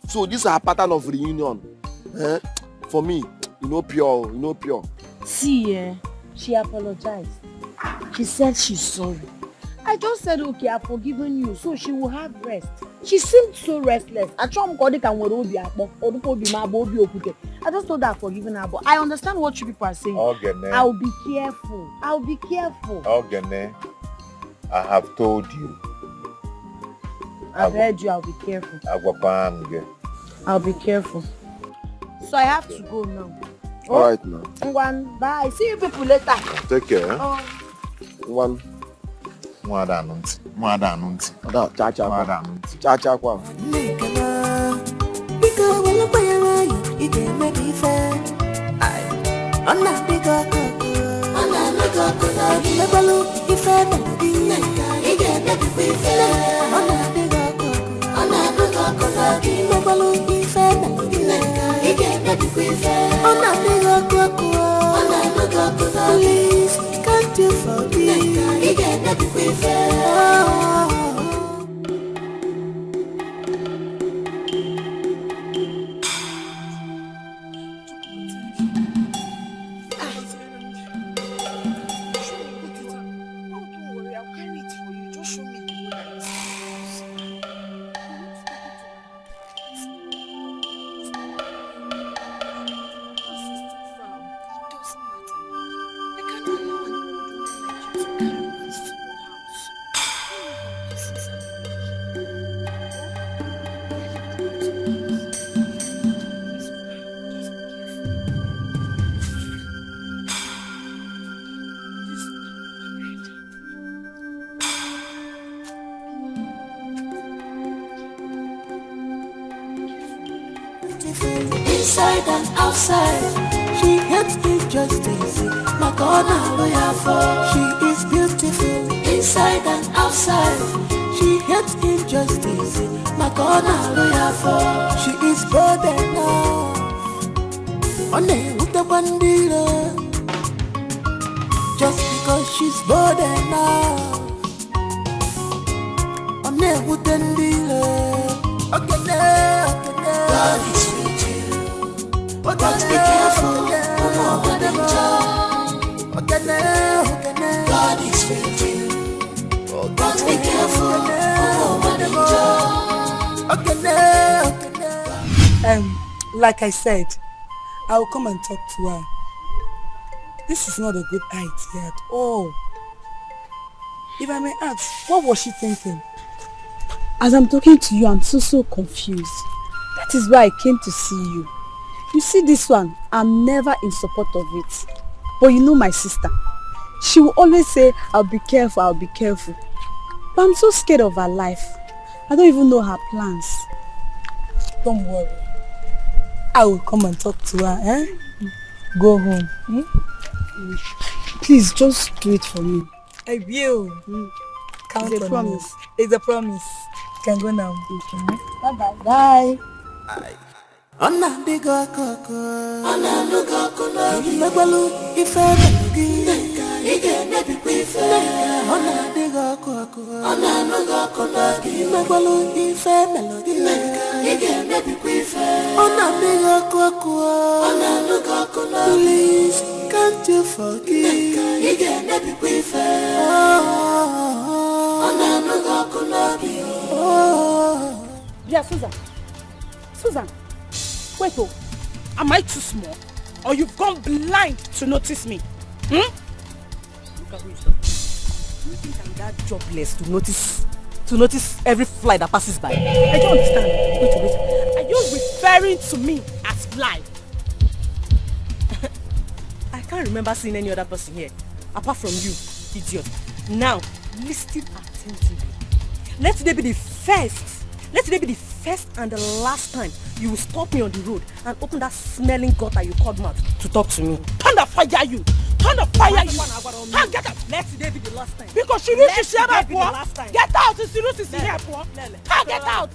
[SPEAKER 9] So this is a pattern of reunion. For me, you know pure.
[SPEAKER 11] See, she apologized. She said she's sorry. I just said, okay, I've forgiven you, so she will have rest. She seemed so restless. I just told her I've forgiven her, but I understand what you people are saying.
[SPEAKER 12] Ogene.
[SPEAKER 11] I'll be careful.
[SPEAKER 12] Ogene, I have told you.
[SPEAKER 11] I've heard you, I'll be careful. I'll be careful. So I have to go now.
[SPEAKER 9] Alright now.
[SPEAKER 11] One, bye. See you people later.
[SPEAKER 12] Take care.
[SPEAKER 9] One.
[SPEAKER 12] Mwada anunti.
[SPEAKER 9] Cha kwa.
[SPEAKER 5] Bika wala kwaya ide medife. Ona bika koko. Ona bika koko. Lebalu ife melody. Ide medife. Ona bika koko. Ona bika koko. Lebalu ife melody. Ide medife. Ona bika koko. Ona bika koko. Please can't you forgive? Ide medife. beautiful inside and outside. She hates injustice, my God, hallelujah for. She is beautiful inside and outside. She hates injustice, my God, hallelujah for. She is bold enough, on with the bandila, just because she's bold enough. On with the dealer. God is with you, but be careful, God is with you, but be careful,
[SPEAKER 10] like I said, I will come and talk to her. This is not a good idea at all. If I may ask, what was she thinking?
[SPEAKER 2] As I'm talking to you, I'm so confused. That is why I came to see you. You see this one, I'm never in support of it. But you know my sister. She will always say, I'll be careful. But I'm so scared of her life. I don't even know her plans.
[SPEAKER 10] Don't worry. I will come and talk to her, eh? Go home.
[SPEAKER 2] Please, just do it for me.
[SPEAKER 10] I will. Count
[SPEAKER 2] It's a
[SPEAKER 10] on
[SPEAKER 2] promise.
[SPEAKER 10] me. It's a promise. You can go now.
[SPEAKER 2] Bye-bye. Bye.
[SPEAKER 5] Ona diga koko, ona luga kuna, imegbalu ife melogi, ige nebi kwife. Ona diga koko, ona luga kuna, imegbalu ife melogi, ige nebi kwife. Ona diga koko, ona luga kuna, please can't you forgive? Ige nebi kwife. Ona luga kuna,
[SPEAKER 14] Yeah, Susan. Wait, am I too small? Or you've gone blind to notice me?
[SPEAKER 11] Look at who is talking. You think I'm that jobless to notice every fly that passes by?
[SPEAKER 14] I don't understand. Wait. Are you referring to me as fly?
[SPEAKER 11] I can't remember seeing any other person here, apart from you, idiot. Now, listen attentively. Let today be the first and the last time you will stop me on the road and open that smelling gutter you called mouth to talk to me.
[SPEAKER 14] Thunder fire you! Can't get out!
[SPEAKER 11] Let today be the last time.
[SPEAKER 14] Because she reaches here,
[SPEAKER 11] last time.
[SPEAKER 14] Get out! It's here, poor. Get out!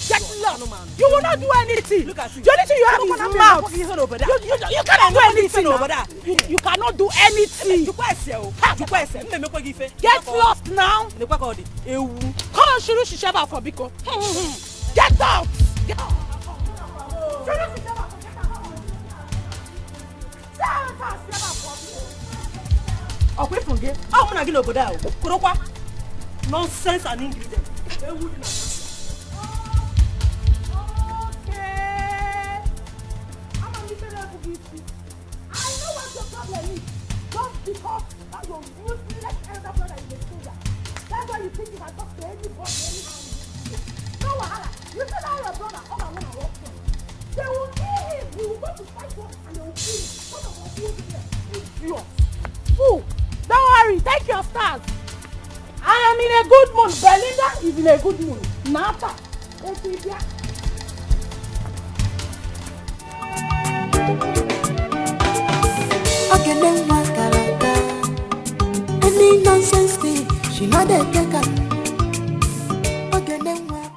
[SPEAKER 14] Get lost! You will not do anything! Look at you! The only thing you have is mouth! You cannot do anything over there! You cannot do anything! Get lost now! Come on, Shiru Shishaba for Biko! Get out! Get out!
[SPEAKER 11] Away from here. I'm gonna get over there. Nonsense and ingredient.
[SPEAKER 14] Because that your useless elder brother is a soldier. That's why you think you can talk to anybody anyhow. No wahala. You said that your brother all I want to work for. They will kill him. We will go to fight for and they will kill him. What of us will be there? Idiot. Fool. Don't worry. Take your stars. I am in a good mood. Belinda is in a good mood. Nata.
[SPEAKER 5] Okay, then what character? Any nonsense thing, she not a taker. Okay, then what?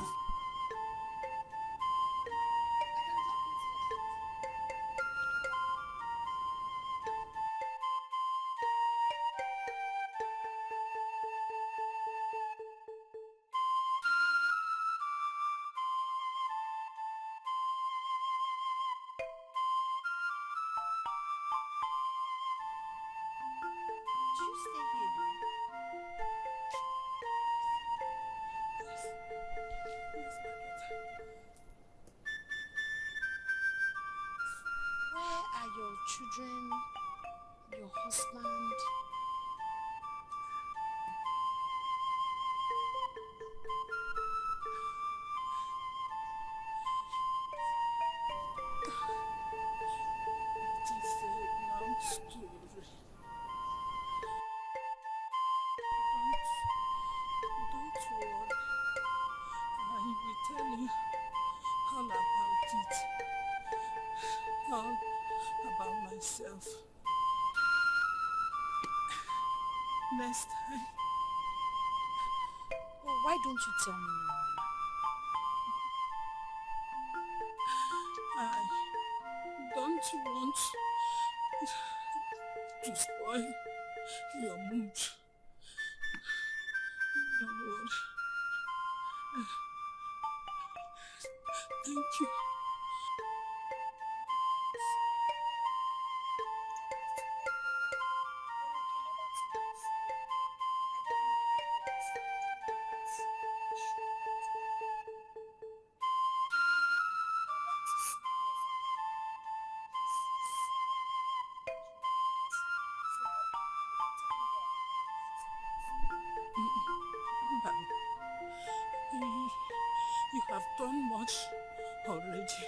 [SPEAKER 19] Children, your husband.
[SPEAKER 14] It is a long story. Don't worry. I will tell you all about it. myself. Next time.
[SPEAKER 19] Oh, why don't you tell me now?
[SPEAKER 14] I don't want to spoil your mood. Don't worry. Thank you. You have done much already.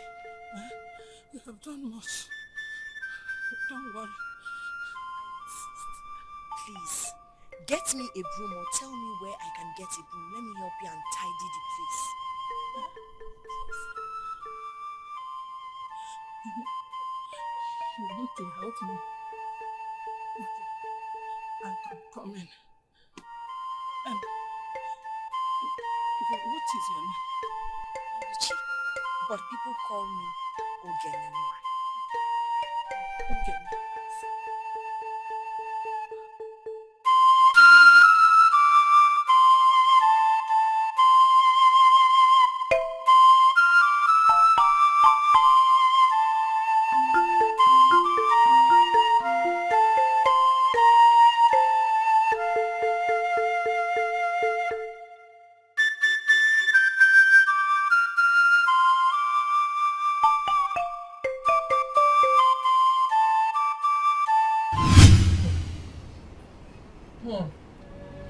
[SPEAKER 14] You have done much. Don't worry.
[SPEAKER 19] Please, get me a broom or tell me where I can get a broom. Let me help you and tidy the place.
[SPEAKER 14] You want to help me? Okay, I can come in. What is your name?
[SPEAKER 19] Oluchi, but people call me Ogenenwa.
[SPEAKER 14] Ogene.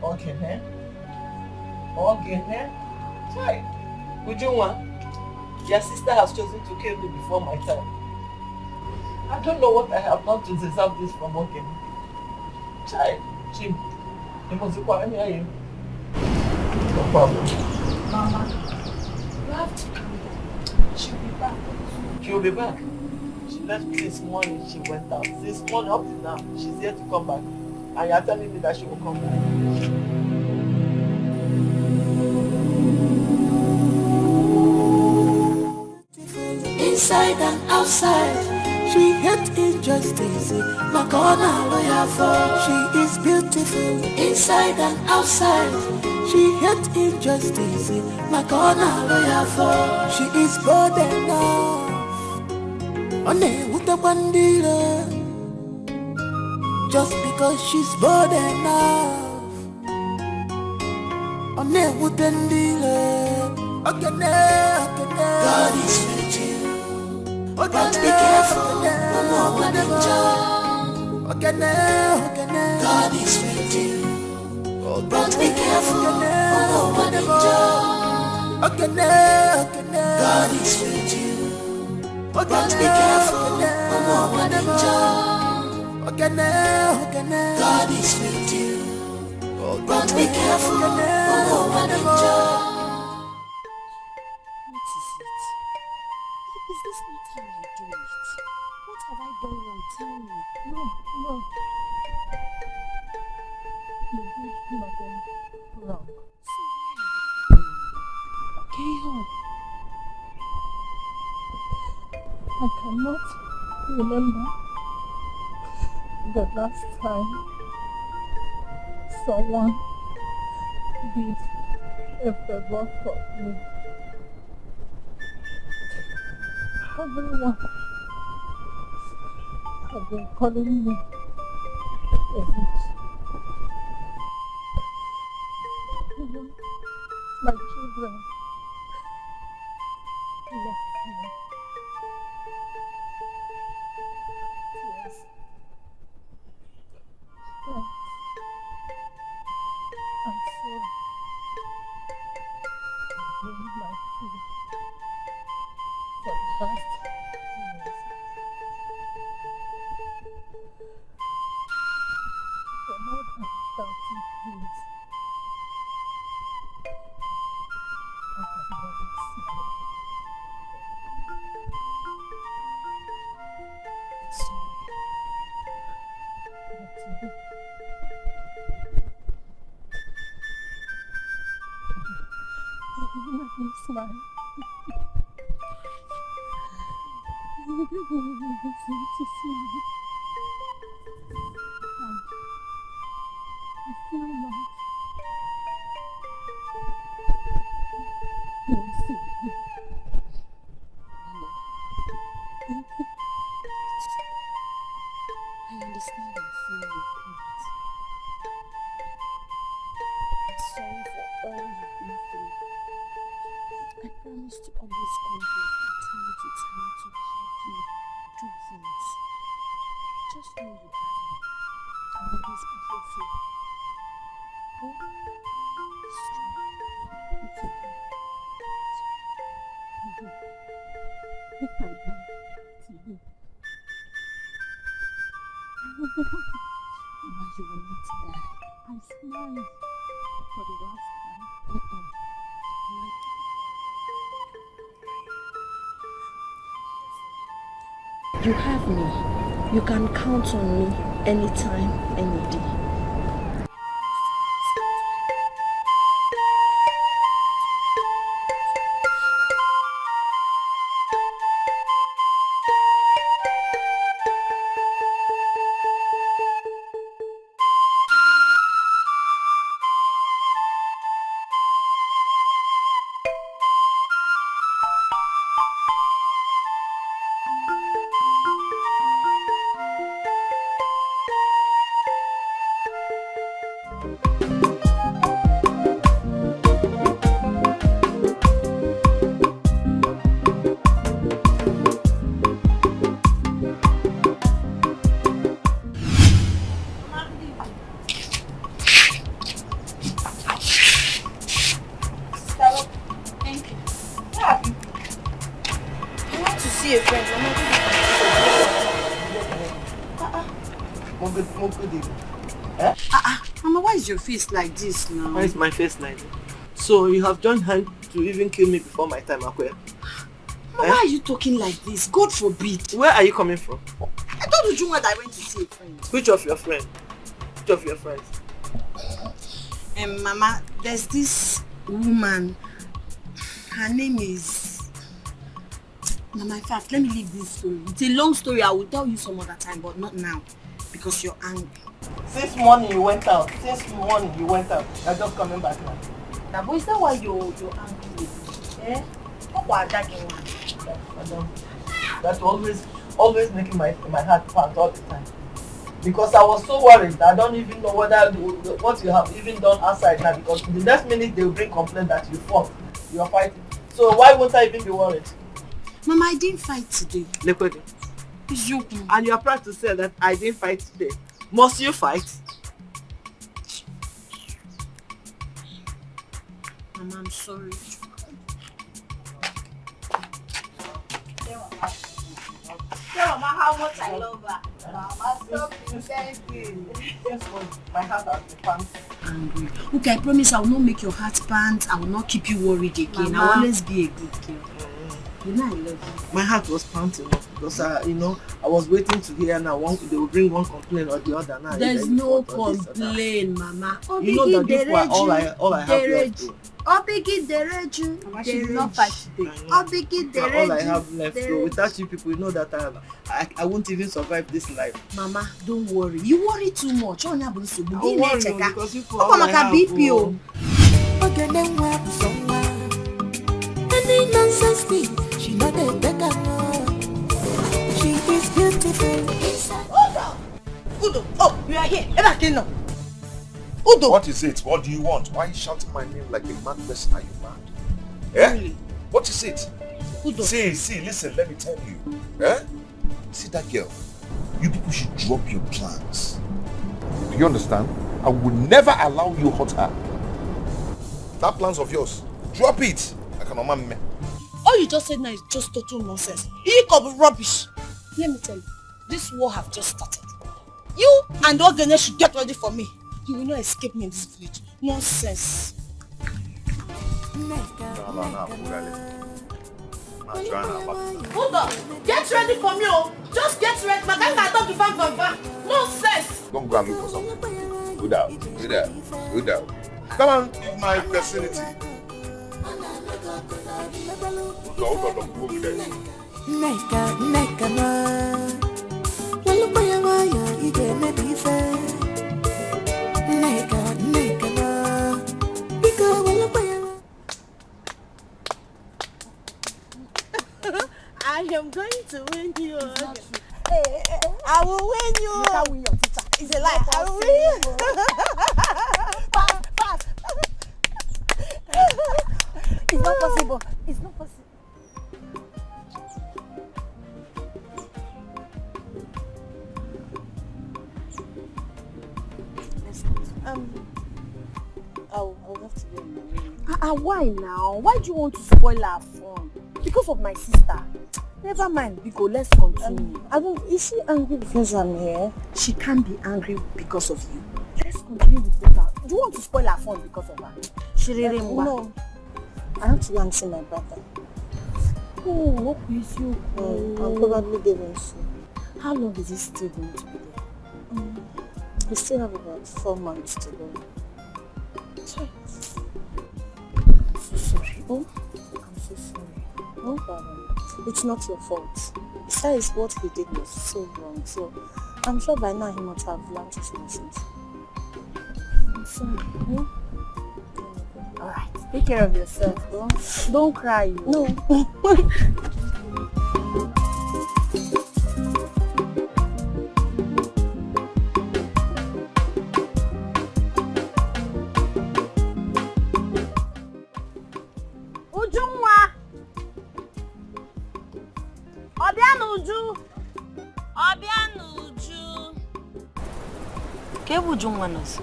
[SPEAKER 3] Ogene? Ogene? Chai, Ujunwa, your sister has chosen to kill me before my time. I don't know what I have done to deserve this from Ogene. Chai, Jim, you must require me, are you? No problem.
[SPEAKER 19] Mama, you have to calm down. She'll be back.
[SPEAKER 3] She'll be back. She left me this morning, she went out. Since morning up to now, she's here to come back. And you're telling me that she will come back.
[SPEAKER 5] Inside and outside, she hates injustice. Makona lawyer for. She is beautiful. Inside and outside, she hates injustice. Makona lawyer for. She is bold enough. One with the bandira. Just because she's bold enough. One with the bandira. God is with you. But be careful, no one enjoy. God is with you. But be careful, no one enjoy. God is with you. But be careful, no one enjoy. God is with you. But be careful, no one enjoy.
[SPEAKER 19] What is it? Is this not how I do it? What have I done wrong? Tell me.
[SPEAKER 14] No. You did nothing wrong.
[SPEAKER 19] So why are you doing me?
[SPEAKER 14] Keyon, I cannot remember the last time someone did a favor for me. Everyone has been calling me a witch. Even my children left me. Tears. Thanks. I'm sorry. I blamed my food for the past years. For more than 30 years, I have never smiled.
[SPEAKER 19] Sorry.
[SPEAKER 14] You make me smile. You make me smile. I feel loved. No, see. I understand and feel your pain. I'm sorry for all you've been through. I promise to always come here from time to time to help you do things. Just know you have me. I'll always be here for you. Oh, be strong. It's okay. If I die to you, Mama, you will not die. I smile for the last time. You have me. You can count on me anytime, any day.
[SPEAKER 3] Mama, why is your face like this now?
[SPEAKER 21] Why is my face like this? So you have joined hand to even kill me before my time, Akwe?
[SPEAKER 3] Mama, why are you talking like this? God forbid.
[SPEAKER 21] Where are you coming from?
[SPEAKER 3] I told you that I went to see a friend.
[SPEAKER 21] Which of your friends? Which of your friends?
[SPEAKER 3] Mama, there's this woman. Her name is... Mama, in fact, let me leave this story. It's a long story. I will tell you some other time, but not now. Because you're angry.
[SPEAKER 21] Since morning you went out. Since morning you went out. You're just coming back now.
[SPEAKER 3] Now, boy, is that why you're angry with me? Eh?
[SPEAKER 21] Madam, that's always making my heart pound all the time. Because I was so worried. I don't even know whether what you have even done outside now. Because the next minute they will bring complaint that you fought. You are fighting. So why won't I even be worried?
[SPEAKER 3] Mama, I didn't fight today.
[SPEAKER 21] Lekwede. And you are proud to say that I didn't fight today. Must you fight?
[SPEAKER 3] Mama, I'm sorry.
[SPEAKER 4] Tell Mama how much I love her. Mama, stop pretending.
[SPEAKER 21] My heart has been pumped.
[SPEAKER 3] Angry. Okay, I promise I will not make your heart pant. I will not keep you worried again.
[SPEAKER 21] Mama.
[SPEAKER 3] I will always be a good girl. You know I love you.
[SPEAKER 21] My heart was pounding because I was waiting to hear now they will bring one complaint or the other. Now
[SPEAKER 3] there's no complaint, Mama.
[SPEAKER 21] You know that this was all I have left.
[SPEAKER 3] Mama, she did not fight today.
[SPEAKER 21] All I have left. So without you people, you know that I won't even survive this life.
[SPEAKER 3] Mama, don't worry. You worry too much.
[SPEAKER 21] I worry because you all I have.
[SPEAKER 5] Any nonsense thing, she not a beggar. She is beautiful inside.
[SPEAKER 3] Udo, oh, you are here. Udo.
[SPEAKER 12] What is it? What do you want? Why are you shouting my name like a mad person? Are you mad? Eh?
[SPEAKER 3] Really?
[SPEAKER 12] What is it?
[SPEAKER 3] Udo.
[SPEAKER 12] See, listen, let me tell you. Eh? See that girl? You people should drop your plans. Do you understand? I will never allow you hurt her. That plans of yours, drop it.
[SPEAKER 10] All you just said now is just total nonsense. You come rubbish. Let me tell you, this war have just started. You and Ogene should get ready for me. You will not escape me in this village. Nonsense. Hold on. Get ready for me, oh. Just get ready. My guy can't talk if nonsense.
[SPEAKER 12] Don't go and look for something. Good out. Come on, in my vicinity.
[SPEAKER 5] Neka na Walupa ya waya ige medife Neka na Bika walupa ya
[SPEAKER 10] I am going to win you. I will win you. You can't win your teacher. It's a lie. I will win you. Pass. It's not possible. It's not possible. I'll have to be in my room. Why now? Why do you want to spoil our fun? Because of my sister. Never mind, Biko, let's continue. Is she angry because I'm here? She can't be angry because of you. Let's continue the program. Do you want to spoil our fun because of her? No. I have to go and see my brother. Oh, what is you? I'll probably give him soon. How long is he still going to be there? We still have about 4 months to go. Sorry. I'm so sorry. Oh, I'm so sorry. No problem. It's not your fault. Besides, what he did was so wrong. So, I'm sure by now he must have learned his lessons. I'm sorry. Alright, take care of yourself. Don't cry. No.
[SPEAKER 19] Ujunwa.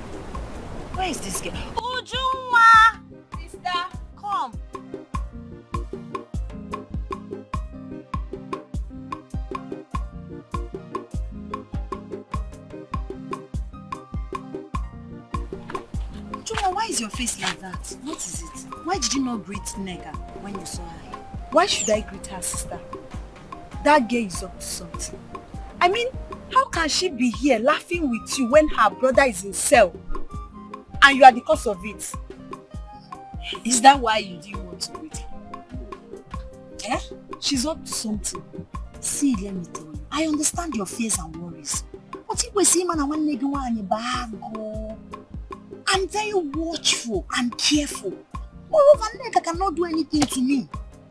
[SPEAKER 19] Where is this girl? Ujunwa! Sister, come. Ujunwa, why is your face like that? What is it? Why did you not greet Nega when you saw her? Why should I greet her, sister? That girl is up to something. I mean, how can she be here laughing with you when her brother is in cell and you are the cause of it? Is that why you didn't want to greet her? Eh? She's up to something. See, let me tell you, I understand your fears and worries. But if we see man and one nigga in your bag, I'm very watchful and careful. Moreover, nigga cannot do anything to me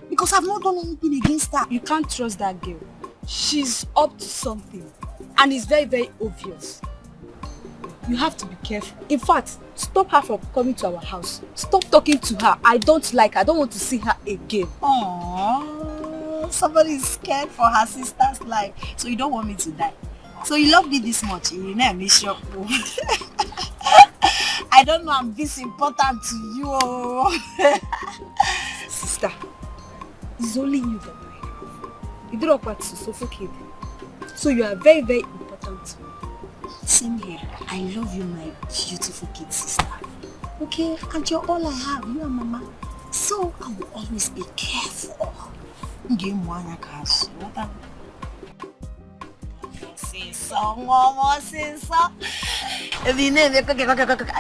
[SPEAKER 19] because I've not done anything against her. You can't trust that girl. She's up to something. And it's very, very obvious. You have to be careful. In fact, stop her from coming to our house. Stop talking to her. I don't like her. I don't want to see her again.
[SPEAKER 10] Aww, somebody is scared for her sister's life. So you don't want me to die. So you love me this much. You know, miss your I don't know I'm this important to you. Sister, it's only you that I have. You don't want to suffocate. So you are very, very important to me. Same here. I love you, my beautiful kid sister. Okay? And you're all I have. You and Mama. So I will always be careful. I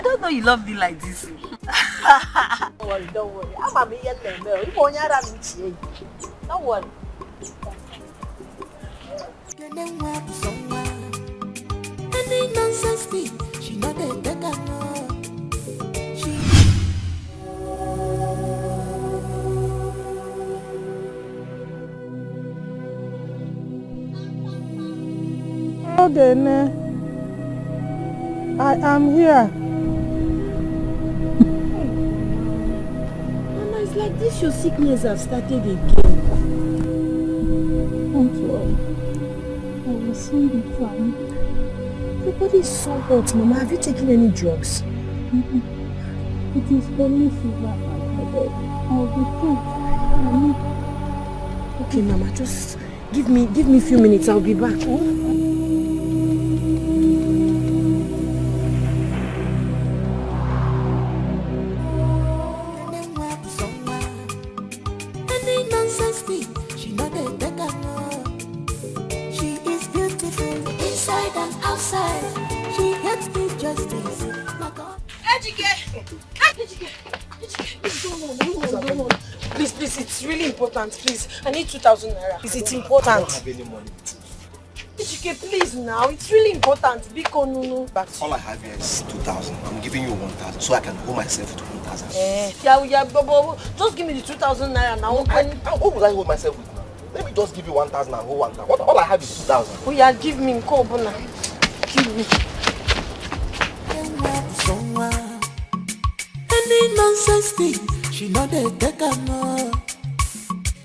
[SPEAKER 10] don't know you love me like this. Don't worry, don't worry. I'm a million member. Don't worry.
[SPEAKER 5] Any nonsense thing, she not a better no.
[SPEAKER 21] Okay, I am here.
[SPEAKER 2] Mama, it's like this your sickness have started again. Don't worry. I will soon be fine. Your body is so hot, Mama. Have you taken any drugs? It is only fever and headache. I'll be fine. Okay, Mama, just give me a few minutes. I'll be back.
[SPEAKER 5] Any nonsense thing, she not a better no. She is beautiful inside and outside. She gets me justice. My God.
[SPEAKER 10] Ejike! What's going on?
[SPEAKER 14] Please, it's really important, please. I need 2,000 naira. Is it important?
[SPEAKER 9] I don't have any money.
[SPEAKER 14] Ejike, please now. It's really important. Biko, no. Back to you.
[SPEAKER 9] All I have here is 2,000. I'm giving you 1,000 so I can hold myself to 1,000.
[SPEAKER 14] Yeah, but just give me the 2,000 naira now.
[SPEAKER 9] What will I hold myself with now? Let me just give you 1,000 and hold 1,000. All I have is 2,000.
[SPEAKER 14] Oh yeah, give me Nkobuna. Give me.
[SPEAKER 5] Any nonsense thing, she know they take her no.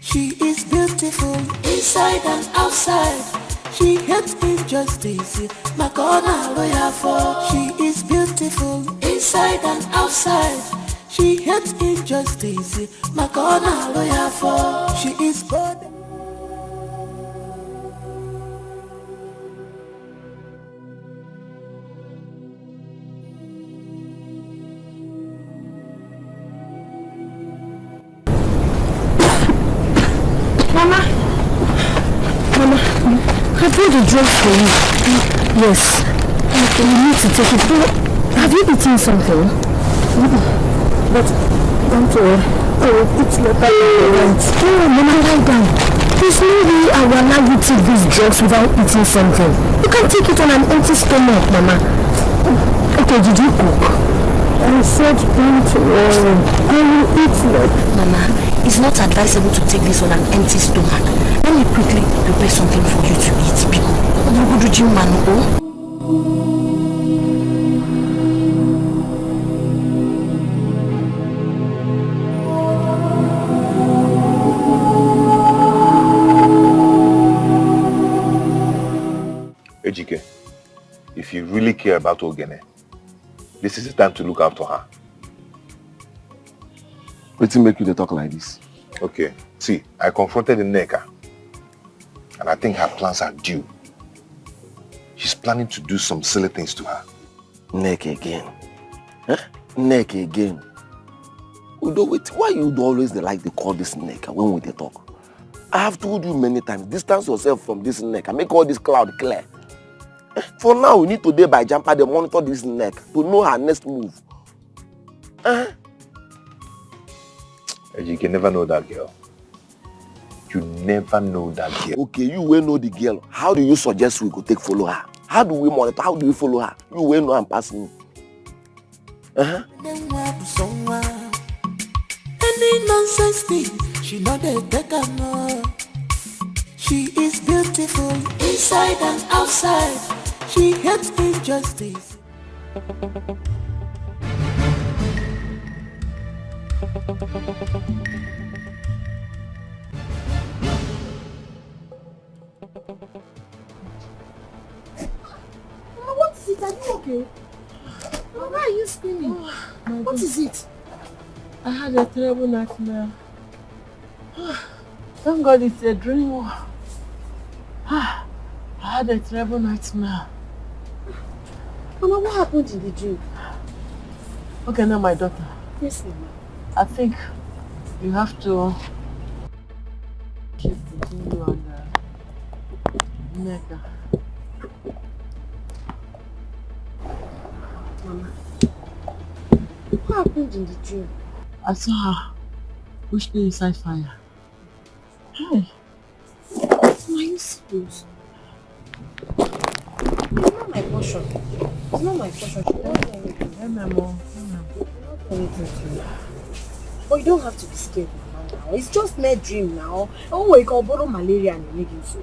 [SPEAKER 5] She is beautiful inside and outside. She hates injustice, my corner lawyer for. She is beautiful inside and outside. She hates injustice, my corner lawyer for. She is good.
[SPEAKER 2] Mama, I brought the drugs for you. Yes. Okay, you need to take it. Have you eaten something? But don't worry. I will put letter in the rent. Oh, Mama, lie down. There's no way I will allow you to take these drugs without eating something. You can't take it on an empty stomach, Mama. Okay, did you cook? I said don't worry. I will eat it. Mama, it's not advisable to take this on an empty stomach. Let me quickly prepare something for you to eat.
[SPEAKER 12] Ejike, if you really care about Ogene, this is the time to look after her.
[SPEAKER 9] What make you to talk like this?
[SPEAKER 12] Okay, see, I confronted the Neka, and I think her plans are due. She's planning to do some silly things to her.
[SPEAKER 9] Neck again? Huh? Neck again? Why you always like to call this neck when we talk? I have told you many times, distance yourself from this neck and make all this cloud clear. For now, we need to day by jumper to monitor this neck to know her next move.
[SPEAKER 12] You can never know that girl. You never know that girl.
[SPEAKER 9] Okay, you will know the girl. How do you suggest we go take follow her? How do we monitor? How do we follow her? You will know I'm passing.
[SPEAKER 5] Any nonsense thing, she know they take her no. She is beautiful inside and outside. She hates injustice.
[SPEAKER 10] What is it? Are you okay? Why are you screaming? What is it?
[SPEAKER 3] I had a terrible nightmare. Thank God it's a dream. I had a terrible nightmare.
[SPEAKER 10] Mama, what happened in the dream?
[SPEAKER 3] Okay, now my daughter.
[SPEAKER 10] Yes, Mama.
[SPEAKER 3] I think you have to keep between you and Neka.
[SPEAKER 10] Mama, what happened in the dream?
[SPEAKER 3] I saw her push me inside fire. Hey.
[SPEAKER 10] Are you serious? It's not my portion. It's not my portion. She don't do anything.
[SPEAKER 3] Hey, Memo.
[SPEAKER 10] She don't do anything to you. But you don't have to be scared, Mama, now. It's just my dream now. Oh, you can borrow malaria and you make it so.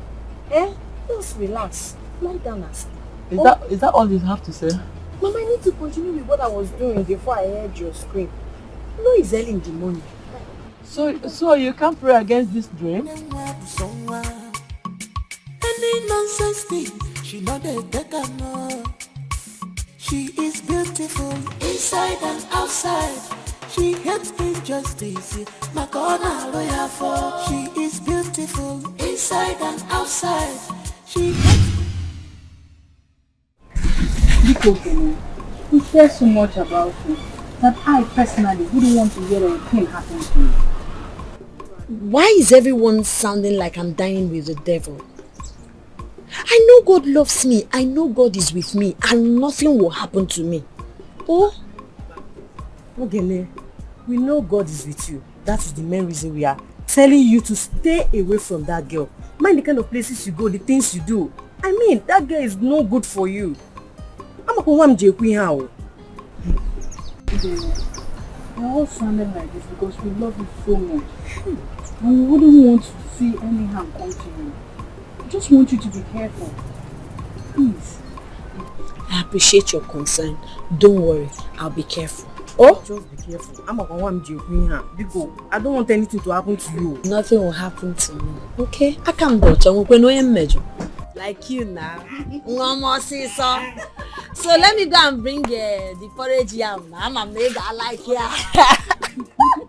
[SPEAKER 10] Just relax. Lie down and sleep.
[SPEAKER 3] Is that all you have to say?
[SPEAKER 10] Mama, I need to continue with what I was doing before I heard your scream. You know it's early in the morning.
[SPEAKER 3] So you can't pray against this dream?
[SPEAKER 5] Any nonsense thing, she know they take her no. She is beautiful inside and outside. She hates injustice, my corner lawyer for. She is beautiful inside and outside. She hates.
[SPEAKER 20] Biko, you care so much about you that I personally wouldn't want to hear anything happen to you.
[SPEAKER 19] Why is everyone sounding like I'm dying with the devil? I know God loves me. I know God is with me and nothing will happen to me. Oh?
[SPEAKER 3] Ogene,
[SPEAKER 11] We know God is with you. That is the main reason we are telling you to stay away from that girl. Mind the kind of places you go, the things you do. I mean, that girl is no good for you. I'm going to go.
[SPEAKER 20] We're all sounding like this because we love you so much. And we wouldn't want to see any harm come to you. I just want you to be careful. Please.
[SPEAKER 19] I appreciate your concern. Don't worry, I'll be careful. Oh?
[SPEAKER 11] Just be careful. I don't want anything to happen to you.
[SPEAKER 19] Nothing will happen to me. Okay? I can't watch. I'm going to measure. Like you now. No more see so. So let me go and bring the porridge yam. I'm a mega I like yam.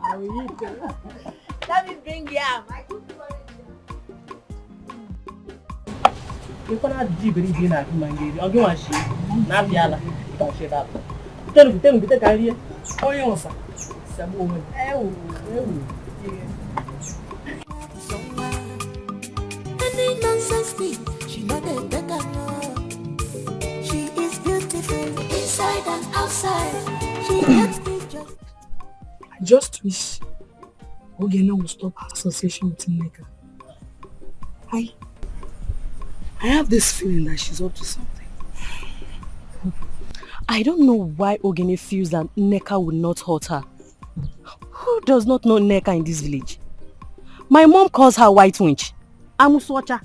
[SPEAKER 19] I will eat it. Let me bring yam.
[SPEAKER 3] You cannot do very good at Mangay. I'll go and see. Not Yala. Don't shut up. Tell me, the career. Oh, you sir. Some woman.
[SPEAKER 5] Any nonsense thing, she not a better no. She is beautiful inside and outside. She gets me just.
[SPEAKER 20] I just wish Ogena will stop association with Nneka. I have this feeling that she's up to something.
[SPEAKER 11] I don't know why Ogene feels that Nneka would not hurt her. Who does not know Nneka in this village? My mom calls her white witch. Amuswacha.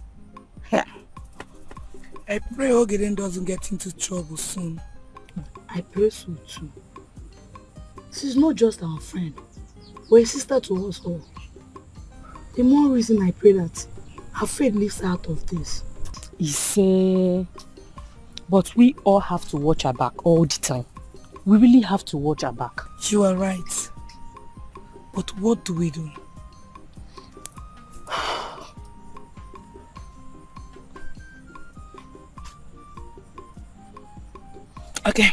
[SPEAKER 20] I pray Ogeden doesn't get into trouble soon. I pray so too. She's not just our friend, but a sister to us all. The more reason I pray that her faith leaves her out of this.
[SPEAKER 11] But we all have to watch our back all the time. We really have to watch our back.
[SPEAKER 20] You are right. But what do we do? Okay.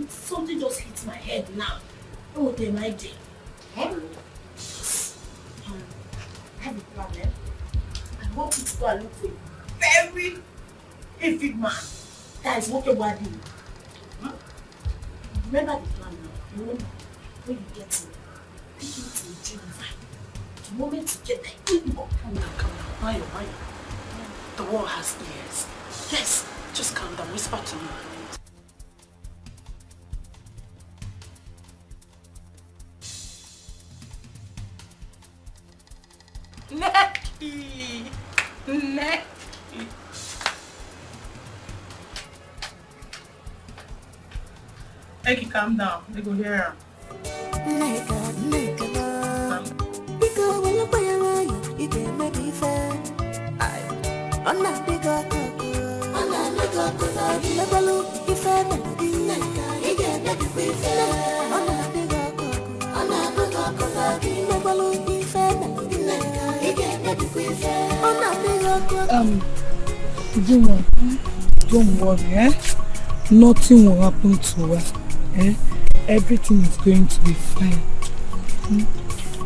[SPEAKER 14] Something just hits my head now. Oh, they might be. I have a problem. I want you to go and look for a very heavy man that is working with you. Remember the plan now. Remember, when you get him, take him to the gym. The moment you get there, calm down. Why? The world has ears. Yes, just calm down. Whisper to me. Necky. Necky, calm down. They go here.
[SPEAKER 20] Don't worry, nothing will happen to her. Everything is going to be fine.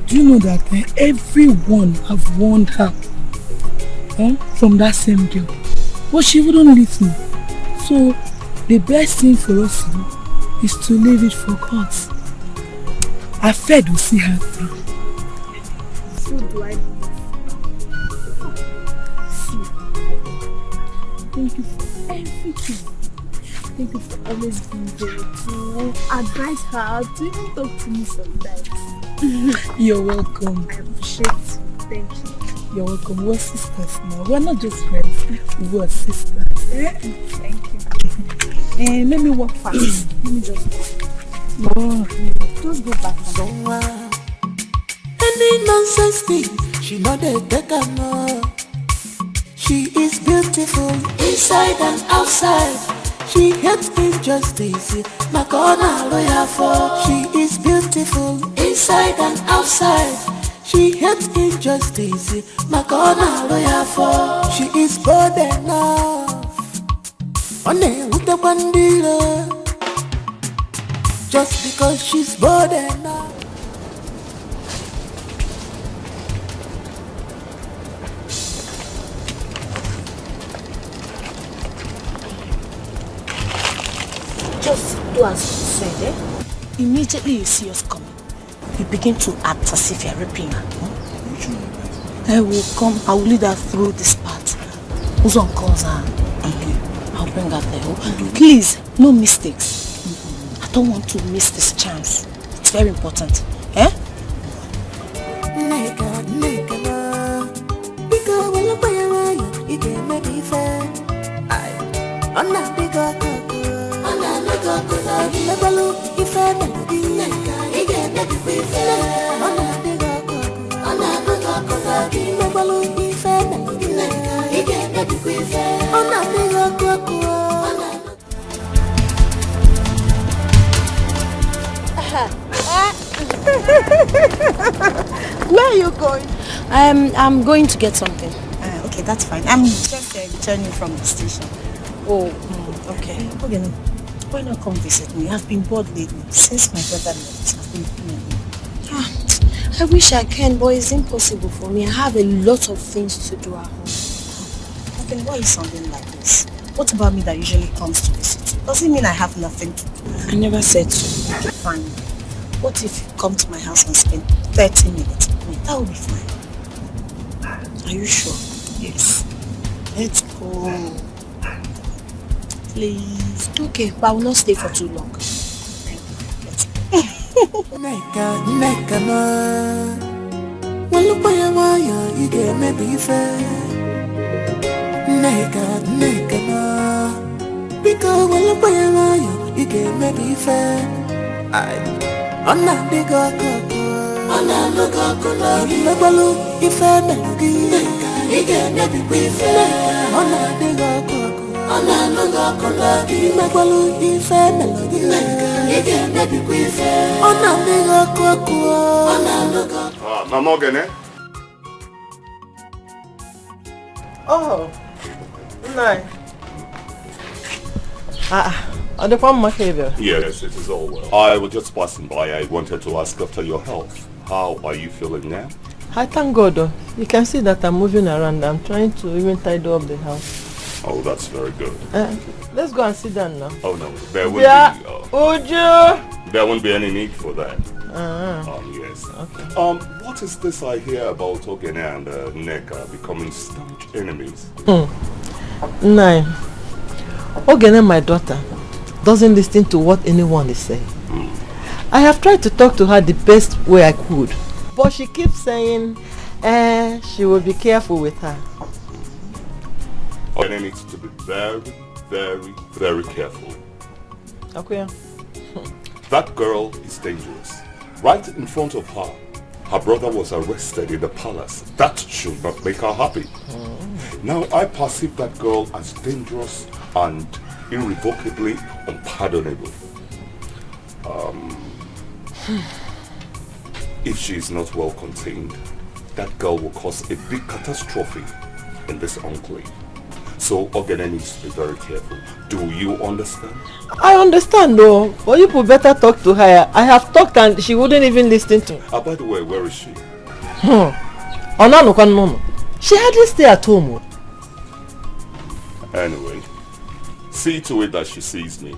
[SPEAKER 20] Do you know that everyone have warned her from that same girl, but she wouldn't listen. So the best thing for us to do is to leave it for God. Our faith will see her through.
[SPEAKER 2] So do I believe. Thank you for everything. Thank you for always being there to advise her, to even talk to me sometimes.
[SPEAKER 20] You're welcome.
[SPEAKER 2] I appreciate it. Thank you.
[SPEAKER 20] You're welcome. We're sisters now. We're not just friends. We're sisters.
[SPEAKER 2] Thank you. Let me walk fast. Let me just go.
[SPEAKER 20] Oh.
[SPEAKER 2] Just go back.
[SPEAKER 5] Any Any nonsense thing, she know they take her no. She is beautiful inside and outside. She hates injustice, my corner lawyer for. She is beautiful inside and outside. She hates injustice, my corner lawyer for. She is bold enough. On with the bandila. Just because she's bold enough.
[SPEAKER 19] Just do as you said, eh? Immediately you see us coming, you begin to act as if you're raping her. I will come, I will lead her through this part. Who's on calls her? I'll bring her there. Please, no mistakes. I don't want to miss this chance. It's very important. Eh?
[SPEAKER 16] Where are you going?
[SPEAKER 19] I'm going to get something.
[SPEAKER 16] Okay, that's fine. I'm just returning from the station.
[SPEAKER 19] Oh, okay.
[SPEAKER 16] Okay, no. Why not come visit me? I've been bored lately. Since my brother left, I've been feeling.
[SPEAKER 19] I wish I can, but it's impossible for me. I have a lot of things to do at home.
[SPEAKER 16] Okay, why are you sounding like this? What about me that usually comes to visit? Does it mean I have nothing to do?
[SPEAKER 19] I never said so.
[SPEAKER 16] Okay, fine. What if you come to my house and spend 30 minutes with me? That will be fine.
[SPEAKER 19] Are you sure?
[SPEAKER 16] Yes. Let's go. Please.
[SPEAKER 19] Okay, but I will not stay for too long.
[SPEAKER 5] Neka ma. Walupa ya waya ige maybe fair. Neka ma. Because walupa ya waya ige maybe fair. Ona diga koko. Ona luga kola. Imebalu ife melugi. Ige maybe fair. Ona diga koko. Ona luga kola. Imebalu ife melugi.
[SPEAKER 7] Mama Ogene?
[SPEAKER 3] Oh, nice. Are the one behavior?
[SPEAKER 7] Yes, it is all well. I was just passing by. I wanted to ask after your health. How are you feeling now?
[SPEAKER 3] I thank God. You can see that I'm moving around. I'm trying to even tidy up the house.
[SPEAKER 7] Oh, that's very good.
[SPEAKER 3] Let's go and sit down now.
[SPEAKER 7] Oh no, there won't be any need for that. Yes.
[SPEAKER 3] Okay.
[SPEAKER 7] What is this I hear about Ogene and Neka becoming staunch enemies?
[SPEAKER 3] Nine. Ogene, my daughter, doesn't listen to what anyone is saying. I have tried to talk to her the best way I could, but she keeps saying she will be careful with her.
[SPEAKER 7] Ogene needs to be very, very, very careful.
[SPEAKER 3] Okay.
[SPEAKER 7] That girl is dangerous. Right in front of her, her brother was arrested in the palace. That should not make her happy. Now I perceive that girl as dangerous and irrevocably unpardonable. If she is not well contained, that girl will cause a big catastrophe in this enclave. So Ogene needs to be very careful. Do you understand?
[SPEAKER 3] I understand though, but you would better talk to her. I have talked and she wouldn't even listen to me.
[SPEAKER 7] By the way, where is she?
[SPEAKER 3] She hardly stay at home.
[SPEAKER 7] Anyway, see to it that she sees me.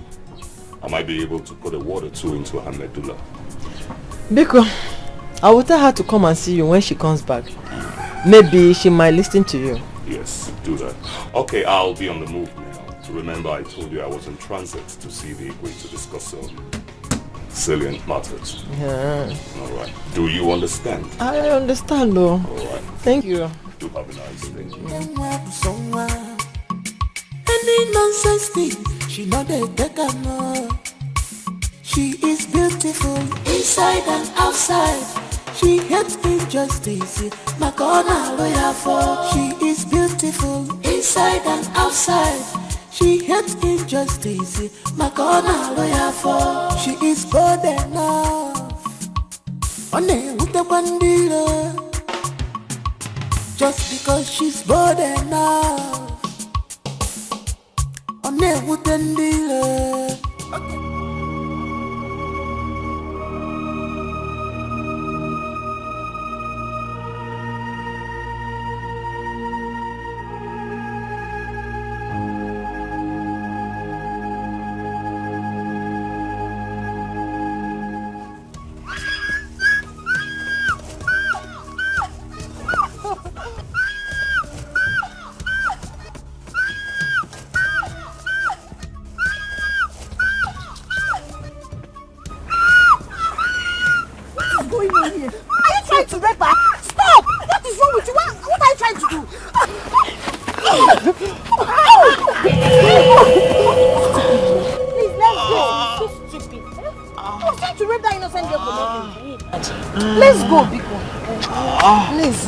[SPEAKER 7] I might be able to put a word or two into her medulla.
[SPEAKER 3] Biko, I will tell her to come and see you when she comes back. Maybe she might listen to you.
[SPEAKER 7] Yes, do that. Okay, I'll be on the move now. Remember I told you I was in transit to see the Igwe to discuss some salient matters.
[SPEAKER 3] Yeah.
[SPEAKER 7] Alright. Do you understand?
[SPEAKER 3] I understand though.
[SPEAKER 7] Alright.
[SPEAKER 3] Thank you.
[SPEAKER 7] Do have a nice day.
[SPEAKER 5] Any nonsense thing, she know they take her no. She is beautiful inside and outside. She hates injustice. My corner lawyer for. She is beautiful inside and outside. She hates injustice. My corner lawyer for. She is bold enough. On with the bandila. Just because she's bold enough. On with the dealer.
[SPEAKER 2] Let's go, Biko. Please,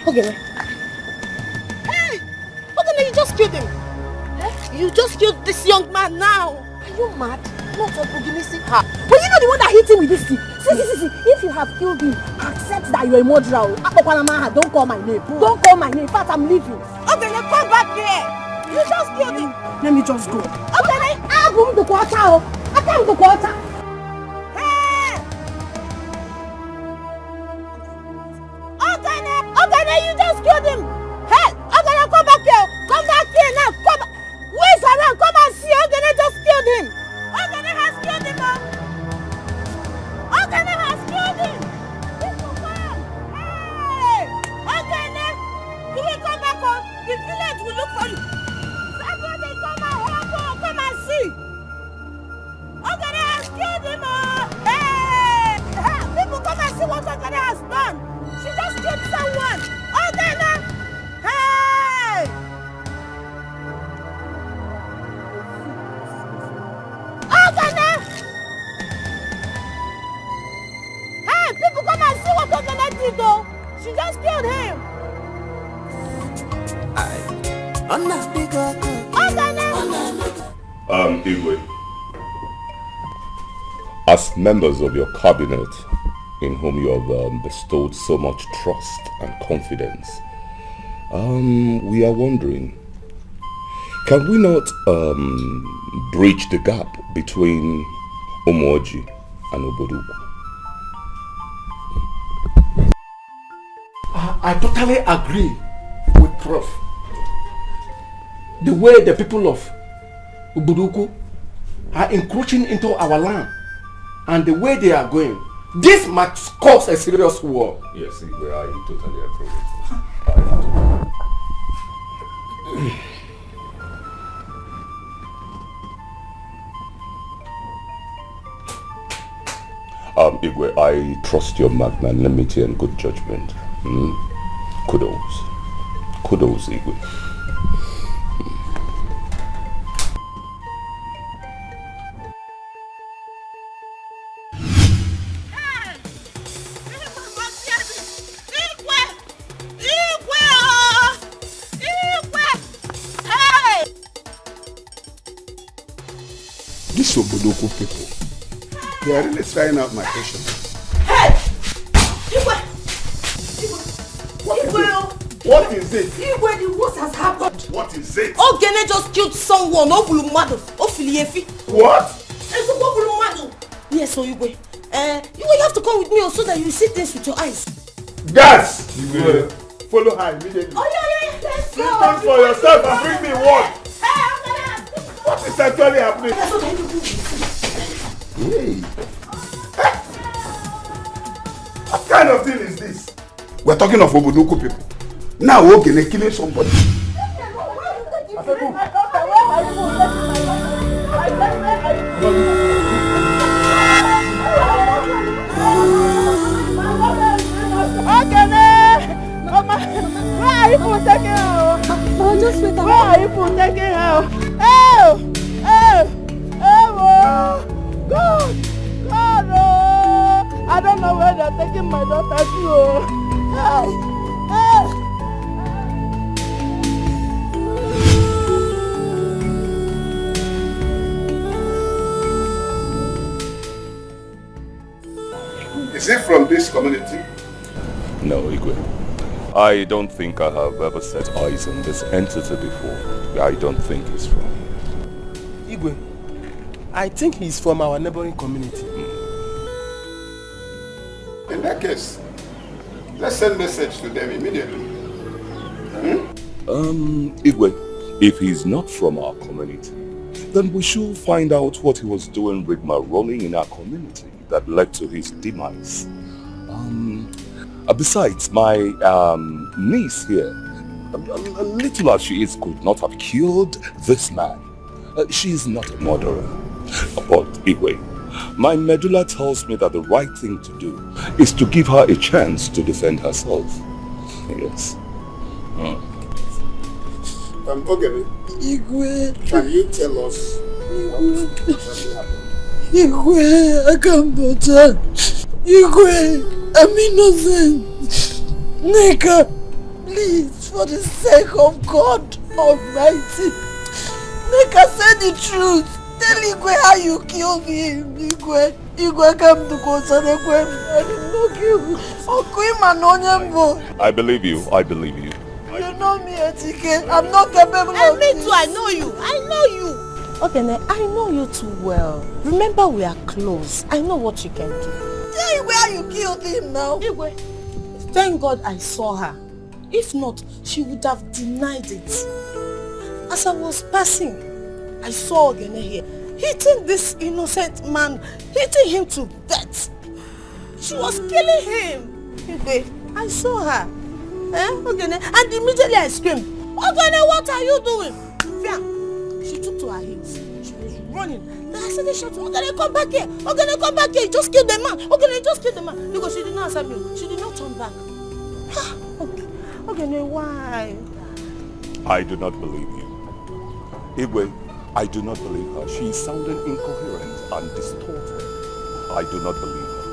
[SPEAKER 10] Okay. Hey! Okay, you just killed him. You just killed this young man now.
[SPEAKER 2] Are you mad? Not opportunistic. But you know the one that hit him with this thing. See. If you have killed him, accept that you're a murderer. Don't call my name. Don't call my name. In fact, I'm leaving.
[SPEAKER 10] Okay, now come back here. You just killed him.
[SPEAKER 2] Let me just go.
[SPEAKER 10] Okay,
[SPEAKER 2] I come to quarter.
[SPEAKER 10] Okay, you just killed him. Hey, okay, now come back here. Come back here now. Come back. Wait around. Come and see. Okay, they just killed him. Okay, they has killed him. Okay, they has killed him. People come. Hey. Okay, now you will come back home. The village will look for you. Everybody come and help her. Come and see. Okay, they has killed him. Hey. People come and see what Okene has done. She just killed someone. Okene. Hey. Okene. Hey, people come and see what Okene did though. She just killed him.
[SPEAKER 7] Igwe, as members of your cabinet, in whom you have bestowed so much trust and confidence, we are wondering, can we not bridge the gap between Omoji and Oboduku?
[SPEAKER 9] I totally agree with Prof. The way the people of Oboduku are encroaching into our land and the way they are going, this must cause a serious war.
[SPEAKER 7] Yes, Igwe, I totally agree with you. Igwe, I trust your magnanimity and good judgment. Kudos. Kudos, Igwe.
[SPEAKER 1] These Obodoku people, they are really trying out my patience.
[SPEAKER 10] Hey!
[SPEAKER 1] What is it?
[SPEAKER 10] What has happened?
[SPEAKER 1] What is it?
[SPEAKER 10] Okene just killed someone. Obulumadu. Ofiliefi.
[SPEAKER 1] What?
[SPEAKER 10] Yes, so you will have to come with me so that you see things with your eyes.
[SPEAKER 1] Gas! You will follow her immediately.
[SPEAKER 10] Oh, yeah, let's
[SPEAKER 1] See
[SPEAKER 10] go.
[SPEAKER 1] things for yourself and bring me what? What is actually happening? Hey. What kind of thing is this? We're talking of Obodoku people. Now Okene killing somebody.
[SPEAKER 10] Okene! Mama, where are you taking her?
[SPEAKER 2] Just wait.
[SPEAKER 3] taking my daughter too. Hey, hey.
[SPEAKER 1] Is he from this community?
[SPEAKER 7] No, Igwe. I don't think I have ever set eyes on this entity before. I don't think he's from.
[SPEAKER 3] Igwe, I think he's from our neighboring community.
[SPEAKER 1] In that case, let's send message to them immediately.
[SPEAKER 7] Igwe, if he's not from our community, then we should find out what he was doing with my rolling in our community that led to his demise. Besides, my niece here, little as she is, could not have killed this man. She is not a murderer. But Igwe, my medulla tells me that the right thing to do is to give her a chance to defend herself. Yes.
[SPEAKER 1] Okay.
[SPEAKER 18] Igwe.
[SPEAKER 1] Can you tell us what exactly happened?
[SPEAKER 18] Igwe, I can't better. Igwe, I'm innocent. Neka, please, for the sake of God Almighty, Neka, say the truth. Tell Igwe how you killed him. Igwe come to go to the I did not kill him.
[SPEAKER 7] I believe you. I believe you.
[SPEAKER 18] You know me, Etike. I'm not capable of
[SPEAKER 10] Me
[SPEAKER 18] this.
[SPEAKER 10] too, I know you. I know you. Okay, I know you too well. Remember, we are close. I know what you can do.
[SPEAKER 18] Tell Igwe how you killed him now.
[SPEAKER 10] Igwe, thank God I saw her. If not, she would have denied it. As I was passing, I saw Ogene here, hitting this innocent man, hitting him to death. She was killing him. Igwe, I saw her. Ogene, and immediately I screamed, Ogene, what are you doing? Fia, she took to her heels. She was running. Then I said, Ogene, come back here. Ogene, come back here. You just killed the man. Ogene, just killed the man. Because she did not answer me. She did not turn back. Ogene, why?
[SPEAKER 7] I do not believe you. Igwe, I do not believe her. She is sounding incoherent and distorted. I do not believe her.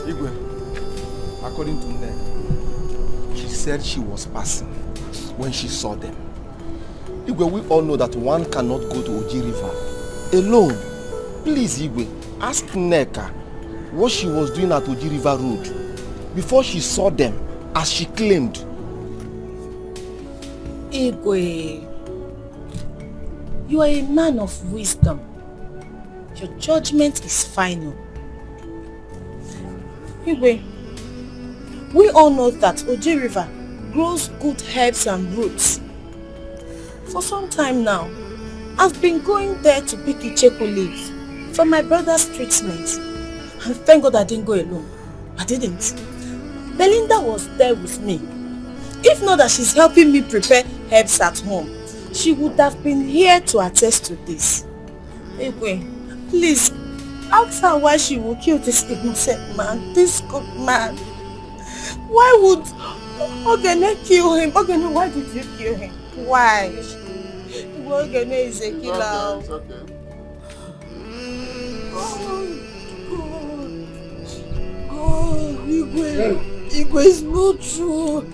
[SPEAKER 3] Igwe, according to Ned, she said she was passing when she saw them. Igwe, we all know that one cannot go to Oji River alone. Please, Igwe, ask Neka what she was doing at Oji River Road before she saw them, as she claimed.
[SPEAKER 10] Igwe, you are a man of wisdom. Your judgment is final. Igwe, we all know that Oji River grows good herbs and roots. For some time now, I've been going there to pick Icheku leaves for my brother's treatment. And thank God I didn't go alone. I didn't. Belinda was there with me. If not that she's helping me prepare herbs at home, she would have been here to attest to this. Igwe, please, ask her why she will kill this innocent man, this good man. Why would Ogene kill him? Ogene, why did you kill him? Why? Ogene is a killer.
[SPEAKER 1] It's okay.
[SPEAKER 18] Igwe is not true.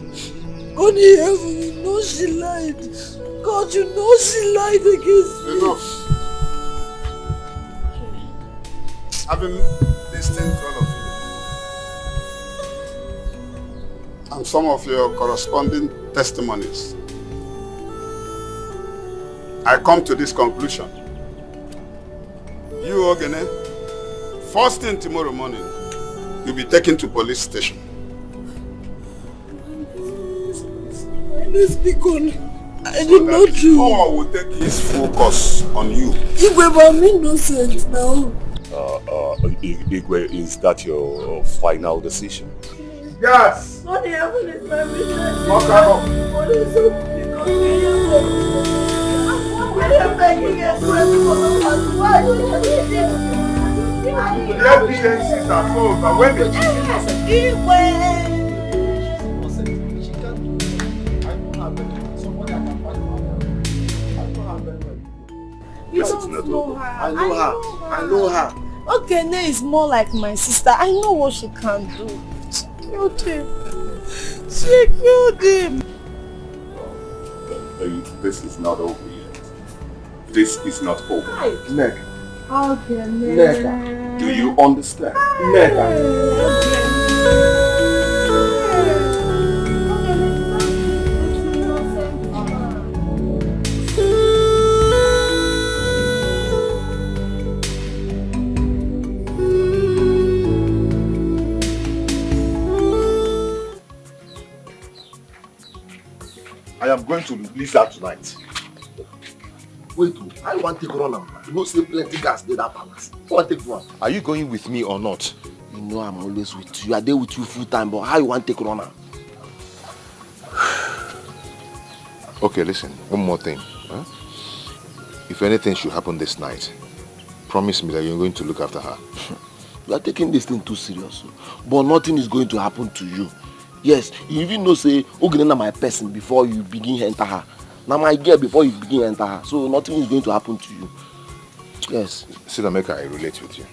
[SPEAKER 18] Only heaven, you know she lied. God, you know she lied against me.
[SPEAKER 1] Enough. I've been listening to all of you and some of your corresponding testimonies. I come to this conclusion. You, Ogene, first thing tomorrow morning, you'll be taken to police station.
[SPEAKER 18] Let's be gone. I did not do.
[SPEAKER 1] Power will take his focus on you.
[SPEAKER 18] Igwe, but I'm innocent now.
[SPEAKER 7] Igwe, is that your final decision?
[SPEAKER 1] Yes.
[SPEAKER 18] What the heaven is my business?
[SPEAKER 1] What kind of?
[SPEAKER 18] What is up? Why are you begging us? Why are you begging us?
[SPEAKER 1] The evidence is at home, but when the
[SPEAKER 18] Igwe!
[SPEAKER 9] You don't know her. I know her.
[SPEAKER 10] Ogene is more like my sister. I know what she can do. She killed him. She killed him.
[SPEAKER 7] This is not over yet. This is not over.
[SPEAKER 9] Neka.
[SPEAKER 10] Ogene.
[SPEAKER 9] Neka.
[SPEAKER 7] Do you understand?
[SPEAKER 9] Neka.
[SPEAKER 12] I am going to release her tonight.
[SPEAKER 9] Wait, I want to take run am. You know say plenty gas dey that palace. I want to take run.
[SPEAKER 12] Are you going with me or not?
[SPEAKER 9] You know I'm always with you. I dey with you full time, but how you want to take run am?
[SPEAKER 12] Okay, listen, one more thing. Huh? If anything should happen this night, promise me that you're going to look after her.
[SPEAKER 9] You are taking this thing too serious. But nothing is going to happen to you. Yes, you even know say Ogene na my person before you begin enter her. Now my girl before you begin enter her. So nothing is going to happen to you. Yes.
[SPEAKER 12] See, Nameka, I relate with you.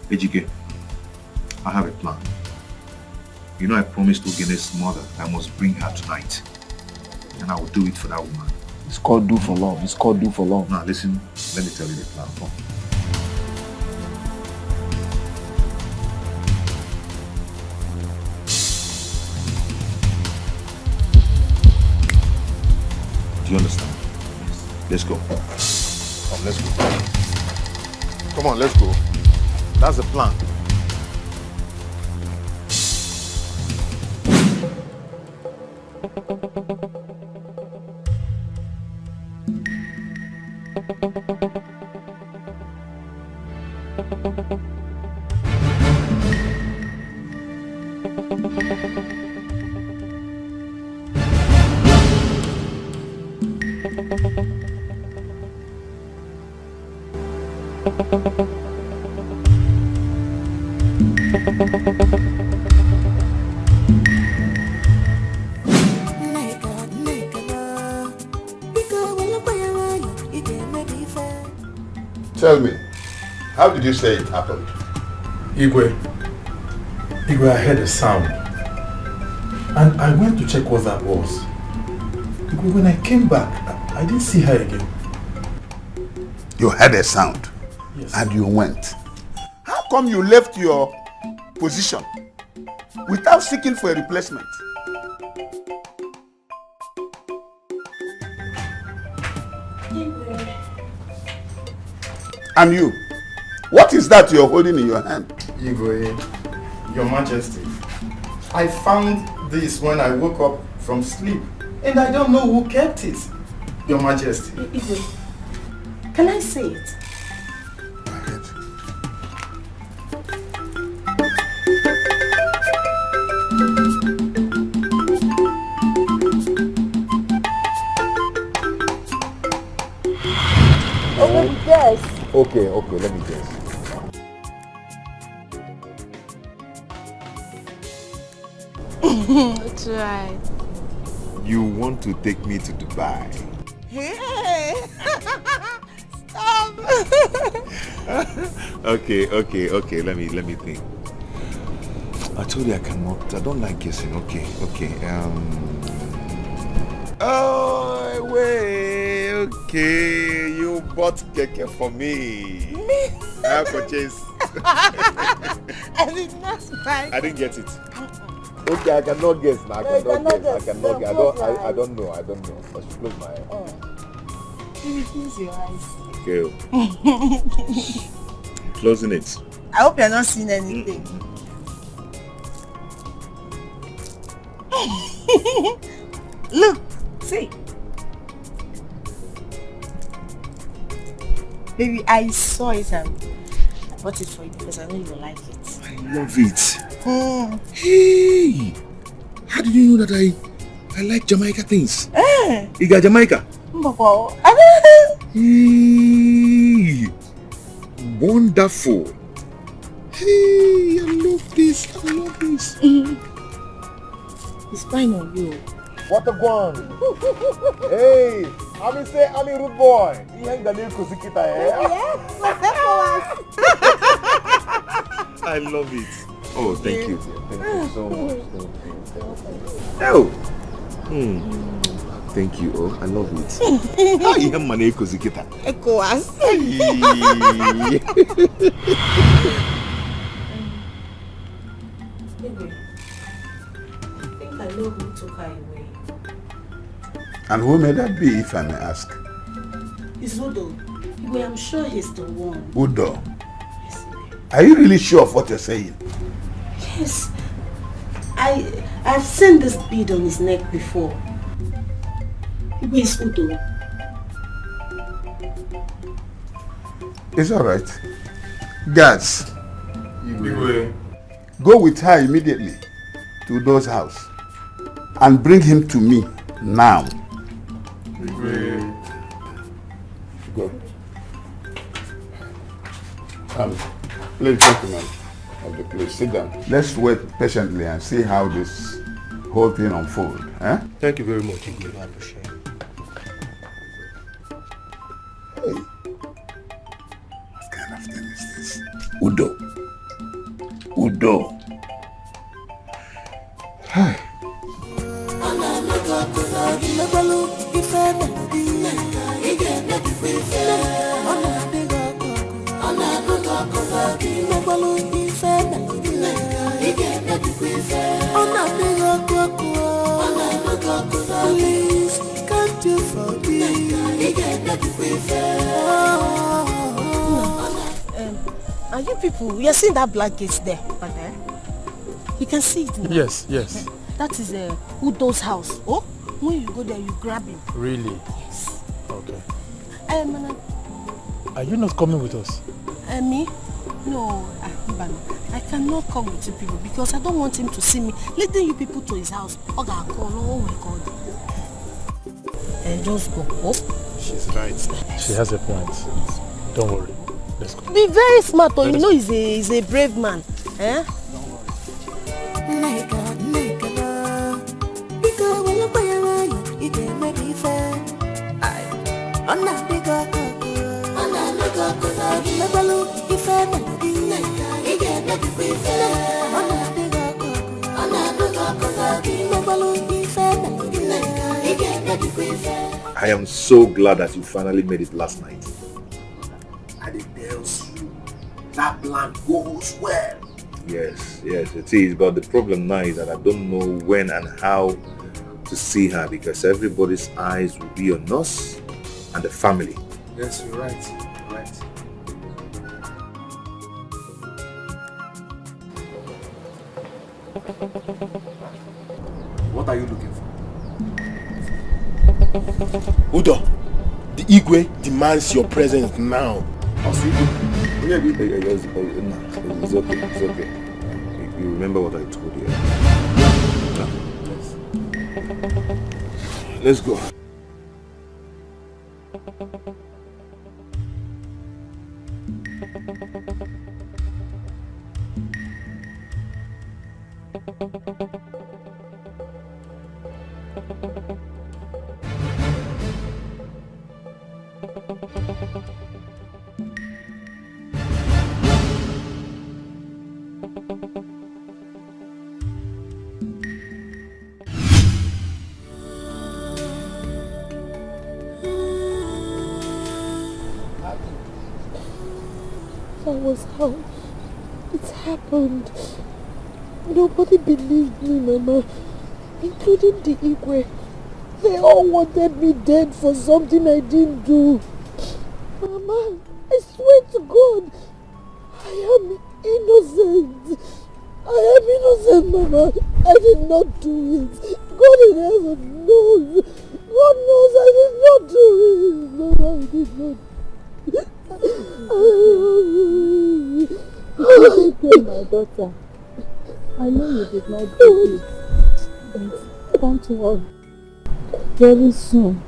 [SPEAKER 12] Ejike, I have a plan. You know I promised Ogene's mother I must bring her tonight. And I will do it for that woman.
[SPEAKER 9] It's called do for love. It's called do for love.
[SPEAKER 12] Now listen, let me tell you the plan. Come. Do you understand? Yes. Let's go. Come, let's go. Come on, let's go. That's the plan. Tell me, how did you say it happened?
[SPEAKER 13] Igwe, I heard a sound. And I went to check what that was. Igwe, when I came back, I didn't see her again.
[SPEAKER 1] You heard a sound?
[SPEAKER 13] Yes.
[SPEAKER 1] And you went. How come you left your position without seeking for a replacement? And you, what is that you're holding in your hand?
[SPEAKER 13] Igwe, Your Majesty, I found this when I woke up from sleep, and I don't know who kept it. Your Majesty.
[SPEAKER 10] Igwe, can I say it?
[SPEAKER 4] Yes.
[SPEAKER 12] Okay, let me guess.
[SPEAKER 10] That's right.
[SPEAKER 12] You want to take me to Dubai?
[SPEAKER 10] Hey! Stop!
[SPEAKER 12] Okay, let me think. I told you I cannot, I don't like guessing. Okay. Oh, wait, okay, you bought keke for me.
[SPEAKER 10] Me?
[SPEAKER 12] I purchased.
[SPEAKER 10] I did not buy.
[SPEAKER 12] I didn't get it. Okay, I cannot guess now. I cannot guess. I don't know. I should close my eyes.
[SPEAKER 10] Can you close your eyes?
[SPEAKER 12] Okay. I'm closing it.
[SPEAKER 10] I hope you're not seeing anything. Look, see. Baby, I saw it and I bought it for you because I know you will like it.
[SPEAKER 12] I love it. Hey! How did you know that I like Jamaica things? You got Jamaica?
[SPEAKER 10] Mboko.
[SPEAKER 12] Hey! Wonderful. Hey, I love this. I love this.
[SPEAKER 19] It's fine on you.
[SPEAKER 17] What a one. Hey, I'm rude boy. You ain't gonna kusikita, eh?
[SPEAKER 12] I love it. Oh, thank you. Thank you so much. Oh. Thank you. Oh, I love it. How you have money kusikita?
[SPEAKER 19] Ekoas.
[SPEAKER 10] I know who took her away.
[SPEAKER 1] And who may that be, if I may ask?
[SPEAKER 10] It's Udo. I'm sure he's the one.
[SPEAKER 1] Udo. Are you really sure of what you're saying?
[SPEAKER 10] Yes. I've seen this bead on his neck before. Who is Udo?
[SPEAKER 1] It's alright. Guards, go with her immediately to Udo's house and bring him to me now. Go. Please, gentlemen of the place, sit down. Let's wait patiently and see how this whole thing unfolds. Eh?
[SPEAKER 8] Thank you very much, Igwe. I appreciate it.
[SPEAKER 1] Hey. What kind of thing is this? Udo. Hi.
[SPEAKER 5] Please, can't you forgive?
[SPEAKER 10] Are you people, you're seeing that black gate there? But there? You can see it now.
[SPEAKER 8] Yes.
[SPEAKER 10] That is Udo's house. Oh, when you go there, you grab him.
[SPEAKER 8] Really?
[SPEAKER 10] Yes.
[SPEAKER 8] Okay.
[SPEAKER 10] Mana.
[SPEAKER 8] Are you not coming with us?
[SPEAKER 10] Me? No, I cannot come with you people because I don't want him to see me leading you people to his house. Oh my God. Just go. Oh.
[SPEAKER 8] She's right. She has a point. Don't worry. Let's go.
[SPEAKER 10] Be very smart, or you know he's a brave man. Eh?
[SPEAKER 12] I am so glad that you finally made it last night.
[SPEAKER 9] And it tells you that plan goes well.
[SPEAKER 12] Yes, it is. But the problem now is that I don't know when and how to see her because everybody's eyes will be on us and the family.
[SPEAKER 8] Yes, you're right.
[SPEAKER 9] What are you looking for? Udo, the Igwe demands your presence now.
[SPEAKER 12] It's okay. You remember what I told you? Yes. Let's go.
[SPEAKER 18] That was how it happened. Nobody believed me, Mama, including the Igwe. They all wanted me dead for something I didn't do. Mama, I swear to God, I am innocent. I am innocent, Mama. I did not do it. God in heaven knows. God knows I did not do it. Mama, I did not.
[SPEAKER 20] Okay, my daughter. I know you did not do it, but don't worry. Very soon,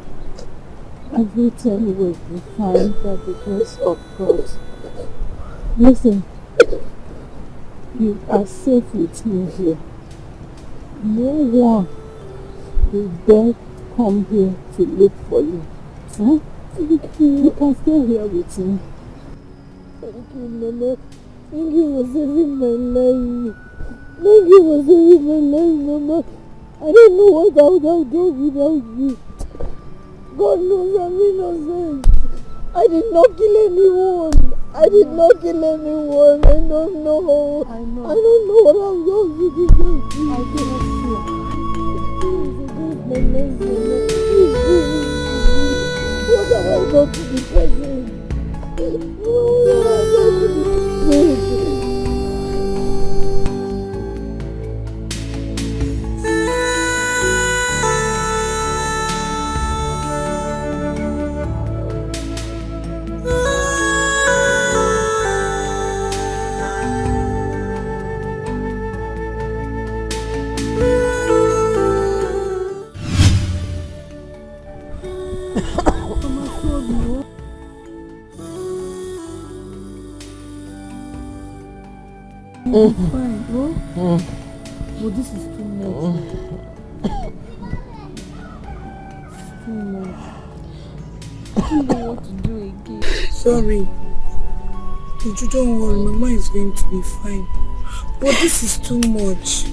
[SPEAKER 20] everything will be fine by the grace of God.
[SPEAKER 18] Listen, you are safe with me here. No one will dare come here to look for you. Huh? You can stay here with me. Thank you, Mama. Thank you for saving my life. Thank you for saving my life, Mama. I don't know what I would have done without you. God knows I'm innocent. I did not kill anyone. I don't know. I don't know what I'm going to do. I cannot fear. What have I done to the person? What have I done to the person? Fine, oh? But this is too much. It's too much. I don't know what to do again. Sorry. Don't worry, Mama is going to be fine. But this is too much.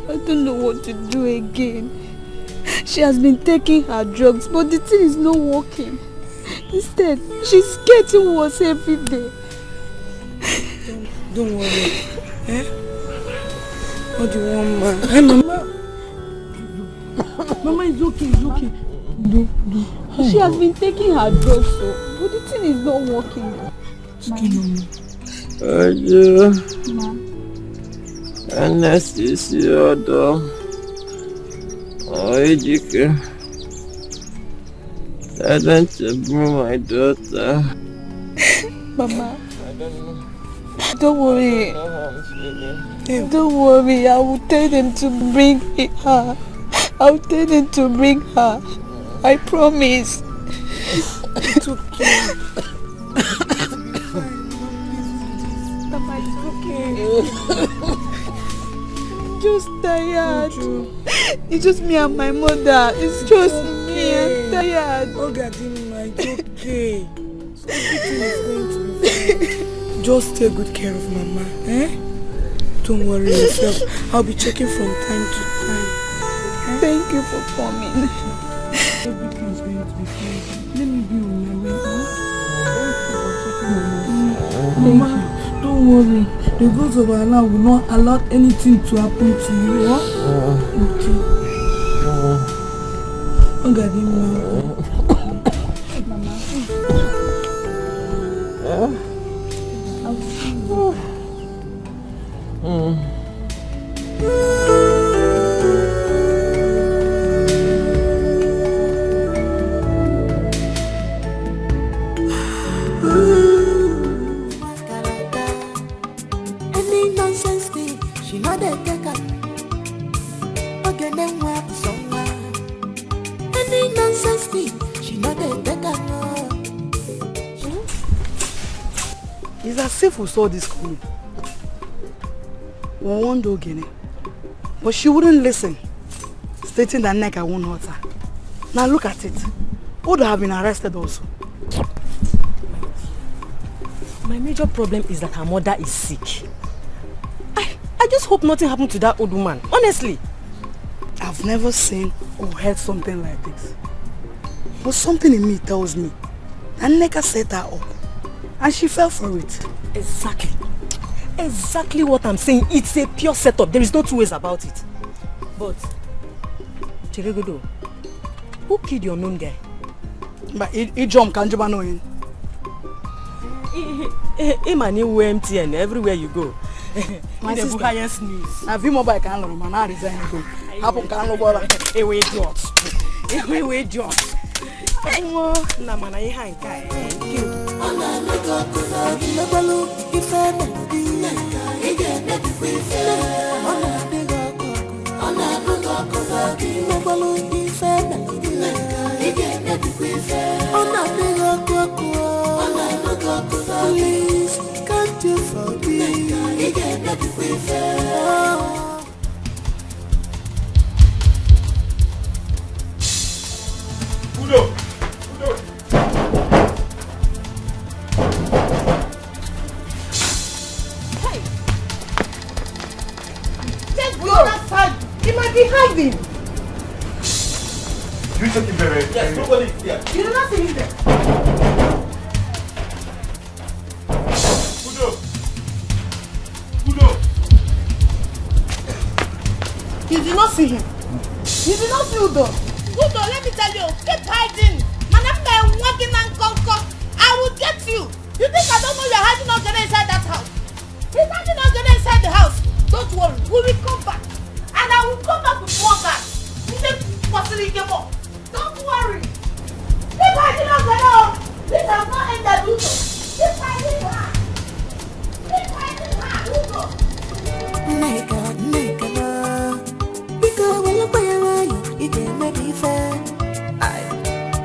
[SPEAKER 2] I don't know what to do again. She has been taking her drugs, but the thing is not working. Instead, she's getting worse every day.
[SPEAKER 18] Don't worry. Eh? What do you want, ma? Hey, Mama. Mama, it's okay, it's okay.
[SPEAKER 2] She has been taking her drugs, but the thing is not working.
[SPEAKER 18] It's okay, Mama.
[SPEAKER 6] Ayo.
[SPEAKER 2] Ma.
[SPEAKER 6] Anesthesia, Ejike. I don't bring my daughter.
[SPEAKER 2] Mama. Don't worry. Don't worry. I will tell them to bring her. I will tell them to bring her. I promise.
[SPEAKER 18] It's okay.
[SPEAKER 2] Mama, it's okay. Just tired. It's just me and my mother. It's just me. I'm tired.
[SPEAKER 18] Oh, God, it's okay. Everything is going to be fine. Just take good care of Mama, eh? Don't worry yourself. I'll be checking from time to time. Eh?
[SPEAKER 2] Thank you for coming.
[SPEAKER 18] Everything is going to be fine. Let me be on my way, huh? Mama, don't worry. The gods of Allah will not allow anything to happen to you, huh? Okay. Oh, God,
[SPEAKER 2] Mama.
[SPEAKER 5] Any nonsense thing, she know they take her. Okay, then what someone? Any nonsense thing, she know they take her.
[SPEAKER 21] It's as if we saw this coming. We warned Ogene, but she wouldn't listen, stating that Neka won't hurt her. Now look at it. Would have been arrested also.
[SPEAKER 3] My major problem is that her mother is sick. I just hope nothing happened to that old woman, honestly.
[SPEAKER 21] I've never seen or heard something like this. But something in me tells me that Neka set her up and she fell for it.
[SPEAKER 3] Exactly. Exactly what I'm saying. It's a pure setup. There is no two ways about it. But, Chiregodo, who killed your known guy?
[SPEAKER 21] But he jumped, can't you know him?
[SPEAKER 3] Him and you MTN everywhere you go.
[SPEAKER 21] My sister.
[SPEAKER 3] The highest news.
[SPEAKER 21] I've been mobile can learn, man. I resign to go. Happen can no bother.
[SPEAKER 3] Hey, wait, George. Hey, George. Na mana ye hanka.
[SPEAKER 5] Please,
[SPEAKER 4] He hiding.
[SPEAKER 13] You check him very.
[SPEAKER 9] Yes, nobody is there.
[SPEAKER 4] You do not see him there. You did not see him. You did not see Udo.
[SPEAKER 14] Udo, let me tell you, keep hiding. Man, I'm walking and conquer. I will get you. You think I don't know you're hiding Ogene inside that house? He's hiding Ogene inside the house. Don't worry, we will come back. And I will come back with more guys. Don't worry. Keep hiding Ogene. This has not ended, Udo. Keep hiding her. Keep hiding her, Udo.
[SPEAKER 5] Nigga, because when you play around, you can make me fair.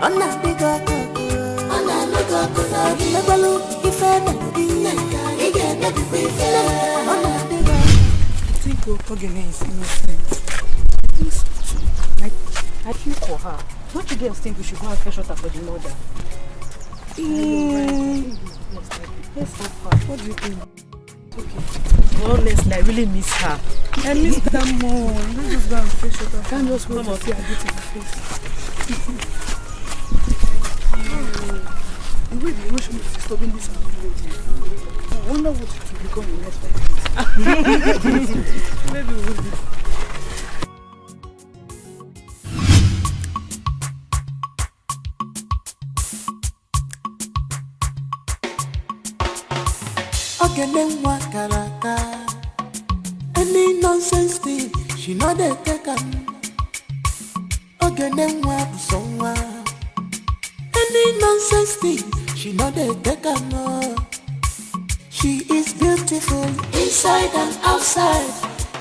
[SPEAKER 5] I'm not big up, I'm not big up, I'm never look if I'm not big up, you can make me fair. I'm not big up.
[SPEAKER 20] I think Ogene is innocent. I think so too. I feel for her. Don't you girls think we should go and fetch water for the mother? Let's have her. What do you think? Okay. Oh, Leslie, I really miss her. I miss her more. Let's just go and fetch water. I can't just wait to see her get in the face. The way the emotion is disturbing this house. I wonder what it will become in the next 5 days. Maybe we will be.
[SPEAKER 5] Ogene nwa karaka. Any nonsense thing, she know they take am. Ogene nwa busonwa. Any nonsense thing, she know they take am. She is beautiful inside and outside.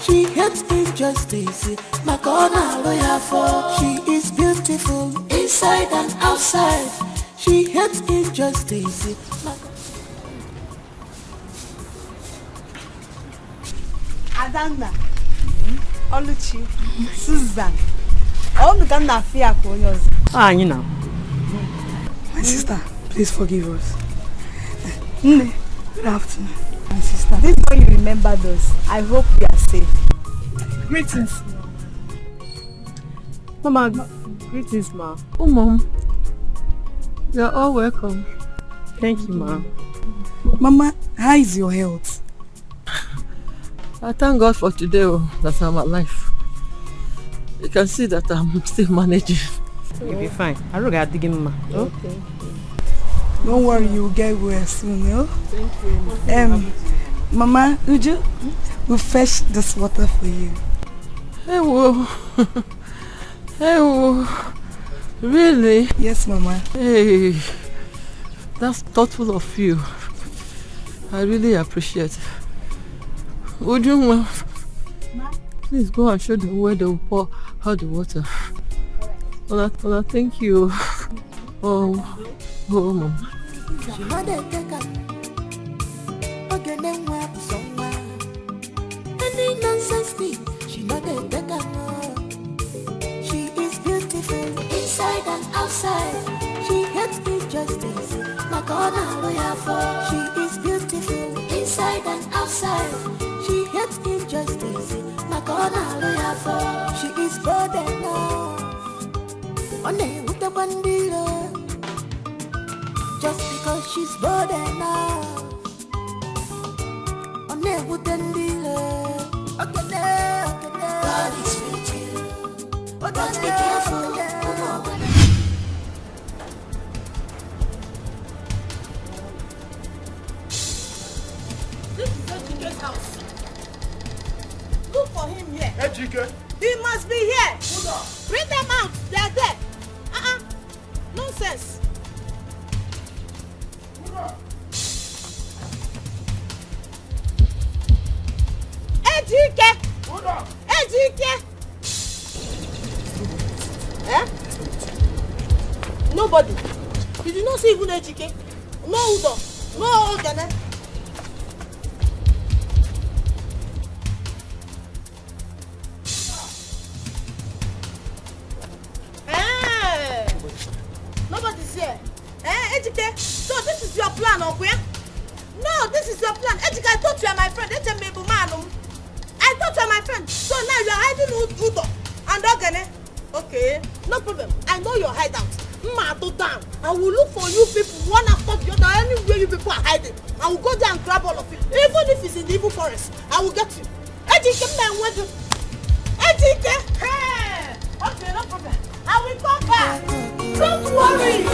[SPEAKER 5] She hates injustice. My corner lawyer for. She is beautiful inside and outside. She hates injustice.
[SPEAKER 4] Adanna, Oluchi, Susan. All the kind of fear for yours.
[SPEAKER 20] You know.
[SPEAKER 18] My sister, please forgive us.
[SPEAKER 4] Nne,
[SPEAKER 18] good afternoon.
[SPEAKER 4] My sister, this is how you remembered us. I hope you are safe.
[SPEAKER 20] Greetings. Mama, greetings, ma. Oh, Mom. You're all welcome. Thank you, ma.
[SPEAKER 18] Mama, how is your health?
[SPEAKER 3] I thank God for today that I'm alive. You can see that I'm still managing.
[SPEAKER 20] You'll be fine. I don't get digging, ma.
[SPEAKER 18] Okay. Don't worry, you'll get well soon, no?
[SPEAKER 3] Thank you.
[SPEAKER 18] Mama, Uju, we'll fetch this water for you.
[SPEAKER 3] Hey, whoa. Hey, whoa. Really?
[SPEAKER 18] Yes, Mama.
[SPEAKER 3] Hey, that's thoughtful of you. I really appreciate it. Would you, please go and show them where they will pour out the water. Ola, thank you. Oh, Mom.
[SPEAKER 5] She know they take am. Ogene nwa busonwa. Any nonsense thing, she know they take am. She is beautiful inside and outside. She hates injustice. My corner lawyer for. She is beautiful inside and outside. She hates injustice. My corner lawyer for. She is bold enough. One day with the bandito. Just because she's bold enough. On there with the dealer. Okay, God is with you. But be careful.
[SPEAKER 14] This is Ejike's house. Look for him here.
[SPEAKER 13] Ejike?
[SPEAKER 14] He must be here. Bring them out. They are there. Nonsense. Ejike. Ejike. Eh? Nobody. You did not see even Ejike. No Udo. No Ogene. Nobody's here. Ejike, so this is your plan, Okuya? No, this is your plan. Ejike, I thought you are my friend. I thought you are my friend. So now you are hiding Udo.
[SPEAKER 10] Okay, no problem. I know your hideout. Mato down. I will look for you people one after the other. Anywhere you people are hiding, I will go there and grab all of you. Even if it's in the evil forest, I will get you. Ejike, hey! Okay, no problem. I will come back. Don't worry.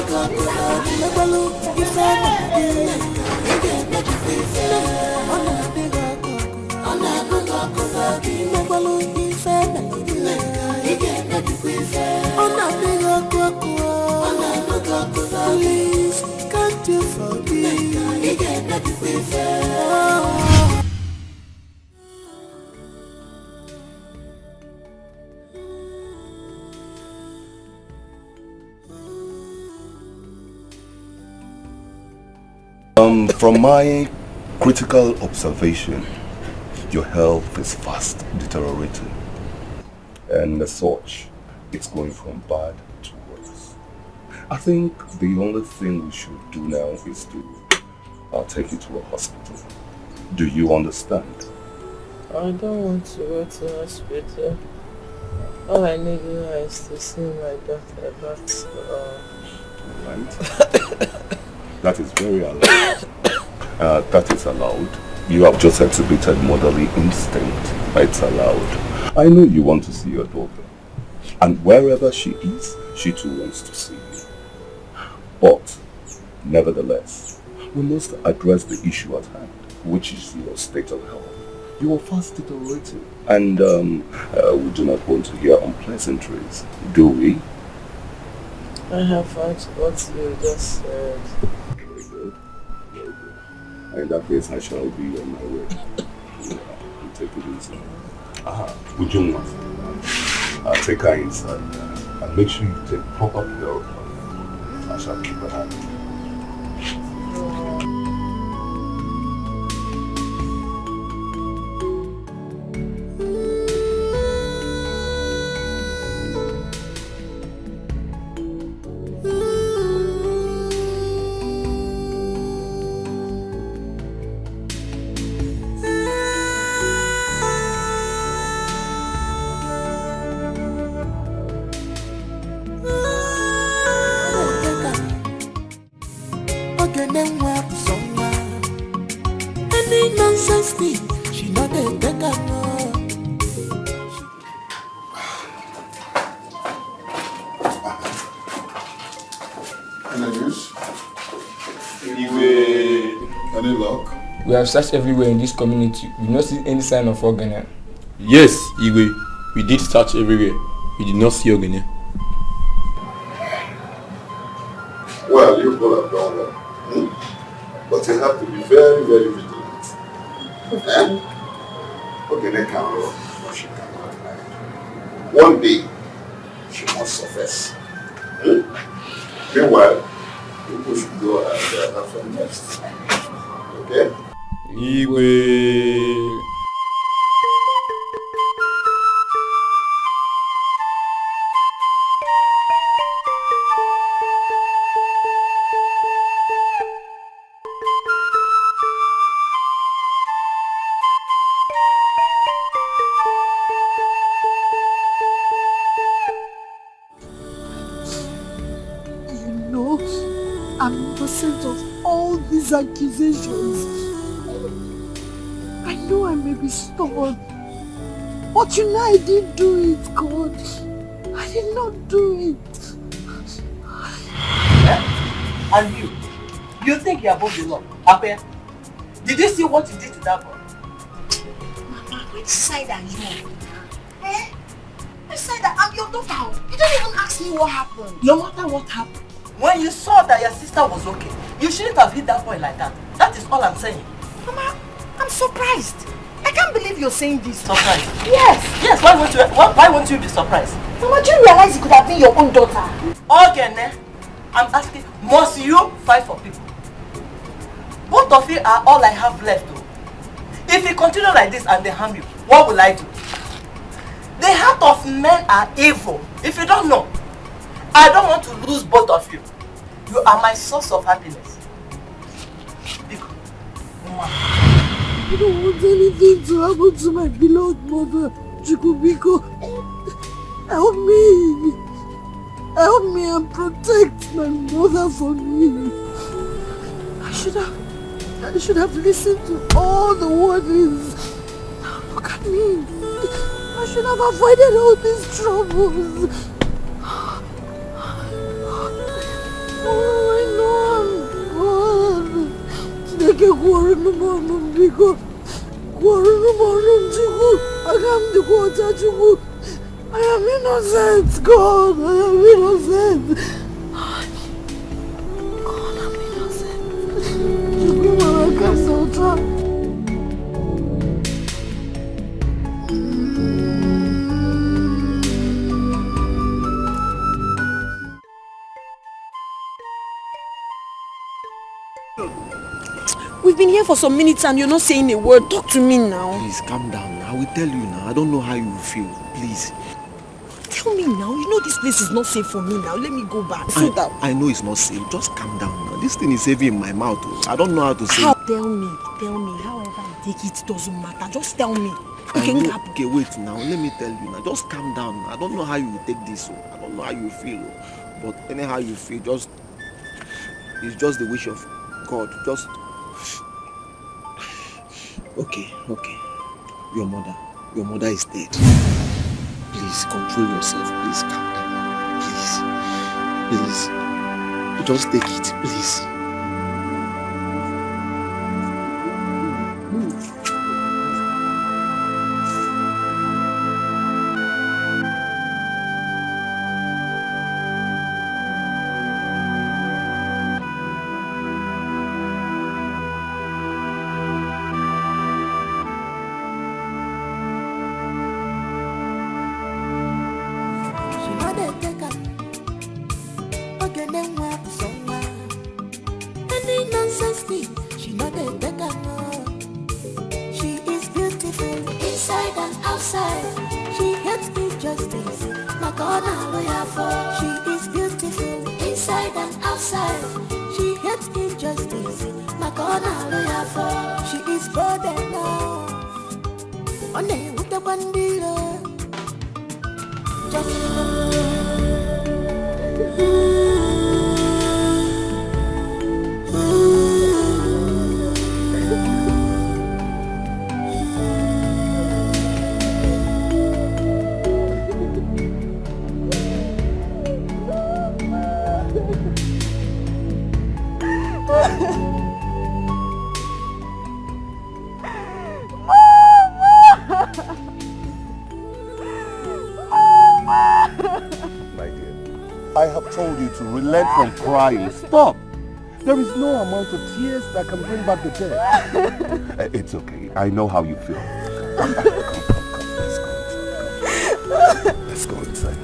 [SPEAKER 5] Please, can't you forgive?
[SPEAKER 7] From my critical observation, your health is fast deteriorating. And as such, it's going from bad to worse. I think the only thing we should do now is to take you to a hospital. Do you understand?
[SPEAKER 3] I don't want to go to the hospital. All I need is to see my daughter, but...
[SPEAKER 7] Right. That is very allowed. That is allowed. You have just exhibited motherly instinct. It's allowed. I know you want to see your daughter. And wherever she is, she too wants to see you. But, nevertheless, we must address the issue at hand, which is your state of health. You are fast deteriorating. And we do not want to hear unpleasantries, do we?
[SPEAKER 3] I have heard what you just said.
[SPEAKER 7] Very good. Very good. In that case, I shall be on my way. Take it easy. Would you want? Take her inside and make sure you take proper care of her. I shall keep her happy.
[SPEAKER 15] We have searched everywhere in this community. We do not see any sign of Ogene.
[SPEAKER 22] Yes, Igwe. We did search everywhere. We did not see Ogene.
[SPEAKER 7] Well, you people have done well. But you have to be very, very vigilant. Ogene can run, but she cannot hide. One day, she must surface. Meanwhile, people should go and have some rest. Okay?
[SPEAKER 22] Igwe.
[SPEAKER 18] You know, I'm innocent of all these accusations. I know I may be stubborn, but you know I didn't do it, God. I did not do it.
[SPEAKER 21] And you think you're above the law? Ape, did you see what you did to that boy?
[SPEAKER 4] Mama, which side are you on? Which side? I'm your daughter. You don't even ask me what happened.
[SPEAKER 21] No matter what happened, when you saw that your sister was okay, you shouldn't have hit that boy like that. That is all I'm saying.
[SPEAKER 4] Mama, I'm surprised. I can't believe you're saying this.
[SPEAKER 21] Surprised?
[SPEAKER 4] Yes.
[SPEAKER 21] Yes, why won't you be surprised?
[SPEAKER 4] Mama, do you realize it could have been your own daughter?
[SPEAKER 21] Okay, I'm asking, must you fight for people? Both of you are all I have left though. If you continue like this and they harm you, what will I do? The heart of men are evil. If you don't know, I don't want to lose both of you. You are my source of happiness.
[SPEAKER 18] I don't want anything to happen to my beloved mother, Chukubiko. Help me. Help me and protect my mother for me. I should have listened to all the warnings. Now look at me. I should have avoided all these troubles. Oh, I know I'm good. Chineke gwọrọ m ọnụ m biko. Gwọrọ m ọnụ m Chukwu. Aga m dịkwa ọcha Chukwu. I am innocent, God. I am innocent. God, I'm innocent. Chukwu mara ka sọta.
[SPEAKER 4] We've been here for some minutes and you're not saying a word. Talk to me now.
[SPEAKER 9] Please, calm down. I will tell you now. I don't know how you feel. Please.
[SPEAKER 4] Tell me now. You know this place is not safe for me now. Let me go back. Sit down.
[SPEAKER 9] I know it's not safe. Just calm down now. This thing is heavy in my mouth. I don't know how to say it.
[SPEAKER 4] Tell me. However I take it doesn't matter. Just tell me.
[SPEAKER 9] Okay, wait now. Let me tell you now. Just calm down. I don't know how you will take this. I don't know how you feel. But anyhow you feel, it's just the wish of God. Just... Okay. Your mother is dead. Please control yourself. Please calm down. Please. Just take it, please.
[SPEAKER 1] Relent from crying. Stop. There is no amount of tears that can bring back the dead. It's okay. I know how you feel. Come. Let's go inside.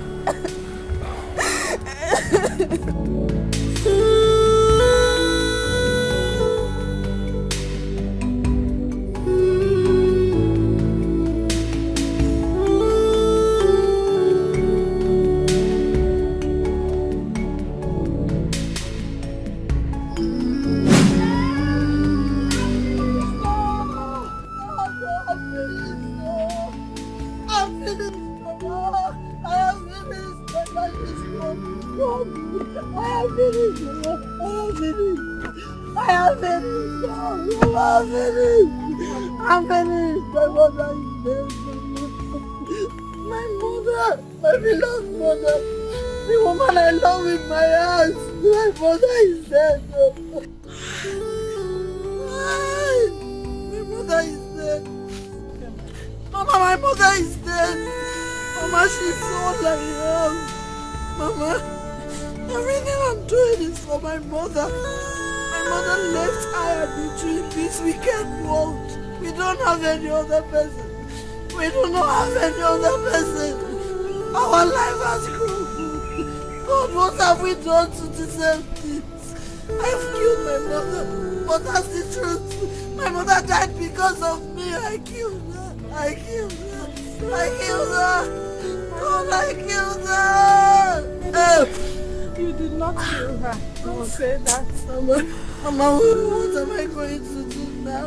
[SPEAKER 18] Mama, what am I going to do now?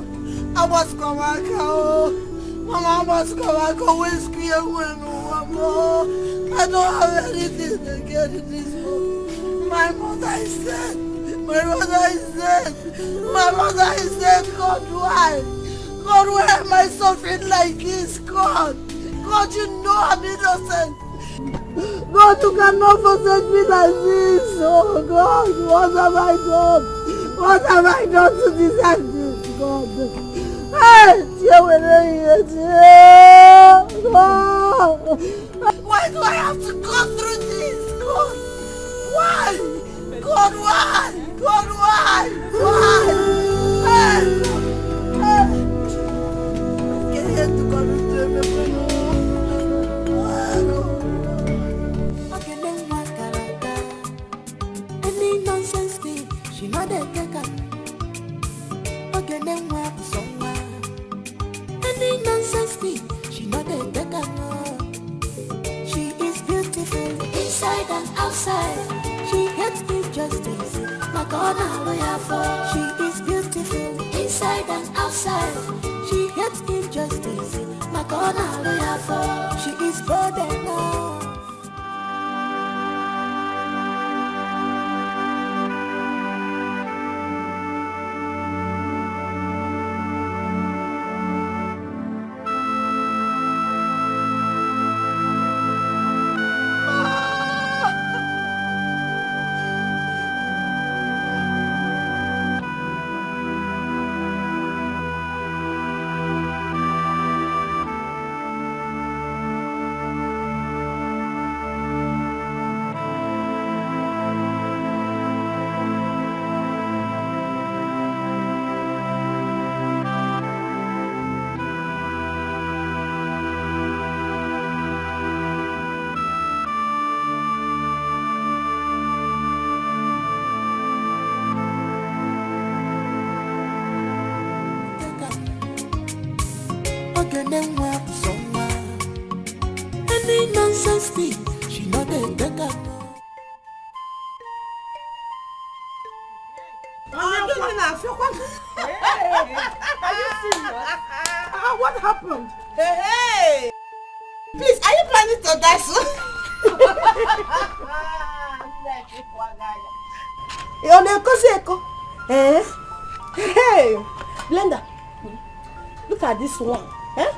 [SPEAKER 18] I must come back home. Mama, I must come back home. Where's Kuya? No, I don't have anything again in this world. My mother is dead. My mother is dead. My mother is dead. God, why? God, why am I suffering like this? God, God, you know I'm innocent. God, you cannot forsake me like this. Oh God, what have I done? What have I done to deserve this, God? Hey, why do I have to go through this, God? Why? God, why? God, why? Why? Hey, hey. Get here to come into me,
[SPEAKER 5] any nonsense thing, she not a taker. Okay, then what somewhere? Any nonsense thing, she not a taker. She is beautiful inside and outside. She hates injustice. My God, I'm lawyer for. She is beautiful inside and outside. She hates injustice. My God, I'm lawyer for. She is bold enough. Any nonsense thing, she not a taker.
[SPEAKER 21] Are you serious? What happened?
[SPEAKER 4] Hey! Please, are you planning to die soon? Hey! Blender, look at this one. Eh?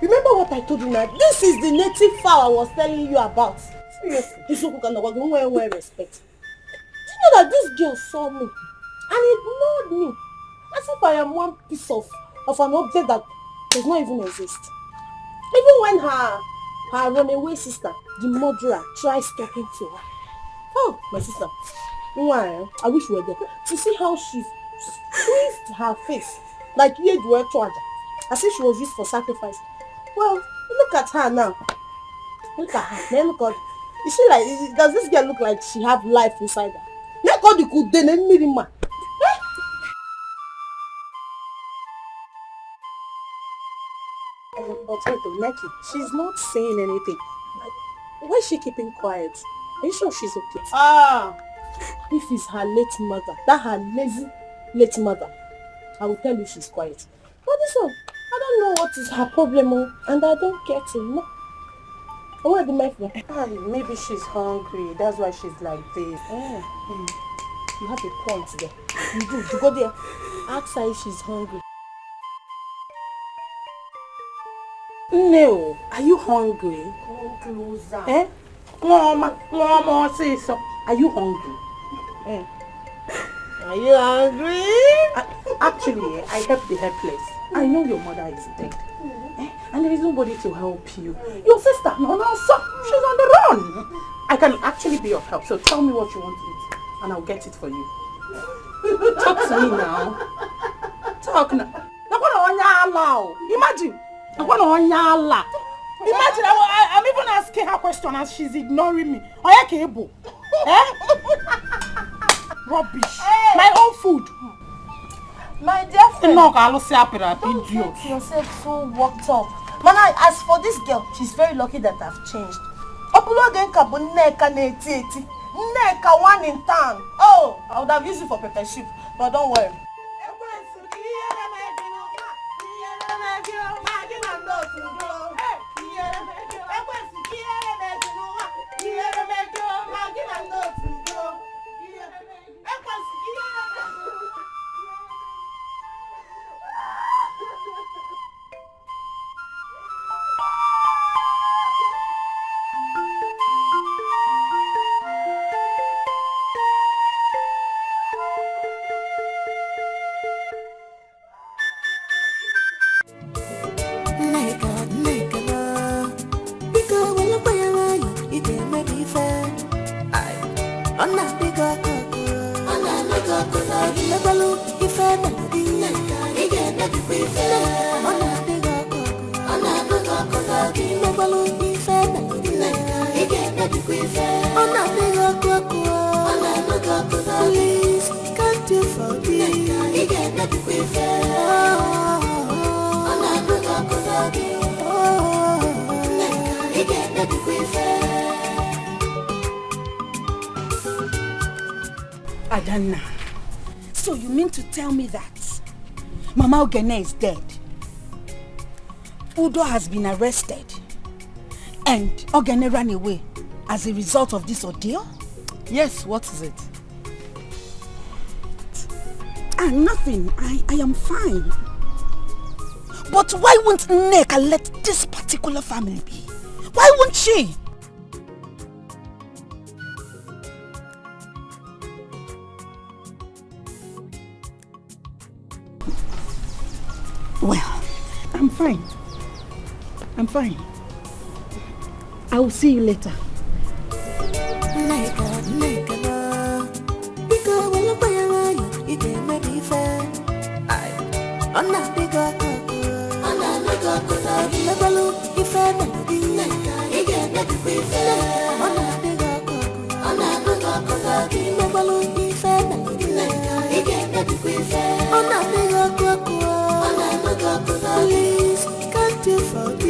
[SPEAKER 4] Remember what I told you now? This is the native fowl I was telling you about. Seriously, this one can well respect. Do you know that this girl saw me and ignored me as if I am one piece of an object that does not even exist? Even when her runaway sister, the murderer, tries talking to her. Oh, my sister. Why? I wish you were there to see how she squeezed her face like as if she was used for sacrifice. Well, look at her now. Look at her. Man, look at. Is she like? Does this girl look like she have life inside her? Look at the good day, Mirima. But wait, Nike, she's not saying anything. Like, why is she keeping quiet? Are you sure she's okay? If it's her late mother, that her lazy late mother, I will tell you she's quiet. But this one, I don't know what is her problem, and I don't care to know. Where the my maybe she's hungry. That's why she's like this. You have a point there. You do. You go there. Ask her if she's hungry. No, are you hungry? Come closer. Eh? Mama, say so. Are you hungry? Are you hungry? Actually, I help the helpless. I know your mother is dead. And there is nobody to help you. Your sister, no, she's on the run. I can actually be of help. So tell me what you want to eat, and I'll get it for you. Talk to me now. Talk now. Imagine. Imagine, I'm even asking her question and she's ignoring me. Rubbish. Hey. My own food. My dear friend.
[SPEAKER 21] Don't
[SPEAKER 4] get yourself so worked up. Mana, as for this girl, she's very lucky that I've changed. Epilogue Neka one in town. Oh, I would have used it for pepper soup, but don't worry.
[SPEAKER 2] Adanna, so you mean to tell me that Mama Ogene is dead? Udo has been arrested and Ogene ran away as a result of this ordeal?
[SPEAKER 3] Yes, what is it?
[SPEAKER 2] Nothing. I am fine. But why won't Nneka let this particular family be? Why won't she? Well, I'm fine. I'm fine. I will see you later.
[SPEAKER 5] Please, can't you forgive?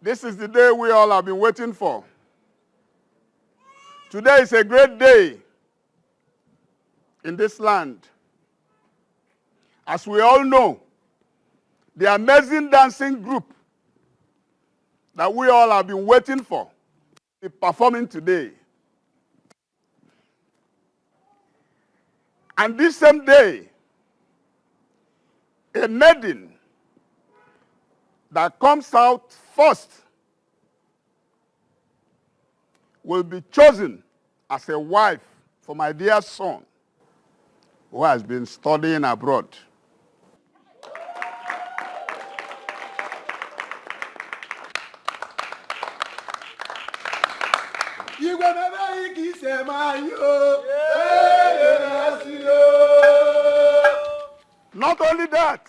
[SPEAKER 1] This is the day we all have been waiting for. Today is a great day in this land. As we all know, the amazing dancing group that we all have been waiting for is performing today. And this same day, a maiden that comes out first will be chosen as a wife for my dear son who has been studying abroad. Not only that,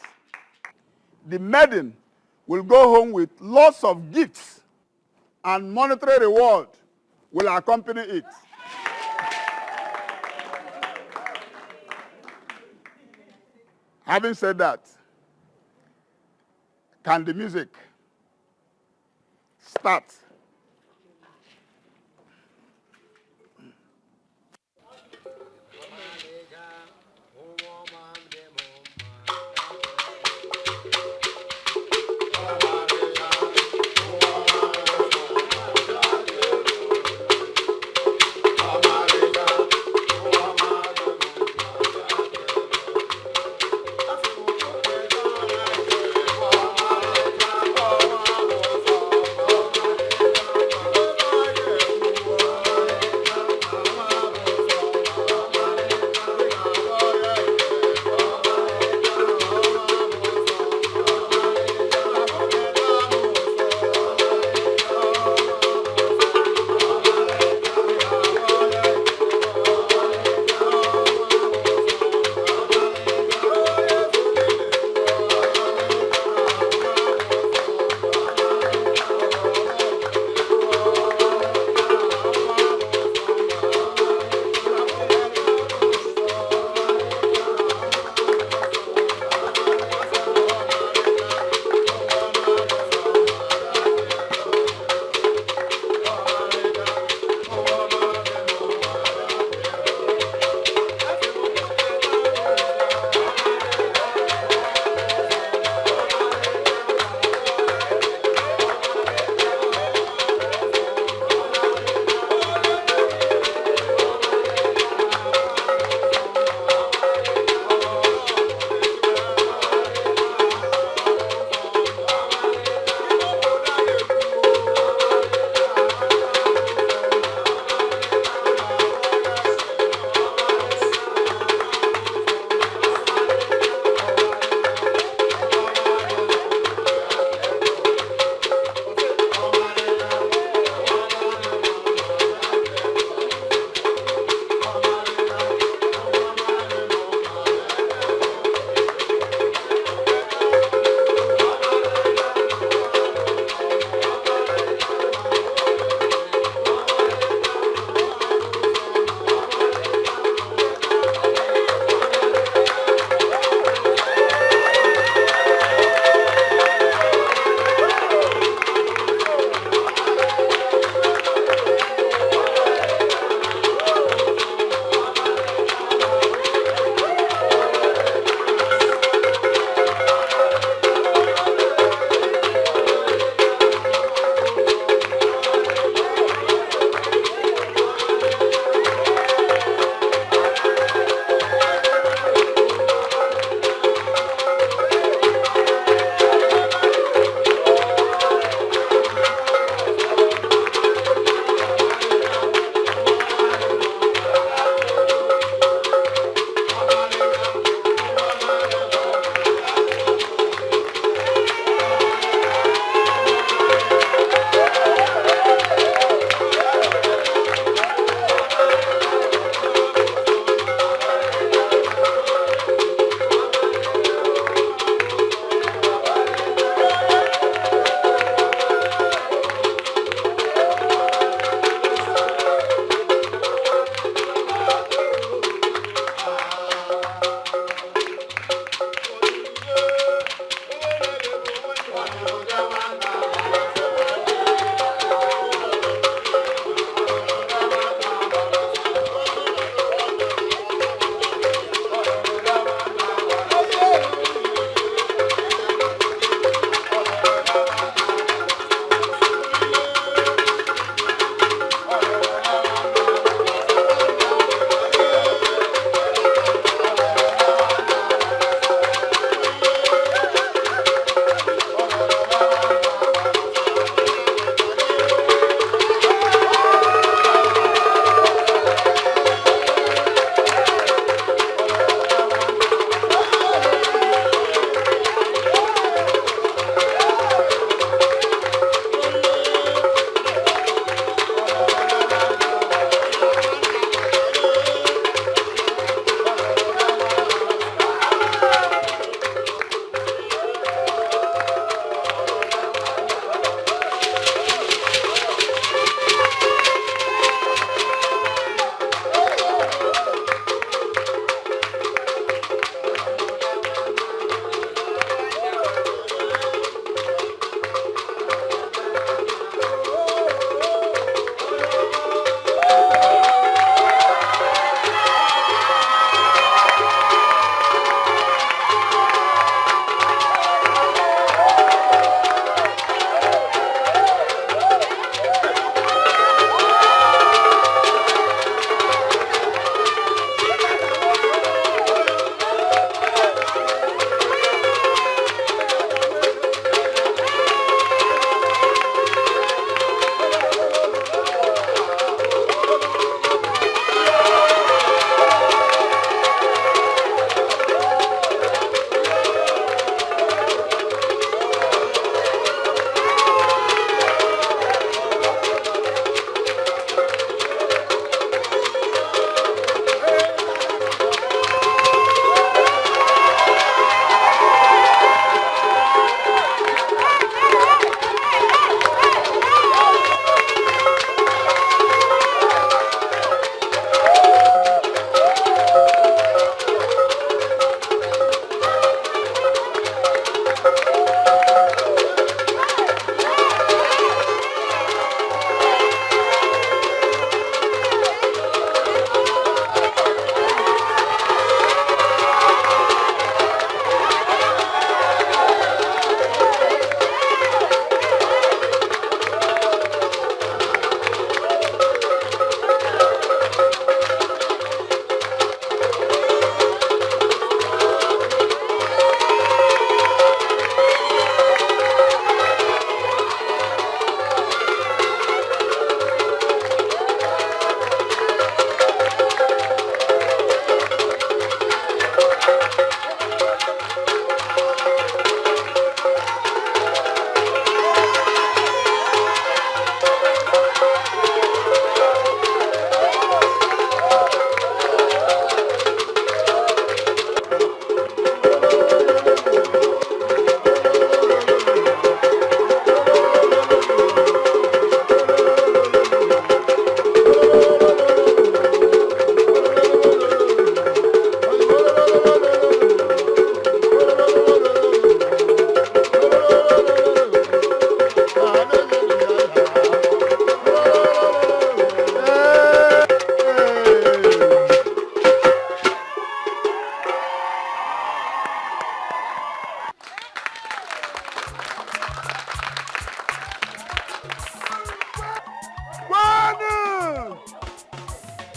[SPEAKER 1] the maiden will go home with lots of gifts and monetary reward will accompany it. Having said that, can the music start?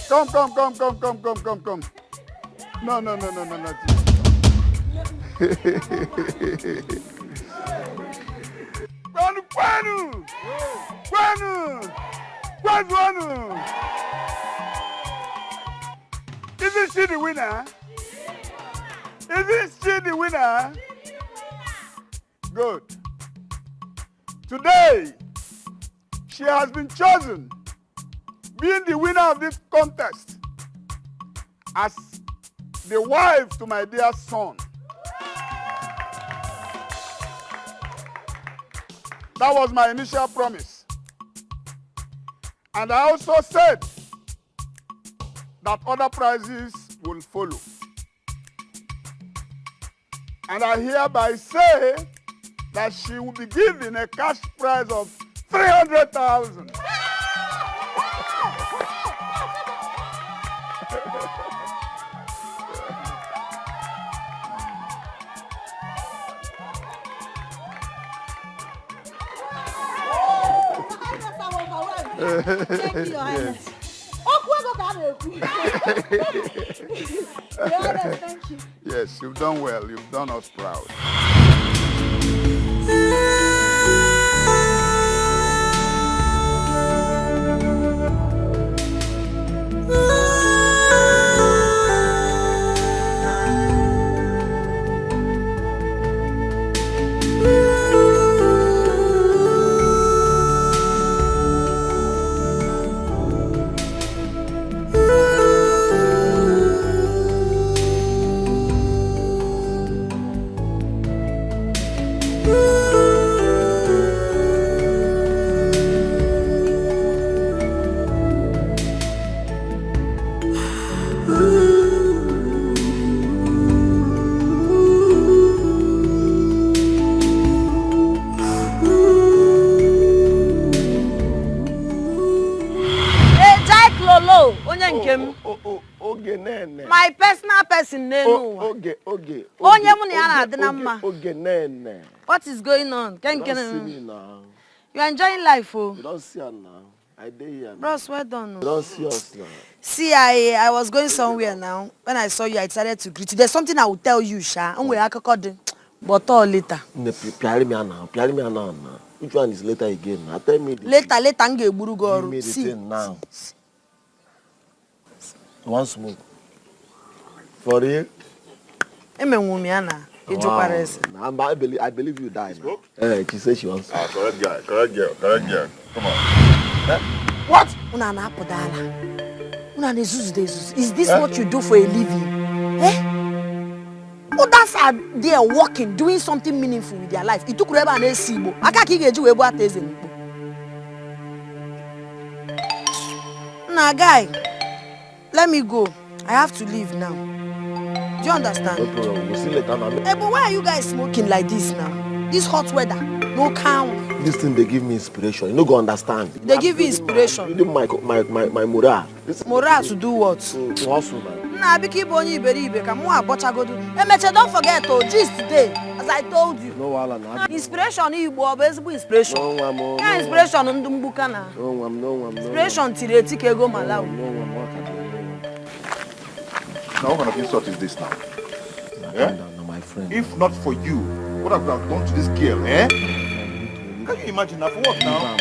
[SPEAKER 1] Come. No. Kwanu. Isn't she the winner? Isn't she the winner? Good. Today, she has been chosen, being the winner of this contest, as the wife to my dear son. That was my initial promise. And I also said that other prizes will follow. And I hereby say that she will be given a cash prize of 300,000.
[SPEAKER 2] Thank you, Your Highness. Your Highness, thank you.
[SPEAKER 1] Yes, you've done well. You've done us proud.
[SPEAKER 11] My personal person. What is going on? You are enjoying life, oh.
[SPEAKER 9] You don't see her now. I did here.
[SPEAKER 11] Bros, well done.
[SPEAKER 9] You don't see us now.
[SPEAKER 11] See, I was going somewhere now. When I saw you, I decided to greet you. There's something I will tell you, Sha. But all later.
[SPEAKER 9] Which one is later again? Tell me.
[SPEAKER 11] Later,
[SPEAKER 9] see now. One smoke. For real?
[SPEAKER 11] I
[SPEAKER 9] believe you died. She said she wants.
[SPEAKER 12] Correct girl. Come on.
[SPEAKER 11] What? Is this what you do for a living? Others are there working, doing something meaningful with their life. It took Reba and Esibo. I can't get you about this. Nah, guy, let me go. I have to leave now. Do you understand?
[SPEAKER 9] No problem. We'll see later now.
[SPEAKER 11] Hey, but why are you guys smoking like this now? This hot weather, no count.
[SPEAKER 9] This thing, they give me inspiration. You no go understand.
[SPEAKER 11] They give you inspiration.
[SPEAKER 9] My morale.
[SPEAKER 11] Morale to do what?
[SPEAKER 9] To hustle, man.
[SPEAKER 11] Nah, be keep on you, don't forget to gist today, as I told you.
[SPEAKER 9] No, Wala.
[SPEAKER 11] Inspiration, inspiration.
[SPEAKER 9] No,
[SPEAKER 11] yeah, inspiration, no, inspiration, tireti kego malau.
[SPEAKER 12] Now, what kind of insult is this now?
[SPEAKER 9] My friend.
[SPEAKER 12] If not for you, what have I done to this girl, eh? Can you imagine that? For what now?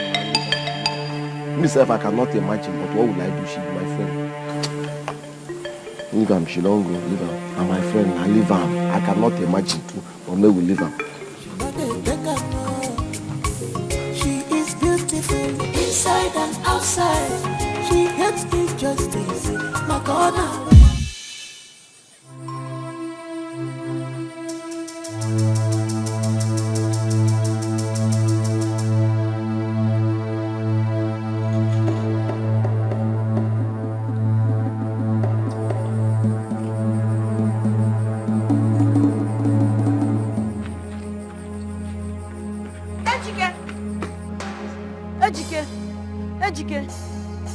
[SPEAKER 9] Myself, I cannot imagine, but what will I do? She be my friend. Leave him, she don't go, leave him. And my friend, I leave him. I cannot imagine too, but maybe we'll leave him.
[SPEAKER 5] She is beautiful inside and outside. She hates injustice. My God.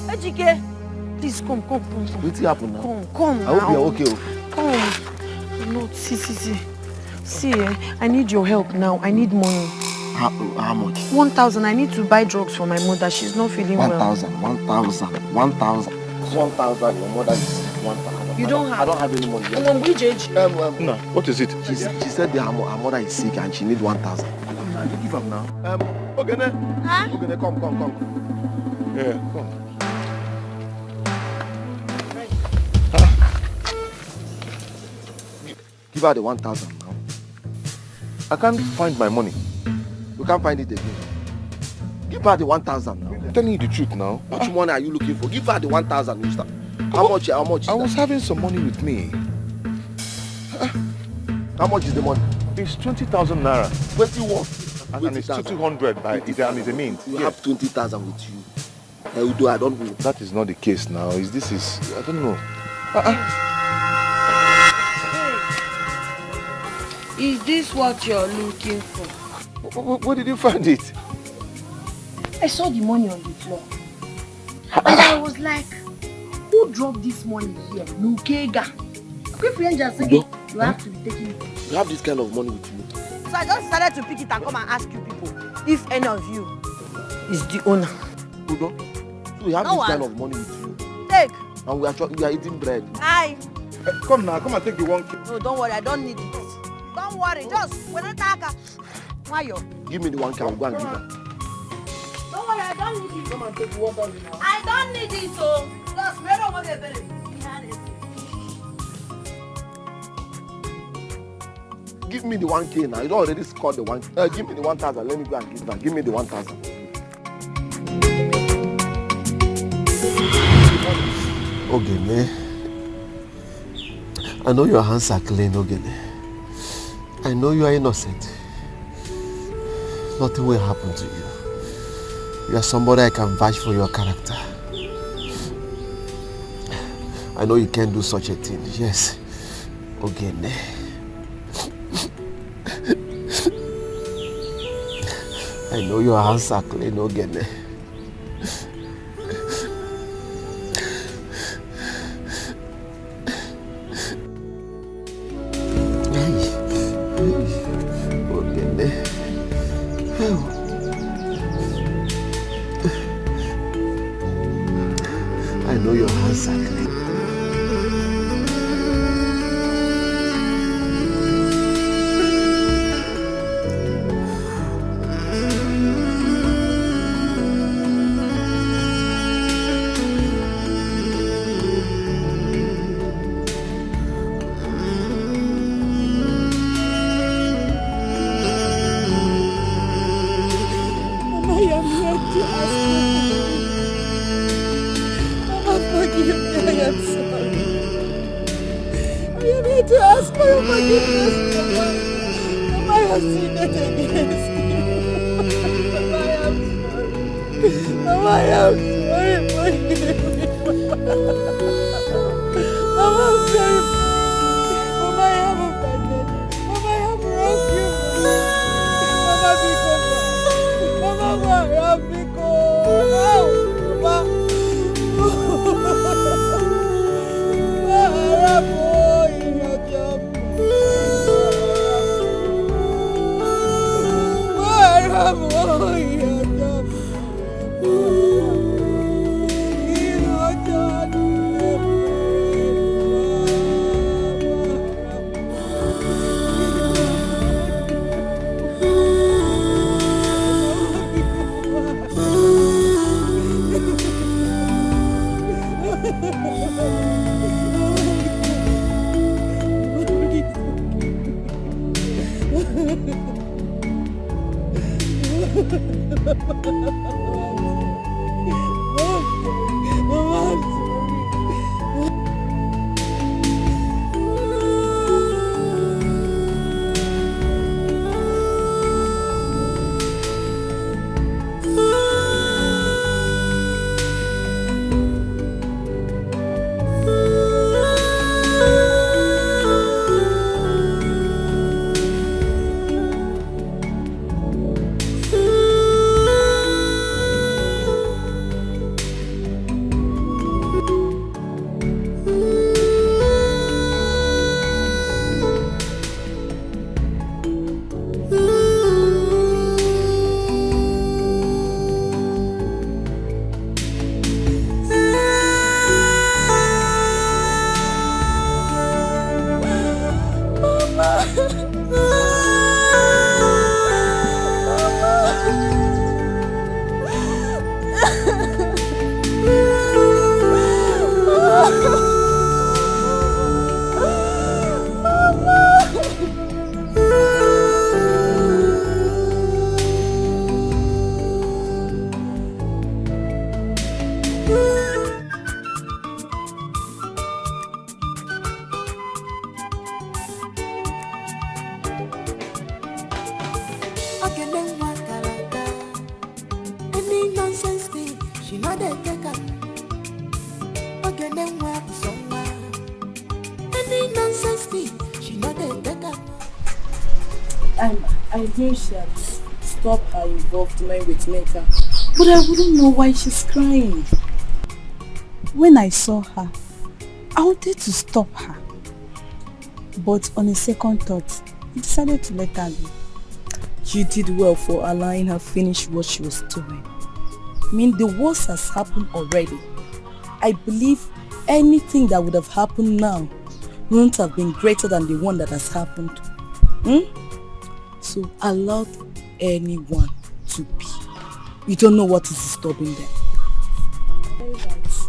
[SPEAKER 11] Ejike, please come.
[SPEAKER 9] What's happened now?
[SPEAKER 11] Come.
[SPEAKER 9] I hope you're okay.
[SPEAKER 11] Come. No, see. See, I need your help now. I need money.
[SPEAKER 9] How much?
[SPEAKER 11] 1,000. I need to buy drugs for my mother. She's not feeling well.
[SPEAKER 9] 1,000. 1,000. Your mother is 1,000.
[SPEAKER 19] You don't have?
[SPEAKER 9] I don't have any money.
[SPEAKER 12] No, what is it?
[SPEAKER 9] She said her mother is sick and she needs 1,000.
[SPEAKER 12] Give up now. Ogene.
[SPEAKER 19] Huh?
[SPEAKER 12] Ogene, come. Yeah, come.
[SPEAKER 9] Give her the 1,000 now.
[SPEAKER 12] I can't find my money.
[SPEAKER 9] You can't find it again. Give her the 1,000 now.
[SPEAKER 12] I'm telling you the truth now.
[SPEAKER 9] Which money are you looking for? Give her the 1,000, mister. How much is
[SPEAKER 12] I
[SPEAKER 9] that?
[SPEAKER 12] was having some money with me.
[SPEAKER 9] How much is the money?
[SPEAKER 12] It's 20,000 naira.
[SPEAKER 9] 21.
[SPEAKER 12] And it's 200 by it's a mint.
[SPEAKER 9] You have 20,000 with you. Udo, I don't know.
[SPEAKER 12] That is not the case now. I don't know.
[SPEAKER 10] Is this what you're looking for?
[SPEAKER 12] Where did you find it?
[SPEAKER 10] I saw the money on the floor. And I was like, who dropped this money here? Nukega. Quick friend just said, you have to be taking it.
[SPEAKER 9] You have this kind of money with you.
[SPEAKER 11] So I just decided to pick it and come and ask you people if any of you is the owner.
[SPEAKER 9] Udo, so we have this kind of money with you.
[SPEAKER 11] Take.
[SPEAKER 9] And we are eating bread.
[SPEAKER 11] Aye.
[SPEAKER 12] Come now, come and take the 1K.
[SPEAKER 11] No, don't worry, I don't need it. Don't worry, just when I talk. Mayo.
[SPEAKER 9] Give me the 1K, I'll go and give her.
[SPEAKER 11] Don't worry, I don't need it.
[SPEAKER 21] Come and take water now.
[SPEAKER 11] I don't need it, so just we don't want to be
[SPEAKER 9] Give me the 1K now. You don't already scored the 1K. Give me the 1,000. Let me go and give her. Give me the 1,000. Ogene. I know your hands are clean, Ogene. I know you are innocent. Nothing will happen to you. You are somebody I can vouch for your character. I know you can't do such a thing. Yes, Ogene. I know your hands are clean, Ogene. I know your hands are clean.
[SPEAKER 5] Any nonsense thing, she not dey take up. Again, then work somewhere. Any nonsense thing, she not dey take up.
[SPEAKER 14] I knew she had stopped her involvement with Neka, but I wouldn't know why she's crying. When I saw her, I wanted to stop her, but on a second thought, I decided to let her go. You did well for allowing her finish what she was doing. I mean, the worst has happened already. I believe anything that would have happened now wouldn't have been greater than the one that has happened. So allow anyone to be. You don't know what is disturbing them. Very nice.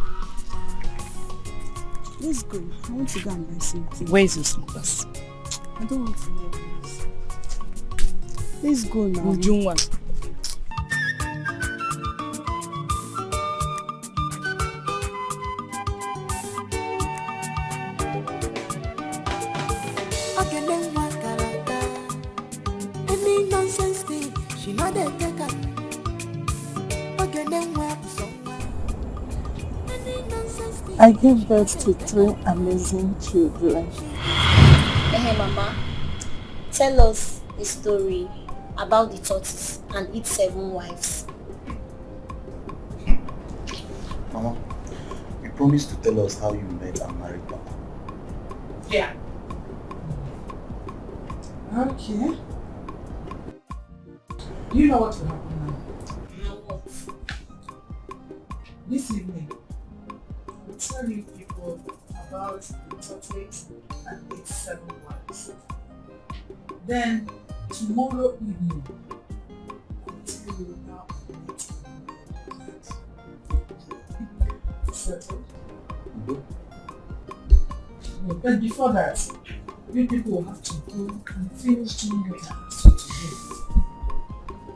[SPEAKER 14] Let's go. I want to go and buy something. Where is your slippers? I don't want to wear this. Let's go now. Ujunwa.
[SPEAKER 5] Any nonsense thing, she not dey take up. Again, then work somewhere. Any nonsense thing.
[SPEAKER 14] I gave birth to 3 amazing children.
[SPEAKER 19] Hey Mama, tell us a story about the tortoise and its 7 wives.
[SPEAKER 12] Mama, you promised to tell us how you met and married Papa.
[SPEAKER 14] Yeah. Okay. You know what will happen now? This evening, I will tell you people about the tortoise and its 7 wives. Then, tomorrow evening, I will tell you how I met and settled. But before that, you people will have to go and finish doing what I asked you to do.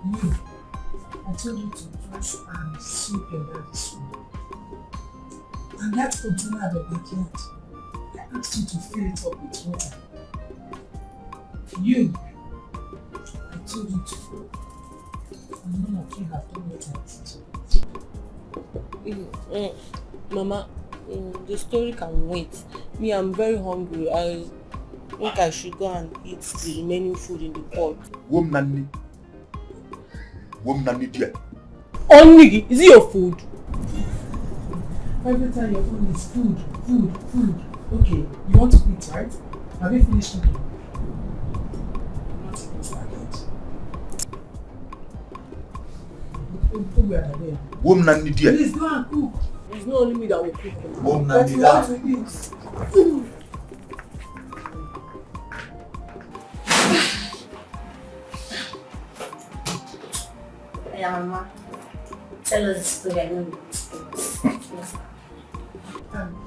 [SPEAKER 14] You, I told you to dress and sweep your daddy's room. And that container at the backyard, I asked you to fill it up with water. You, I told you to go. And none of you have done what I asked you.
[SPEAKER 3] Mama, the story can wait. Me, I'm very hungry. I think I should go and eat the remaining food in the pot.
[SPEAKER 12] Woman, dear.
[SPEAKER 3] Only, is it your food?
[SPEAKER 14] Every time your phone is food. Okay, you want to eat, right? Have you finished cooking? Not even started.
[SPEAKER 12] Woman, dear.
[SPEAKER 14] Please go and cook.
[SPEAKER 3] It's not only me that will cook.
[SPEAKER 12] Woman,
[SPEAKER 14] But you want to eat.
[SPEAKER 19] Yeah, Mama, tell us the story. I don't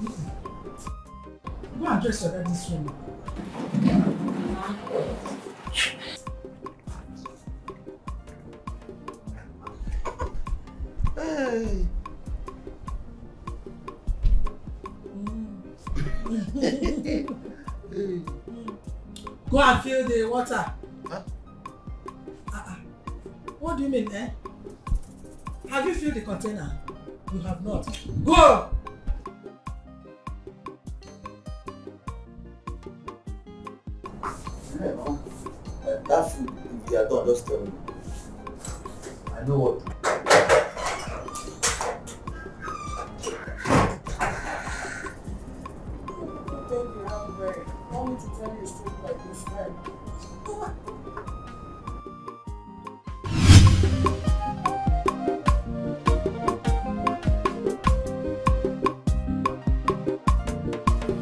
[SPEAKER 19] know.
[SPEAKER 14] Go and dress your daddy's room.
[SPEAKER 12] Hey.
[SPEAKER 14] Go and fill the water.
[SPEAKER 12] Huh?
[SPEAKER 14] What do you mean, eh? Have you filled the container? You have not. Go!
[SPEAKER 12] Hey, Mom. That food, if you are done, just tell me. I know what.
[SPEAKER 14] Want me to tell you a story like this time?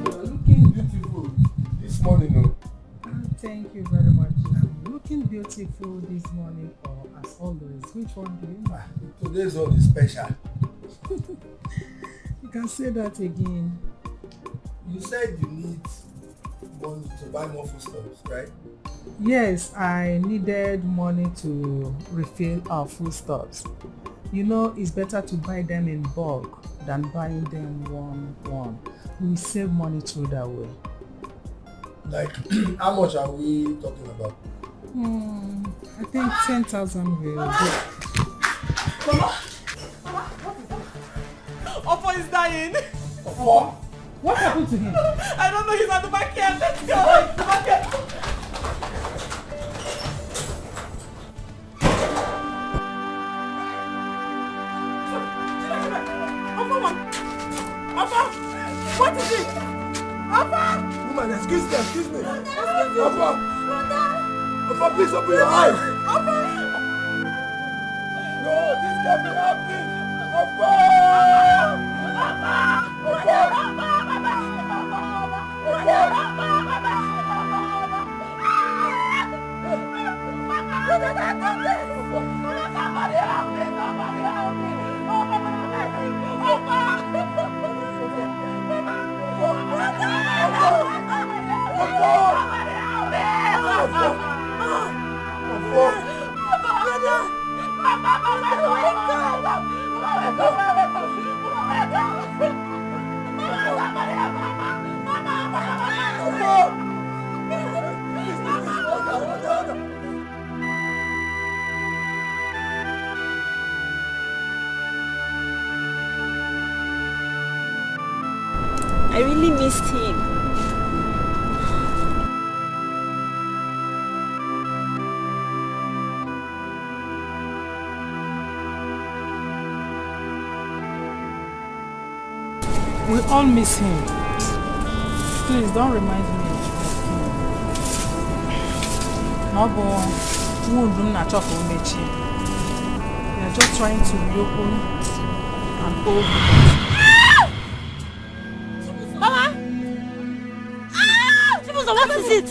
[SPEAKER 14] You're looking beautiful this morning. Thank you very much. I'm looking beautiful this morning, or as always. Which one do you like?
[SPEAKER 16] Today's one is special.
[SPEAKER 20] You can say that again.
[SPEAKER 16] You said you need money to buy more foodstuffs, right?
[SPEAKER 20] Yes, I needed money to refill our foodstuffs. You know, it's better to buy them in bulk than buying them one. We save money through that way.
[SPEAKER 16] Like, how much are we talking about?
[SPEAKER 20] I think 10,000 will do.
[SPEAKER 14] Mama, what is it? Oppo is dying.
[SPEAKER 16] Oppo?
[SPEAKER 20] What happened to him?
[SPEAKER 14] I don't know, he's at the back here. Let's go. The back here. Oppo, what is it? Oppo!
[SPEAKER 16] Woman, excuse me. Oppo! Oppo, please open your eyes.
[SPEAKER 14] Oppo!
[SPEAKER 16] No, this can't be happening. Oppo!
[SPEAKER 2] I really missed him.
[SPEAKER 20] We all miss him. Please don't remind me of him. No, we are just trying to reopen an old
[SPEAKER 2] Mama! Chibuzo, what is it?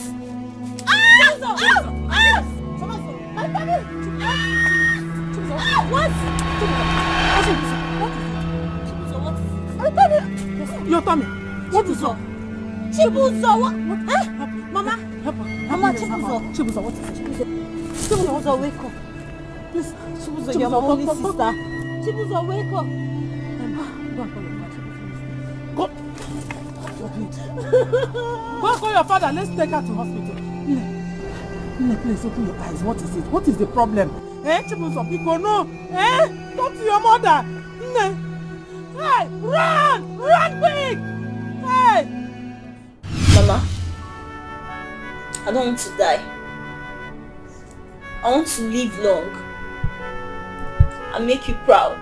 [SPEAKER 2] What?
[SPEAKER 20] Your tummy. What is up?
[SPEAKER 2] Chibuzo, what? Mama?
[SPEAKER 20] Help her.
[SPEAKER 2] Mama, Chibuzo.
[SPEAKER 20] Chibuzo, what is it?
[SPEAKER 2] Chibuzo, wake up. Please, Chibuzo, you're my only sister. Chibuzo, wake up.
[SPEAKER 20] Go and call your father. Go. Go and call your father. Let's take her to hospital. Nne, please open your eyes. What is it? What is the problem? Chibuzo, people no. Talk to your mother. Nne. Hey, run! Run quick! Hey!
[SPEAKER 2] Mama, I don't want to die. I want to live long and make you proud.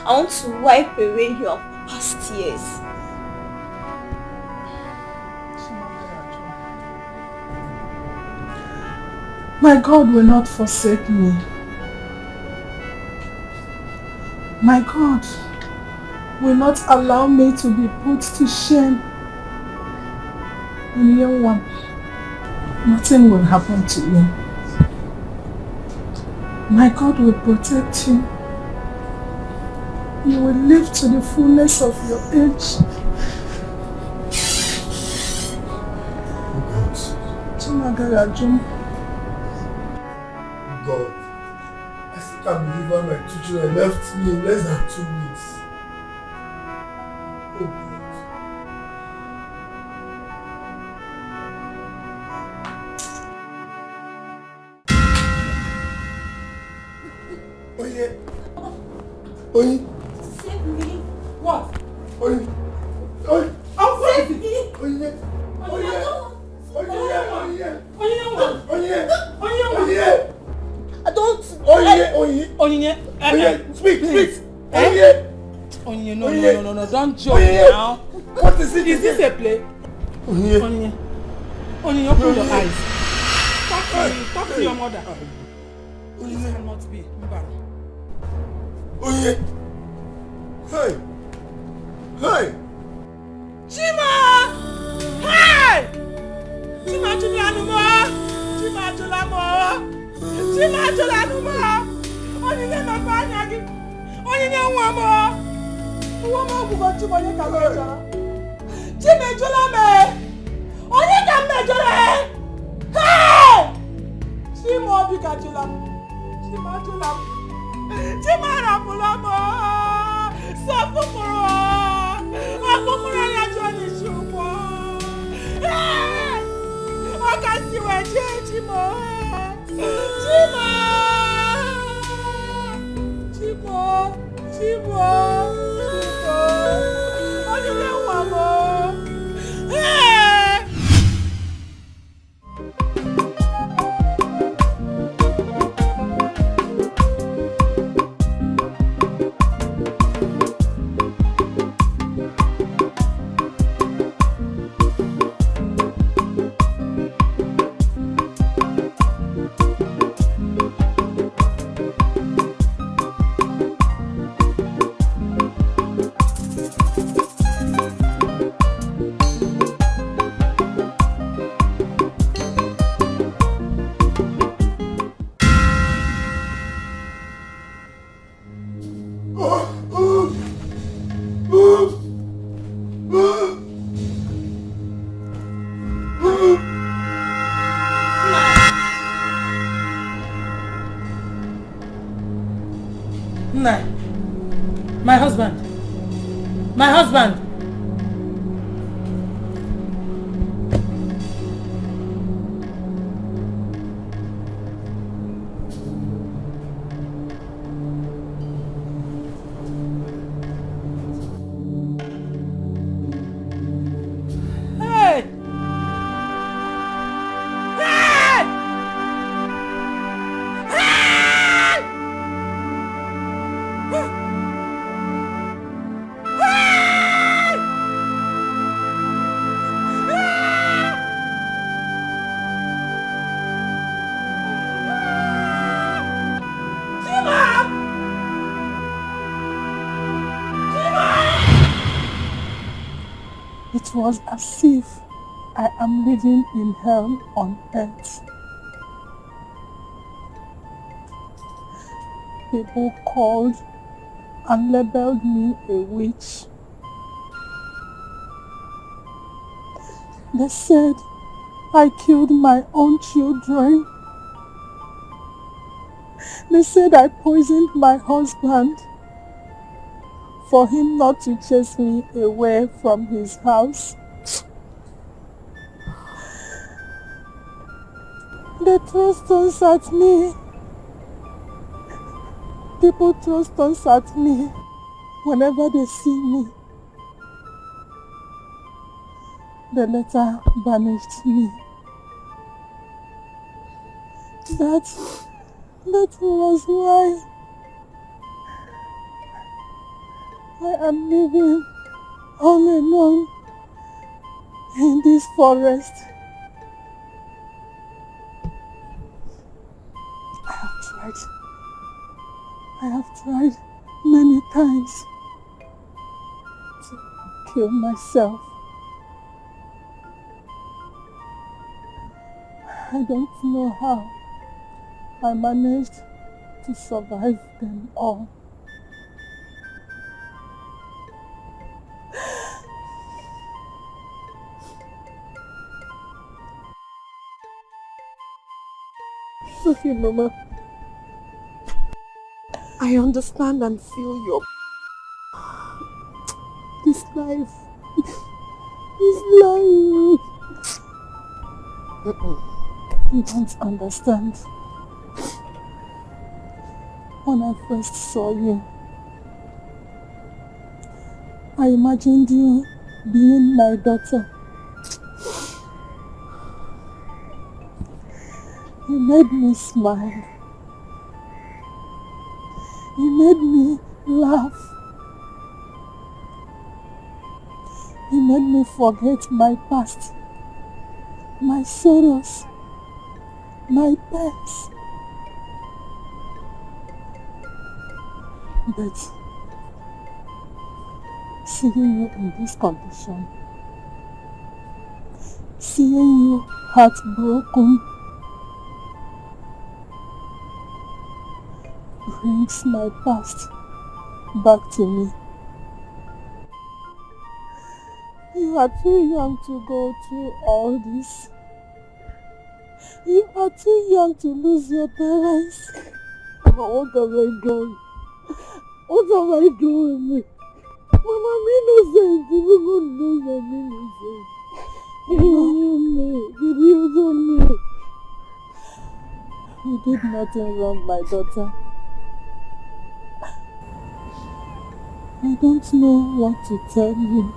[SPEAKER 2] I want to wipe away your past tears.
[SPEAKER 20] My God will not forsake me. My God will not allow me to be put to shame. And young one, nothing will happen to you. My God will protect you. You will live to the fullness of your age.
[SPEAKER 16] God, I still can't believe why my two children left me in less than 2 weeks. Oh God. Oye! Oye!
[SPEAKER 2] Save me!
[SPEAKER 20] What?
[SPEAKER 16] Oye! Oye!
[SPEAKER 2] Save me!
[SPEAKER 16] Oye! Oye!
[SPEAKER 2] I don't.
[SPEAKER 16] Oye! Speak!
[SPEAKER 20] Oye, no, don't joke now.
[SPEAKER 16] What is it?
[SPEAKER 20] Is this a play? Oye, open your eyes. Talk to your mother. This cannot be.
[SPEAKER 16] Oye! Hey!
[SPEAKER 14] Chima! Hey! Chima Julamo! Onyinye na banya gi.
[SPEAKER 20] Onye nwa m. Nwa m ọgwụgwọ Chima onye ka mejọrọ. Chimejọla me. Onye ka mejọrọ. Hey! Chima obi ka jụla m. Chima jụla m. Chima rapụla m. Sọpụpụrụ. Ọkpụkpụrụ ya jụọ n'isi ụkwụ. Ọ ka si wee jee Chima. Chima! Chima! Chima! Onye nwa m. My husband. My husband. Hey! Hey! It was as if I am living in hell on earth. People called and labeled me a witch. They said I killed my own children. They said I poisoned my husband for him not to chase me away from his house. They throw stones at me. People throw stones at me whenever they see me. They later banished me. That was why I am living all alone in this forest. I have tried many times to kill myself. I don't know how I managed to survive them all. Okay, Mama. I understand and feel your... This life... You don't understand. When I first saw you, I imagined you being my daughter. You made me smile. You made me laugh. You made me forget my past, my sorrows, my pains. But seeing you in this condition, seeing you heartbroken, brings my past back to me. You are too young to go through all this. You are too young to lose your parents. But what have I done? What have I done? Mama, I'm innocent. Even God knows I'm innocent. You me. You did nothing wrong, my daughter. I don't know what to tell you,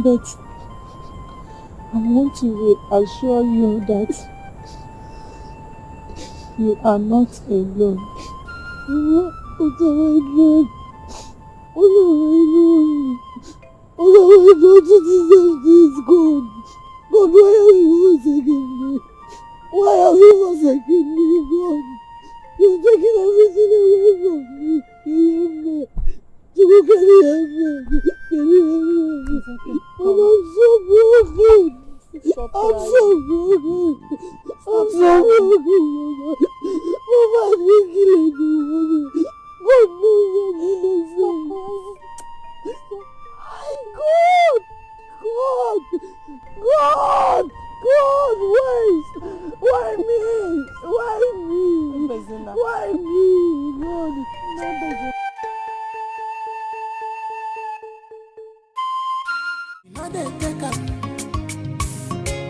[SPEAKER 20] but I want to reassure you that you are not alone. What have I done? What have I done to deserve this, God? God, why have you forsaken me? Why have you forsaken me, God? You're taking everything away from me. Can you help me? Mama, I'm so broken. I'm so broken. Mama, I didn't kill anyone. God knows I'm innocent. God, why me? Why me? God,
[SPEAKER 5] No dey take am.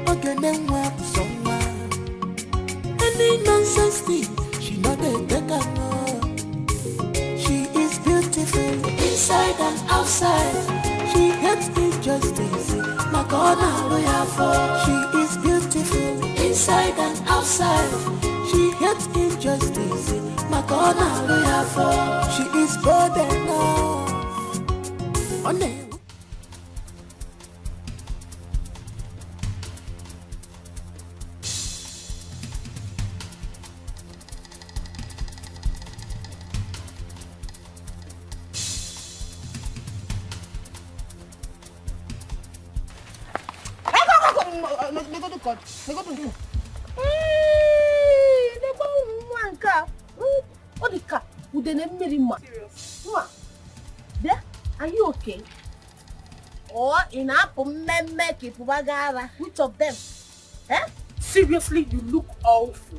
[SPEAKER 5] Okay, then work somewhere. Any nonsense thing, she no dey take am. She is beautiful inside and outside. She hates injustice. My God, now we are for. She is beautiful inside and outside. She hates injustice. My God, now we are for. She is bold enough. On the
[SPEAKER 10] Are you okay? Or in which of them? Eh?
[SPEAKER 14] Seriously, you look awful.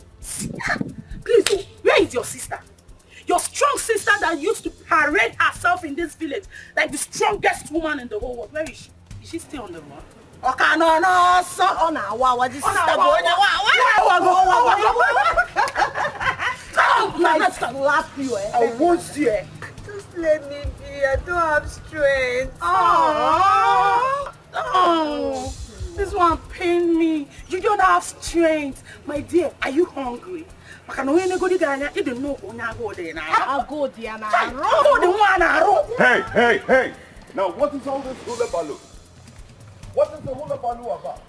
[SPEAKER 14] Please, where is your sister? Your strong sister that used to parade herself in this village like the strongest woman in the whole world. Where is she? Is she still on the run? Okay, no, so on our wow, this sister let's slap you, eh? I won't see it.
[SPEAKER 18] Just let me be. I don't have strength.
[SPEAKER 14] Oh, this one pain me. You don't have strength. My dear, are you hungry? I'll go there now.
[SPEAKER 7] Hey! Now, what is all this hula baloo? What is the hula baloo about?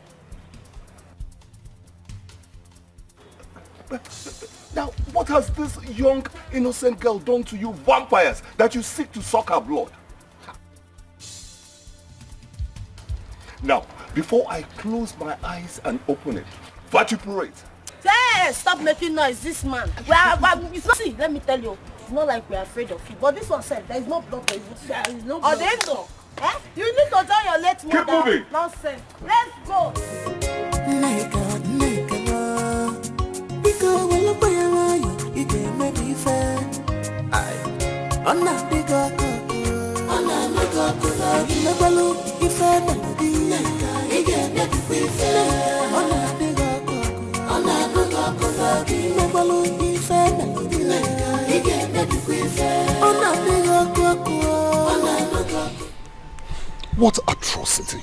[SPEAKER 7] Now, what has this young, innocent girl done to you vampires that you seek to suck her blood? Now, before I close my eyes and open it, vituperate.
[SPEAKER 10] Hey, stop making noise, this man. See, let me tell you, it's not like we're afraid of you. But this one said, there is no blood. There is no blood. Eh? You need to join your late mother.
[SPEAKER 7] Keep moving.
[SPEAKER 10] Nonsense. Let's go.
[SPEAKER 7] What atrocity?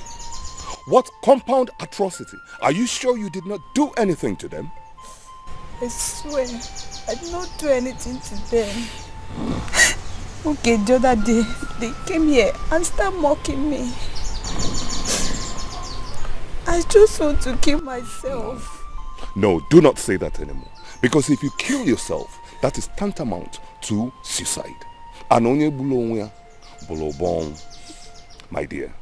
[SPEAKER 7] What compound atrocity? Are you sure you did not do anything to them?
[SPEAKER 18] I swear, I did not do anything to them. Okay, the other day, they came here and started mocking me. I just want to kill myself.
[SPEAKER 7] No, do not say that anymore. Because if you kill yourself, that is tantamount to suicide. My dear,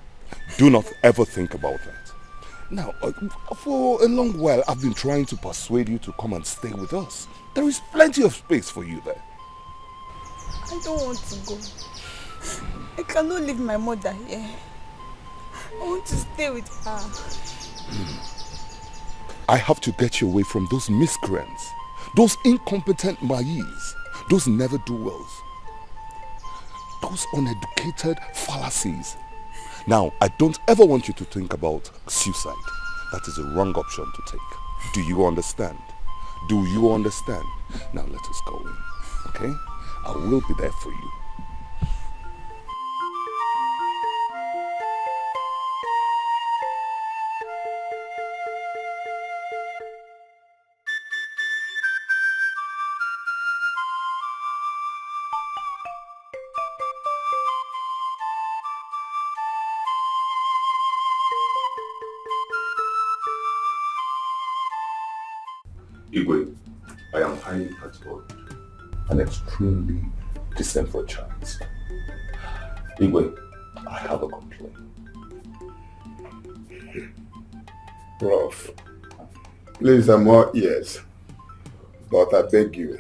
[SPEAKER 7] do not ever think about that. Now, for a long while, I've been trying to persuade you to come and stay with us. There is plenty of space for you there.
[SPEAKER 2] I don't want to go. I cannot leave my mother here. I want to stay with her.
[SPEAKER 7] I have to get you away from those miscreants, those incompetent Mayis, those never-do-wells, those uneducated fallacies. Now, I don't ever want you to think about suicide. That is a wrong option to take. Do you understand? Do you understand? Now let us go in, okay? I will be there for you. Igwe, I am highly perturbed and extremely disenfranchised. Igwe, I have a complaint.
[SPEAKER 1] Prof, please, I'm all ears, but I beg you,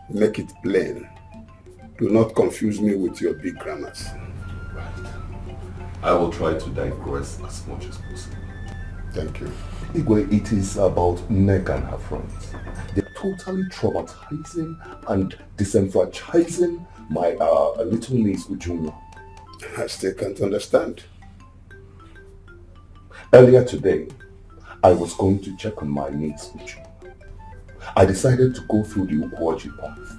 [SPEAKER 1] make it plain. Do not confuse me with your big grammars.
[SPEAKER 7] I will try to digress as much as possible.
[SPEAKER 1] Thank you.
[SPEAKER 7] Igwe, it is about Nneka and her friends. They're totally traumatizing and disenfranchising my little niece Ujunwa.
[SPEAKER 1] I still can't understand.
[SPEAKER 7] Earlier today, I was going to check on my niece Ujunwa. I decided to go through the Ukwaji path.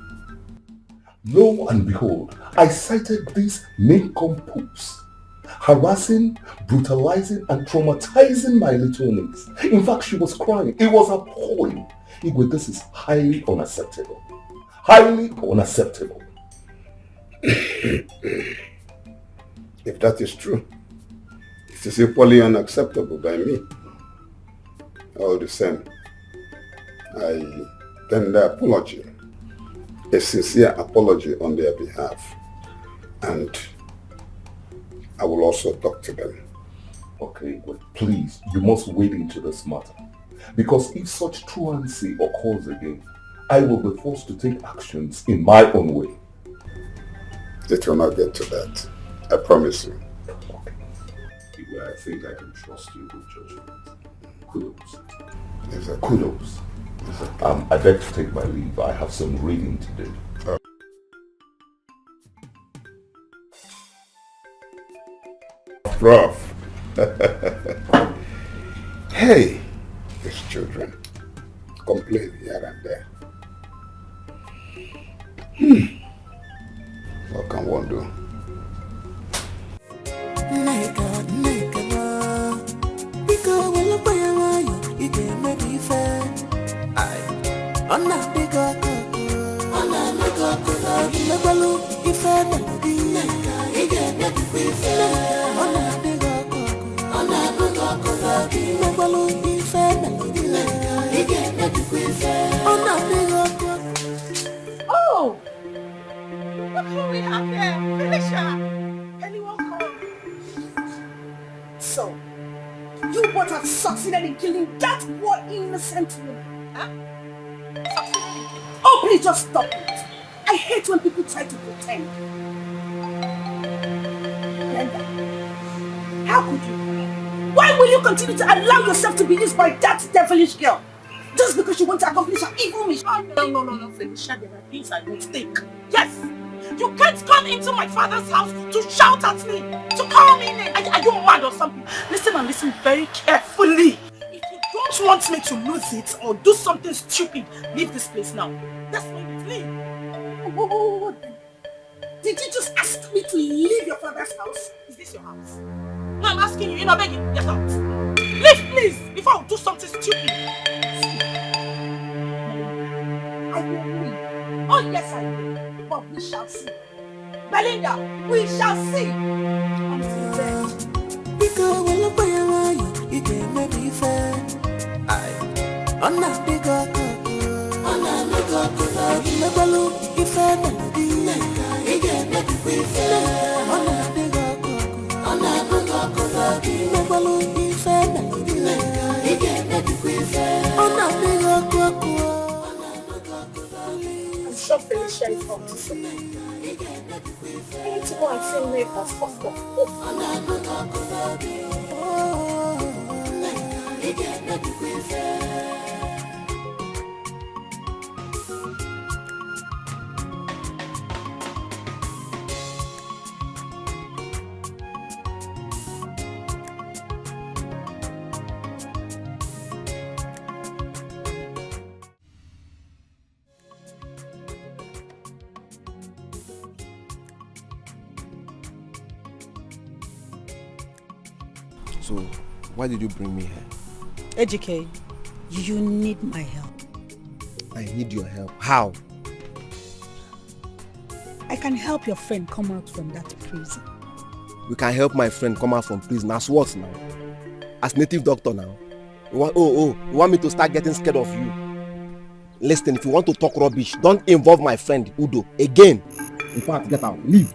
[SPEAKER 7] Lo and behold, I sighted these nincompoops harassing, brutalizing, and traumatizing my little niece. In fact, she was crying. It was appalling. Igwe, this is highly unacceptable. Highly unacceptable.
[SPEAKER 1] If that is true, it is equally unacceptable by me. All the same, I tender apology, a sincere apology on their behalf, and I will also talk to them.
[SPEAKER 7] Okay, but please, you must wade into this matter. Because if such truancy occurs again, I will be forced to take actions in my own way.
[SPEAKER 1] It will not get to that. I promise you.
[SPEAKER 7] Okay. I think I can trust you with judgment. Kudos.
[SPEAKER 1] Exactly.
[SPEAKER 7] Kudos. Exactly. I beg to take my leave. I have some reading to do.
[SPEAKER 1] Prof. Hey, these children complain here and there. What can one do?
[SPEAKER 2] Oh! Look who we have here! Felicia! Anyone come? So, you both have succeeded in killing that poor innocent woman, huh? Oh, please just stop it! I hate when people try to pretend. Brenda, how could you? Why will you continue to allow yourself to be used by that devilish girl? Just because you want to accomplish her evil mission?
[SPEAKER 14] No, Felicia, there are things I don't think. Yes! You can't come into my father's house to shout at me, to call me name. Are you mad or something? Listen and listen very carefully. If you don't want me to lose it or do something stupid, leave this place now. That's why we leave.
[SPEAKER 2] Oh, did you just ask me to leave your father's house?
[SPEAKER 14] Is this your house? No, I'm asking you, you're not begging. Get out. Leave, please, before I do something stupid.
[SPEAKER 2] I will leave. Oh, yes, I will. But we shall see. Belinda, we shall see. Until then.
[SPEAKER 5] Because when look where you can maybe fair. I'm not big up. I'm not big up. Never look if I melody. Again, maybe we fair. I'm not big up. I'm not big up. Never look if I melody. Again, maybe we fair. I'm not big up.
[SPEAKER 14] sure Felicia is up to something. I need to go and see Nate as first of
[SPEAKER 9] So, why did you bring me here?
[SPEAKER 11] Ejike, you need my help.
[SPEAKER 9] I need your help. How?
[SPEAKER 11] I can help your friend come out from that prison.
[SPEAKER 9] You can help my friend come out from prison. As what now? As native doctor now? You want me to start getting scared of you? Listen, if you want to talk rubbish, don't involve my friend Udo again. In fact, get out. Leave.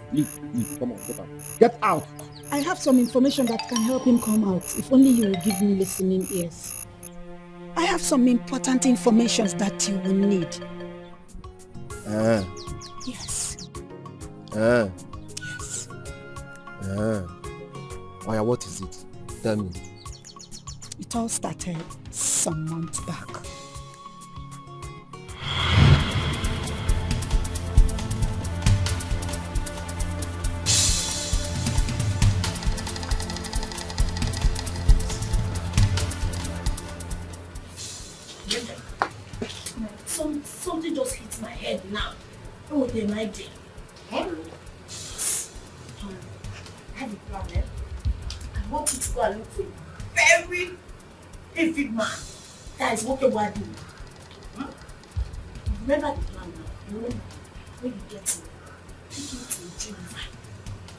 [SPEAKER 9] Come on, get out. Get out.
[SPEAKER 11] I have some information that can help him come out, if only you will give me listening ears. I have some important information that you will need. Yes.
[SPEAKER 9] Yes. Oh yeah, what is it? Tell me.
[SPEAKER 11] It all started some months back.
[SPEAKER 14] Something just hit my head now. Oh, they might be. I have a plan. I want you to go and look for a very evil man that is walking while doing. Remember the plan now. Remember when you get him, take him to a dream vibe.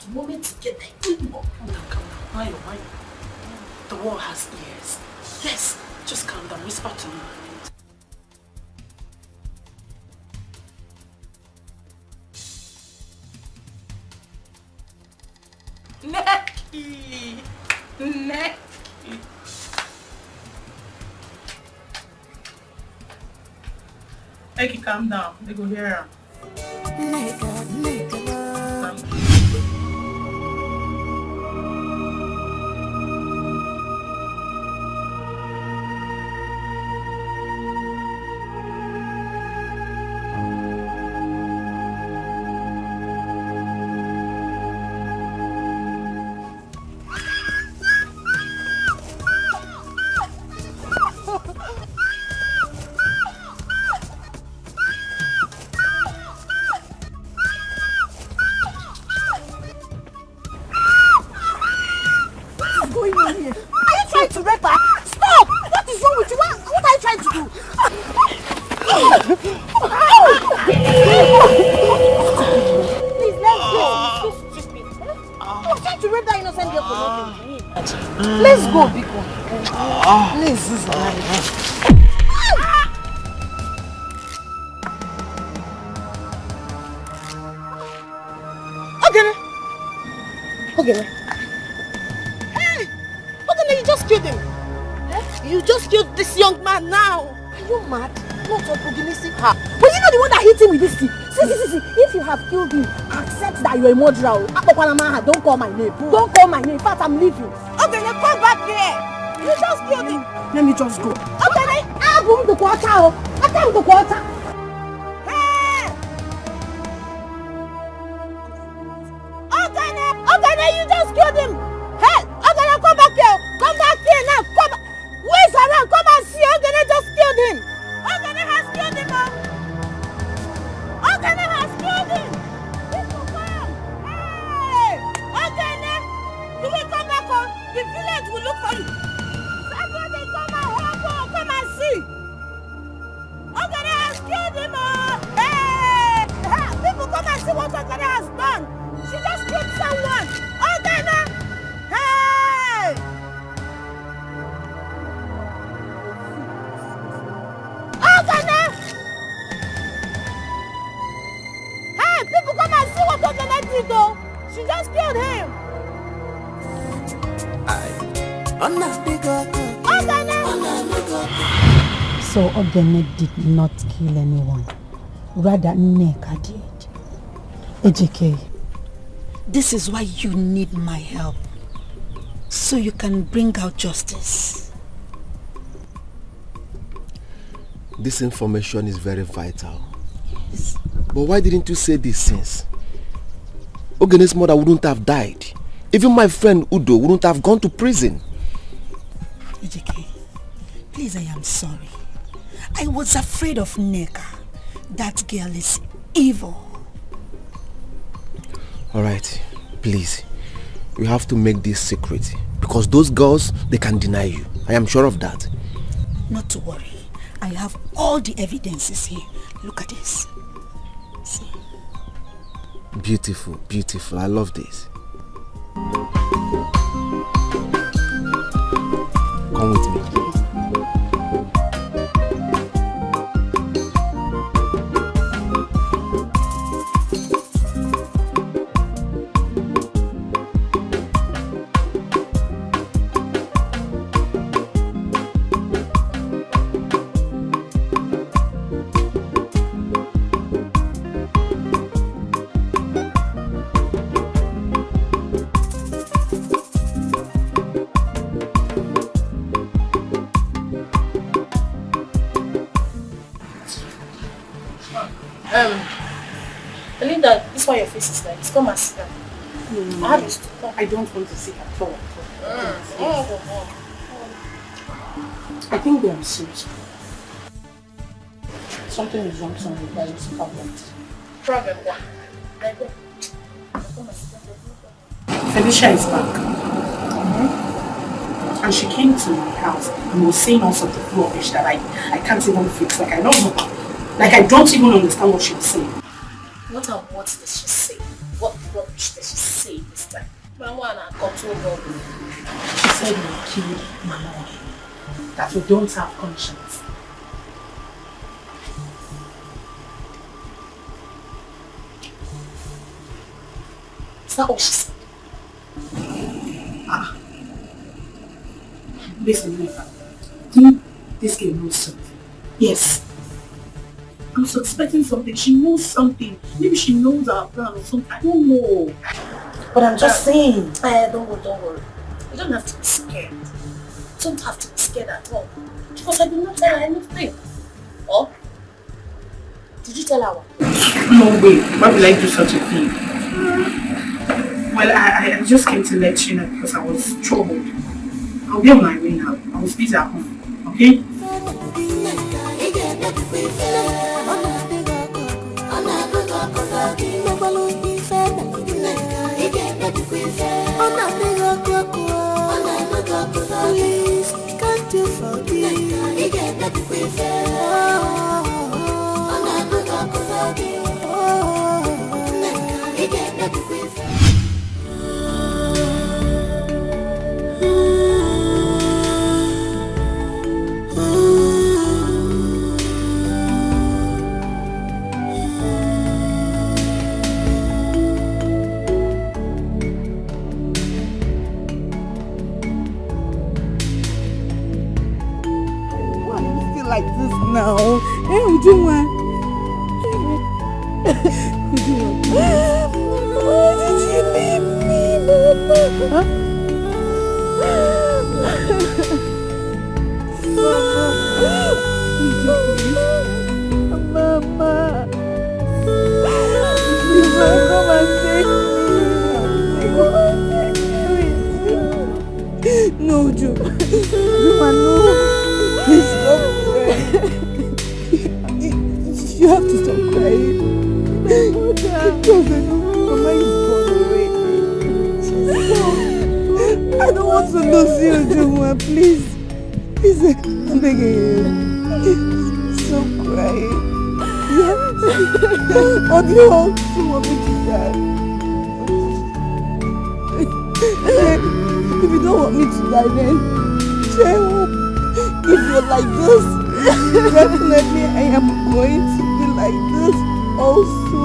[SPEAKER 14] The moment you get there, come down. Mind. The world has ears. Yes, just calm down. Whisper to me. Necky. Eki, calm down. They go hear her.
[SPEAKER 11] Let's go, Biko. Please, Okay. Hey! Okay, you just killed him. You just killed this young man now. Are you mad? Not opportunistic her. But you know the one that hit him with this thing? See. If you have killed him, accept that you're a murderer. Don't call my name. Don't call my name. In fact, I'm leaving. Okay, then come back here. You just killed him. Let me just go. Okay, then I'll go to the quarter. I'll come to the quarter. Hey! Okay, then you just killed him. Hey! Okay, now come back here. Come back here now. Come back. Where's around? Come and see. Okay, then just killed him. Okay, then has killed him. Okay, then has killed him. People come. Hey! Okay, then you will come back home. The village will look for you. Somebody come and help. Come and see. Okay, then has killed him. Hey! People come and see what Okene has done. She just killed someone. Okay, then. Hey! Okene! Hey, people come and see what Okene did though. She just killed him. So Okene did not kill anyone.
[SPEAKER 14] rather Nneka did. AJK,
[SPEAKER 10] this is why you need my help. So you can bring out justice.
[SPEAKER 9] This information is very vital. Yes. But why didn't you say this since? Ogene's mother wouldn't have died. Even my friend Udo wouldn't have gone to prison.
[SPEAKER 10] AJK, please, I am sorry. I was afraid of Nneka. That girl is evil.
[SPEAKER 9] Alright, please. You have to make this secret. Because those girls, they can deny you. I am sure of that.
[SPEAKER 10] Not to worry. I have all the evidences here. Look at this. See?
[SPEAKER 9] Beautiful, beautiful. I love this. Come with me.
[SPEAKER 14] Belinda, this is why your face is like. Come and sit down. I don't want to sit at all. I think they are serious. Something is wrong somewhere. There is a problem. Problem what? Felicia is back. And she came to my house and was saying all sorts of rubbish that I can't even fix. Like I don't know. Like I don't even understand what she was saying.
[SPEAKER 19] What and what does she say? What rubbish does she say this time?
[SPEAKER 14] She said we killed Mama. That we don't have conscience.
[SPEAKER 19] Is that all she said?
[SPEAKER 14] Listen, Nneka. Think this girl knows something? Yes. I'm suspecting something. She knows something. Maybe she knows our plan or something. I don't know. But I'm just saying.
[SPEAKER 19] Don't worry. You don't have to be scared. You don't have to be scared at all. Because I did not tell her anything. Or? Did you tell her what?
[SPEAKER 14] No way. Why would I do such a thing? Well, I just came to let you know because I was troubled. I'll be on my way now. I was busy at home. Okay?
[SPEAKER 5] Please, can't you forgive?
[SPEAKER 18] Like this now. Hey, Ujuma. Why did you leave me, Mama? Mama. Please, come and take me. No, Juma, no. Please stop. You have to stop crying. Because I know Mama is gone away. I don't want to lose you, Juma. Please. Please, I'm begging you. Stop crying. Yeah. Or do you also want me to die? If you don't want me to die, then try hope. If you're like this, definitely I am going to be like this also.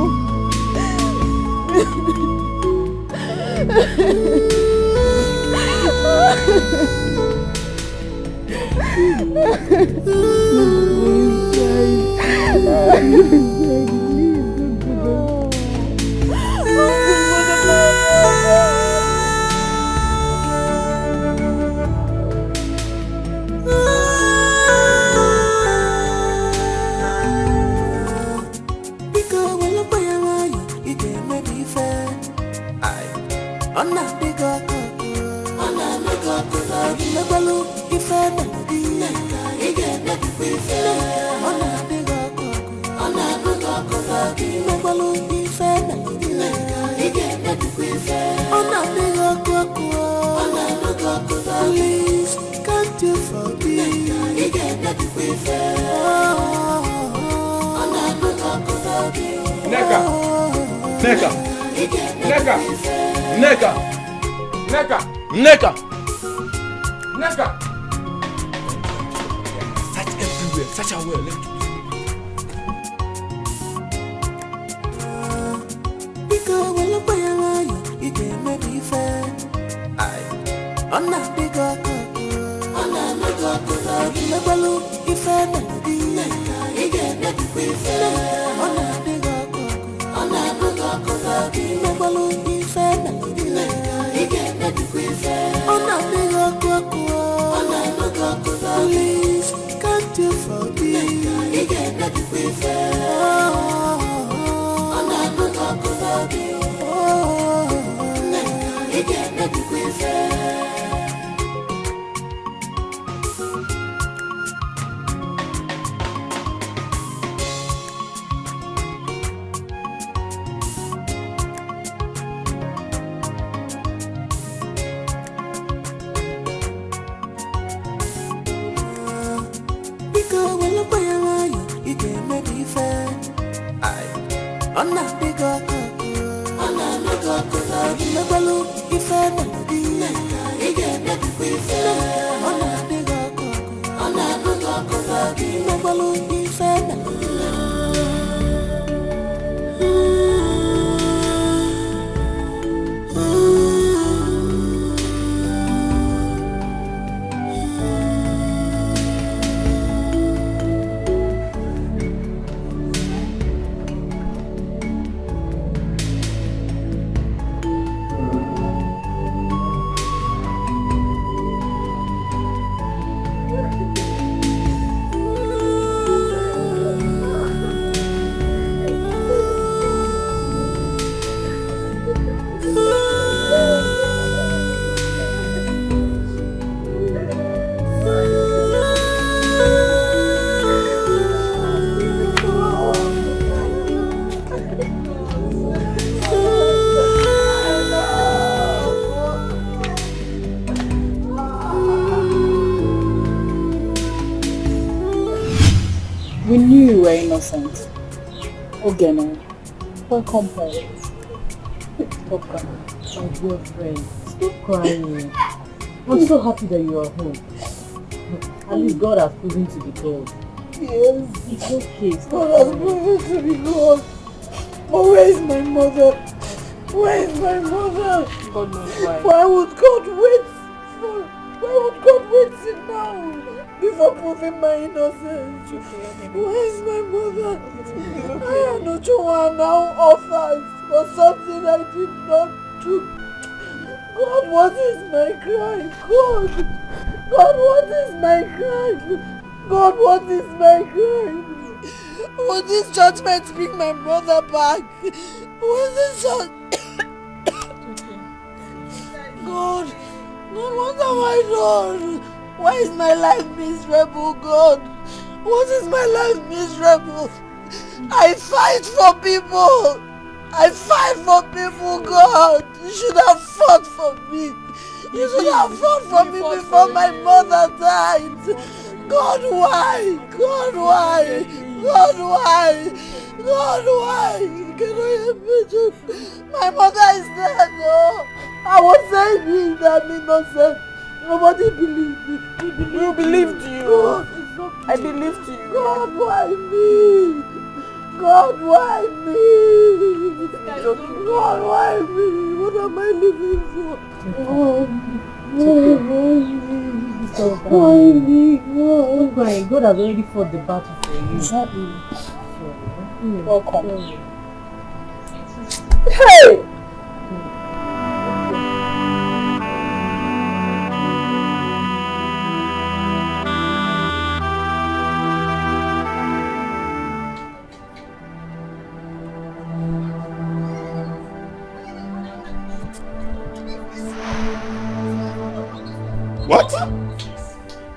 [SPEAKER 5] Ona bigo koko, ona bigo koko. Megbalu ife melody, ige nebi ife. Ona bigo koko, ona bigo koko. Megbalu ife melody, ige nebi ife. Ona bigo koko, ona bigo koko. Please, can't you forgive? Ige nebi ife. Ona bigo koko.
[SPEAKER 16] Neka, Neka, Neka, Neka, Neka, Neka, Neka. Search everywhere, search our well.
[SPEAKER 5] Because when you buy a lion, you get maybe fair. I'm not big up, I'm not big up. Never look if I melody, you get maybe fair. I'm not big up, I'm not big up. Never look if I melody, you get maybe fair. I'm not big up, I'm not big up. Please, can't you forgive? You get maybe fair. I'm not big up, you get maybe fair. Because when you buy a lion, you get maybe fair. I'm not big up, I'm not big up. Never look if I melody, you get maybe fair. I'm not big up, I'm not big up. Never look if I melody.
[SPEAKER 20] We knew you were innocent. Okay, now. Welcome home. Stop crying. My dear friend, stop crying. I'm so happy that you are home. At least God has proven to be God.
[SPEAKER 18] Yes.
[SPEAKER 20] It's okay.
[SPEAKER 18] God has proven to be God. But where is my mother? Where is my mother?
[SPEAKER 20] God knows why.
[SPEAKER 18] Why would God wait for? Why would God wait till now before proving my innocence? Where is my mother? I am not sure now offers for something I did not do. God, what is my crime? God, what is my crime? God, what is my crime? Will this judgment bring my brother back? Will this God, what have I done? Why is my life miserable, God? What is my life miserable? I fight for people. I fight for people, God. You should have fought for me. You should have fought for me before my mother died. God, why? God, why? God, why? God, why? Can I imagine? My mother is dead, no. I was saying that I'm innocent. Nobody believed me.
[SPEAKER 20] We believed you.
[SPEAKER 18] God,
[SPEAKER 20] I believed you.
[SPEAKER 18] God, why me? God, why me? God, why me? What am I living for? Why me?
[SPEAKER 20] Don't cry. God has already fought the battle for you.
[SPEAKER 18] Exactly.
[SPEAKER 20] Welcome.
[SPEAKER 18] Hey!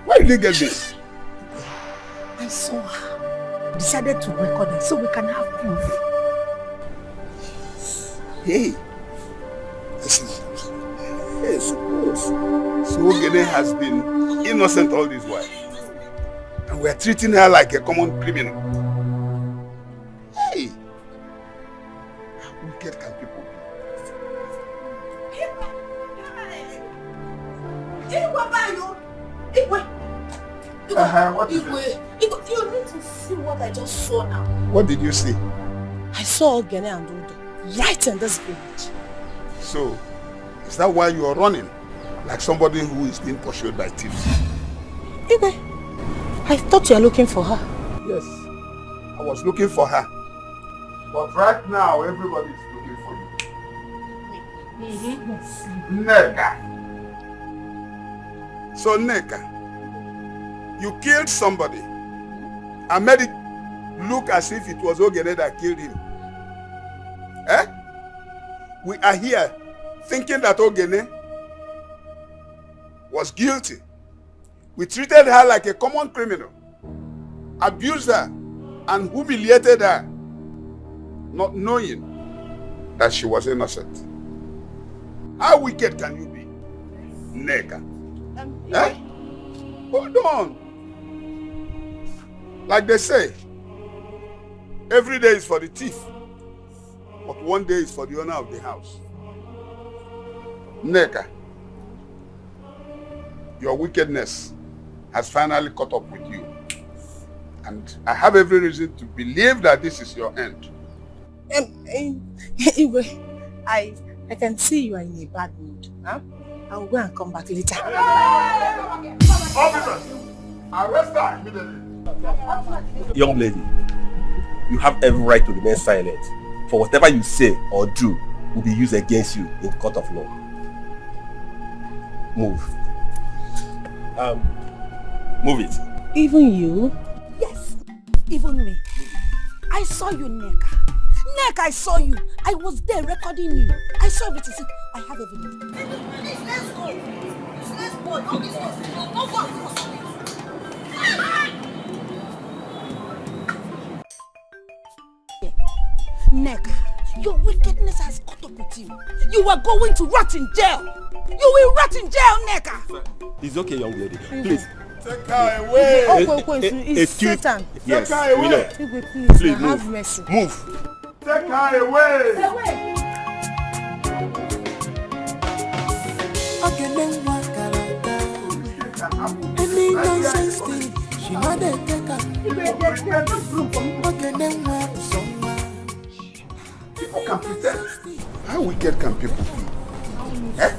[SPEAKER 1] Where did you get this?
[SPEAKER 10] I saw her. Decided to record it so we can have proof.
[SPEAKER 1] Hey. Listen. Yes, suppose. So Ogene has been innocent all this while. And we are treating her like a common criminal. Hey. How wicked can people be? What is it?
[SPEAKER 10] You need to see what I just saw now.
[SPEAKER 1] What did you see?
[SPEAKER 10] I saw Ogene and Udo right in this village.
[SPEAKER 1] So, is that why you are running? Like somebody who is being pursued by thieves?
[SPEAKER 10] Igwe, I thought you were looking for her.
[SPEAKER 1] Yes, I was looking for her. But right now, everybody is looking for you. Neka. So Neka, you killed somebody and made it look as if it was Ogene that killed him. Eh? We are here thinking that Ogene was guilty. We treated her like a common criminal, abused her and humiliated her, not knowing that she was innocent. How wicked can you be, Neka? Eh? Hold on. Like they say, every day is for the thief, but one day is for the owner of the house. Neka, your wickedness has finally caught up with you. And I have every reason to believe that this is your end.
[SPEAKER 10] Igwe, I can see you are in a bad mood. Huh? I will go and come back later.
[SPEAKER 1] Officers, arrest her immediately.
[SPEAKER 9] Young lady, you have every right to remain silent. For whatever you say or do will be used against you in court of law. Move. Move it.
[SPEAKER 10] Even you?
[SPEAKER 2] Yes, even me. I saw you, Neka. Neka, I saw you. I was there recording you. I saw everything. See, I have evidence.
[SPEAKER 4] Please, let's go. Let's go. Don't be so. Don't go.
[SPEAKER 2] Neka, your wickedness has caught up with you. You are going to rot in jail. You will rot in jail, Neka.
[SPEAKER 9] It's okay, young lady. Please.
[SPEAKER 1] Take her away.
[SPEAKER 10] It's Satan.
[SPEAKER 9] Yes,
[SPEAKER 1] Take her
[SPEAKER 9] we know.
[SPEAKER 1] away.
[SPEAKER 10] Igwe,
[SPEAKER 9] Please
[SPEAKER 10] have
[SPEAKER 9] move.
[SPEAKER 10] mercy.
[SPEAKER 9] Move.
[SPEAKER 1] Take her away.
[SPEAKER 5] Any nonsense thing, she know they take her.
[SPEAKER 1] People can pretend. How wicked can people be? Eh?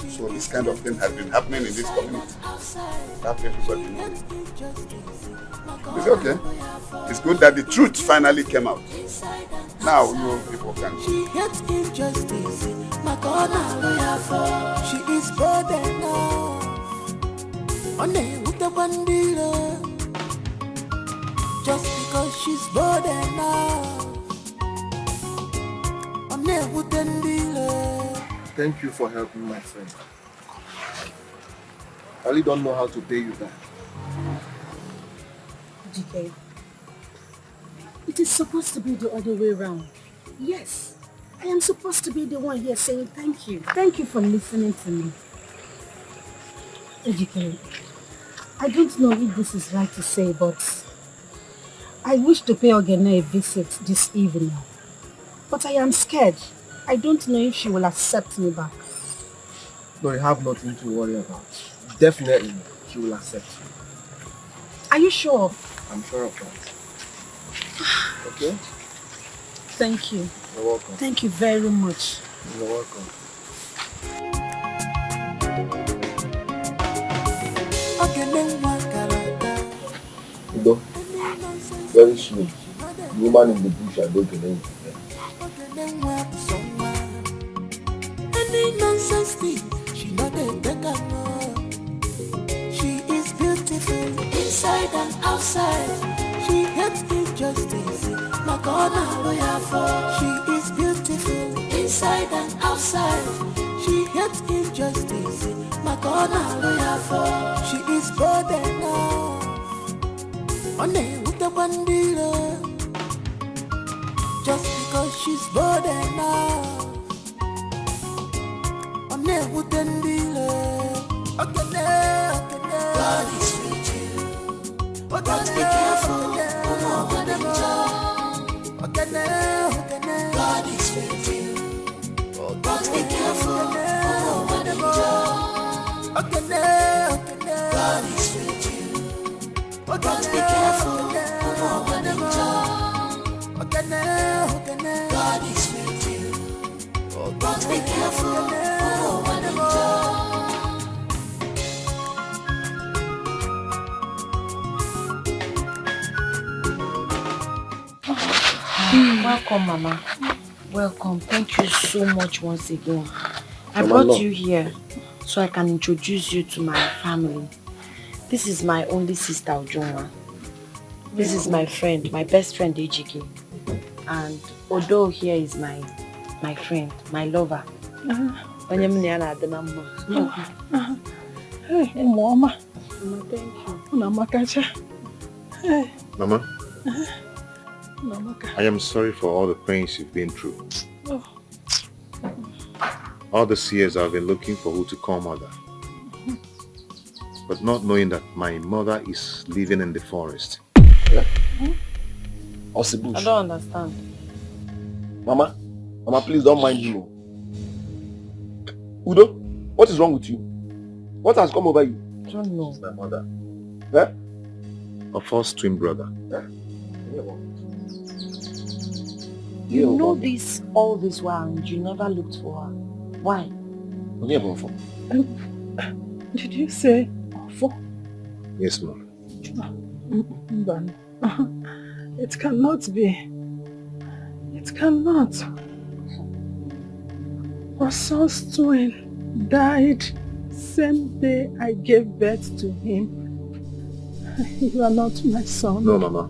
[SPEAKER 1] So this kind of thing has been happening in this community. That everybody knows. It's okay. It's good that the truth finally came out. Now you people can see.
[SPEAKER 5] She hates injustice. My God, she is bold enough. On with the bandito. Just because she's bold enough. On with the dealer.
[SPEAKER 12] Thank you for helping my friend. I really don't know how to pay you back.
[SPEAKER 2] DK, it is supposed to be the other way around. Yes, I am supposed to be the one here saying thank you. Thank you for listening to me. DK, I don't know if this is right to say, but I wish to pay Ogene a visit this evening. But I am scared. I don't know if she will accept me back.
[SPEAKER 12] No, you have nothing to worry about. Definitely, she will accept you.
[SPEAKER 2] Are you sure?
[SPEAKER 12] I'm sure of that. Okay?
[SPEAKER 2] Thank you.
[SPEAKER 12] You're welcome.
[SPEAKER 2] Thank you very much.
[SPEAKER 12] You're welcome. Udo, very soon, the woman in the bush are going to name you.
[SPEAKER 5] Any nonsense thing, she know they take her. She is beautiful inside and outside. She hates injustice. My God, lawyer for. She is beautiful inside and outside. She hates injustice, my corner lawyer for. She is bold enough, on with the bandila. Just because she's bold enough, on with the dealer. Okay, God is with you, but be careful. God is with you, but be careful. God is with you, but be careful. God is with you, but be careful.
[SPEAKER 19] Welcome, Mama. Welcome. Thank you so much once again. I
[SPEAKER 9] Mama,
[SPEAKER 19] brought
[SPEAKER 9] no.
[SPEAKER 19] you here so I can introduce you to my family. This is my only sister, Ojoma. This is my friend, my best friend, Ejike. And Odo here is my friend, my lover.
[SPEAKER 20] Hey, Mama.
[SPEAKER 19] Mama, thank you.
[SPEAKER 20] Hey.
[SPEAKER 12] Mama,
[SPEAKER 20] Namaka.
[SPEAKER 12] I am sorry for all the pains you've been through.
[SPEAKER 20] Oh.
[SPEAKER 12] All these years I've been looking for who to call mother. But not knowing that my mother is living in the forest.
[SPEAKER 9] I
[SPEAKER 19] I don't understand.
[SPEAKER 9] Mama, please don't mind you. Udo, what is wrong with you? What has come over you?
[SPEAKER 19] I don't know.
[SPEAKER 12] It's my mother.
[SPEAKER 9] Eh?
[SPEAKER 12] A first twin brother.
[SPEAKER 19] You know this all this while and you never looked for her. Why?
[SPEAKER 20] Did you say Ofo?
[SPEAKER 12] Yes, ma'am.
[SPEAKER 20] It cannot be. It cannot. Our son's twin died same day I gave birth to him. You are not my son.
[SPEAKER 12] No, Mama.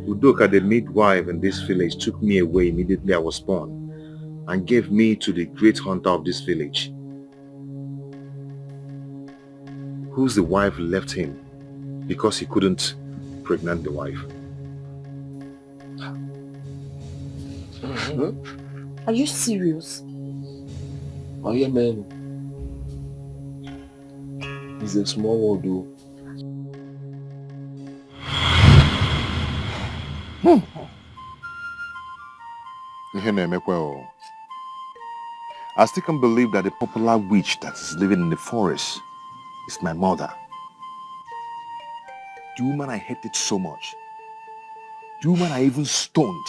[SPEAKER 12] Udoka, the midwife in this village, took me away immediately I was born and gave me to the great hunter of this village, whose the wife left him because he couldn't pregnant the wife.
[SPEAKER 19] Are you serious?
[SPEAKER 9] Oh yeah, man. It's a small world, though.
[SPEAKER 12] I still can't believe that the popular witch that is living in the forest is my mother. The woman I hated so much. The woman I even stoned.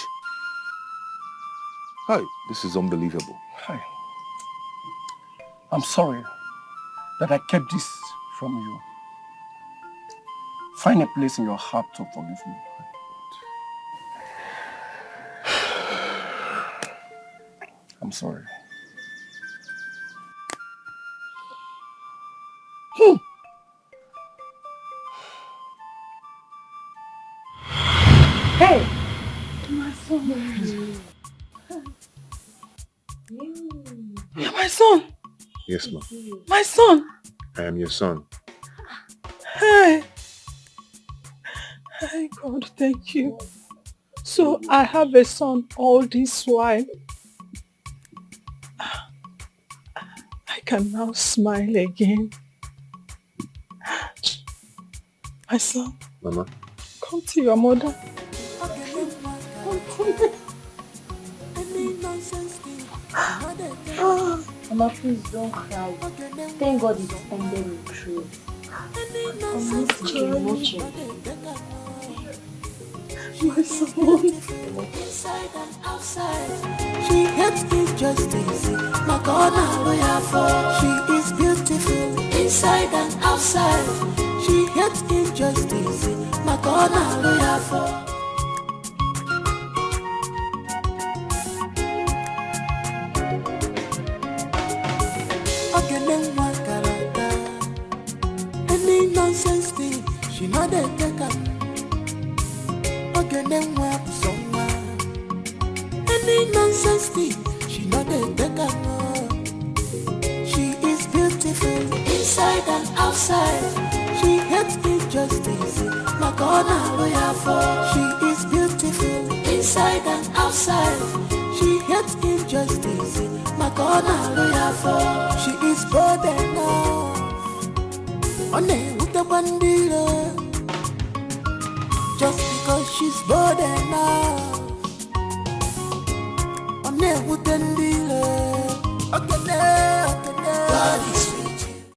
[SPEAKER 12] Hey, this is unbelievable.
[SPEAKER 8] Hi. I'm sorry that I kept this from you. Find a place in your heart to forgive me. I'm sorry.
[SPEAKER 20] Hey! My son. You're my son.
[SPEAKER 12] Yes, ma'am.
[SPEAKER 20] My son.
[SPEAKER 12] I am your son.
[SPEAKER 20] Hey. Hey, God, thank you. So I have a son all this while. I can now smile again. My son.
[SPEAKER 12] Mama.
[SPEAKER 20] Come to your mother.
[SPEAKER 19] Mama, please don't cry. Thank God it ended with truth.
[SPEAKER 20] My son.
[SPEAKER 5] Inside and outside, she hates injustice. My God, now lawyer for. She is beautiful inside and outside. She hates injustice. My God, now lawyer for. Any nonsense thing, she not a taker. Any nonsense thing, she not outside. She hates injustice, my corner lawyer for. She is beautiful inside and outside. She hates injustice, my corner lawyer for. She is bold enough, on with the bandila. Just because she's bold enough, on with the dealer. God is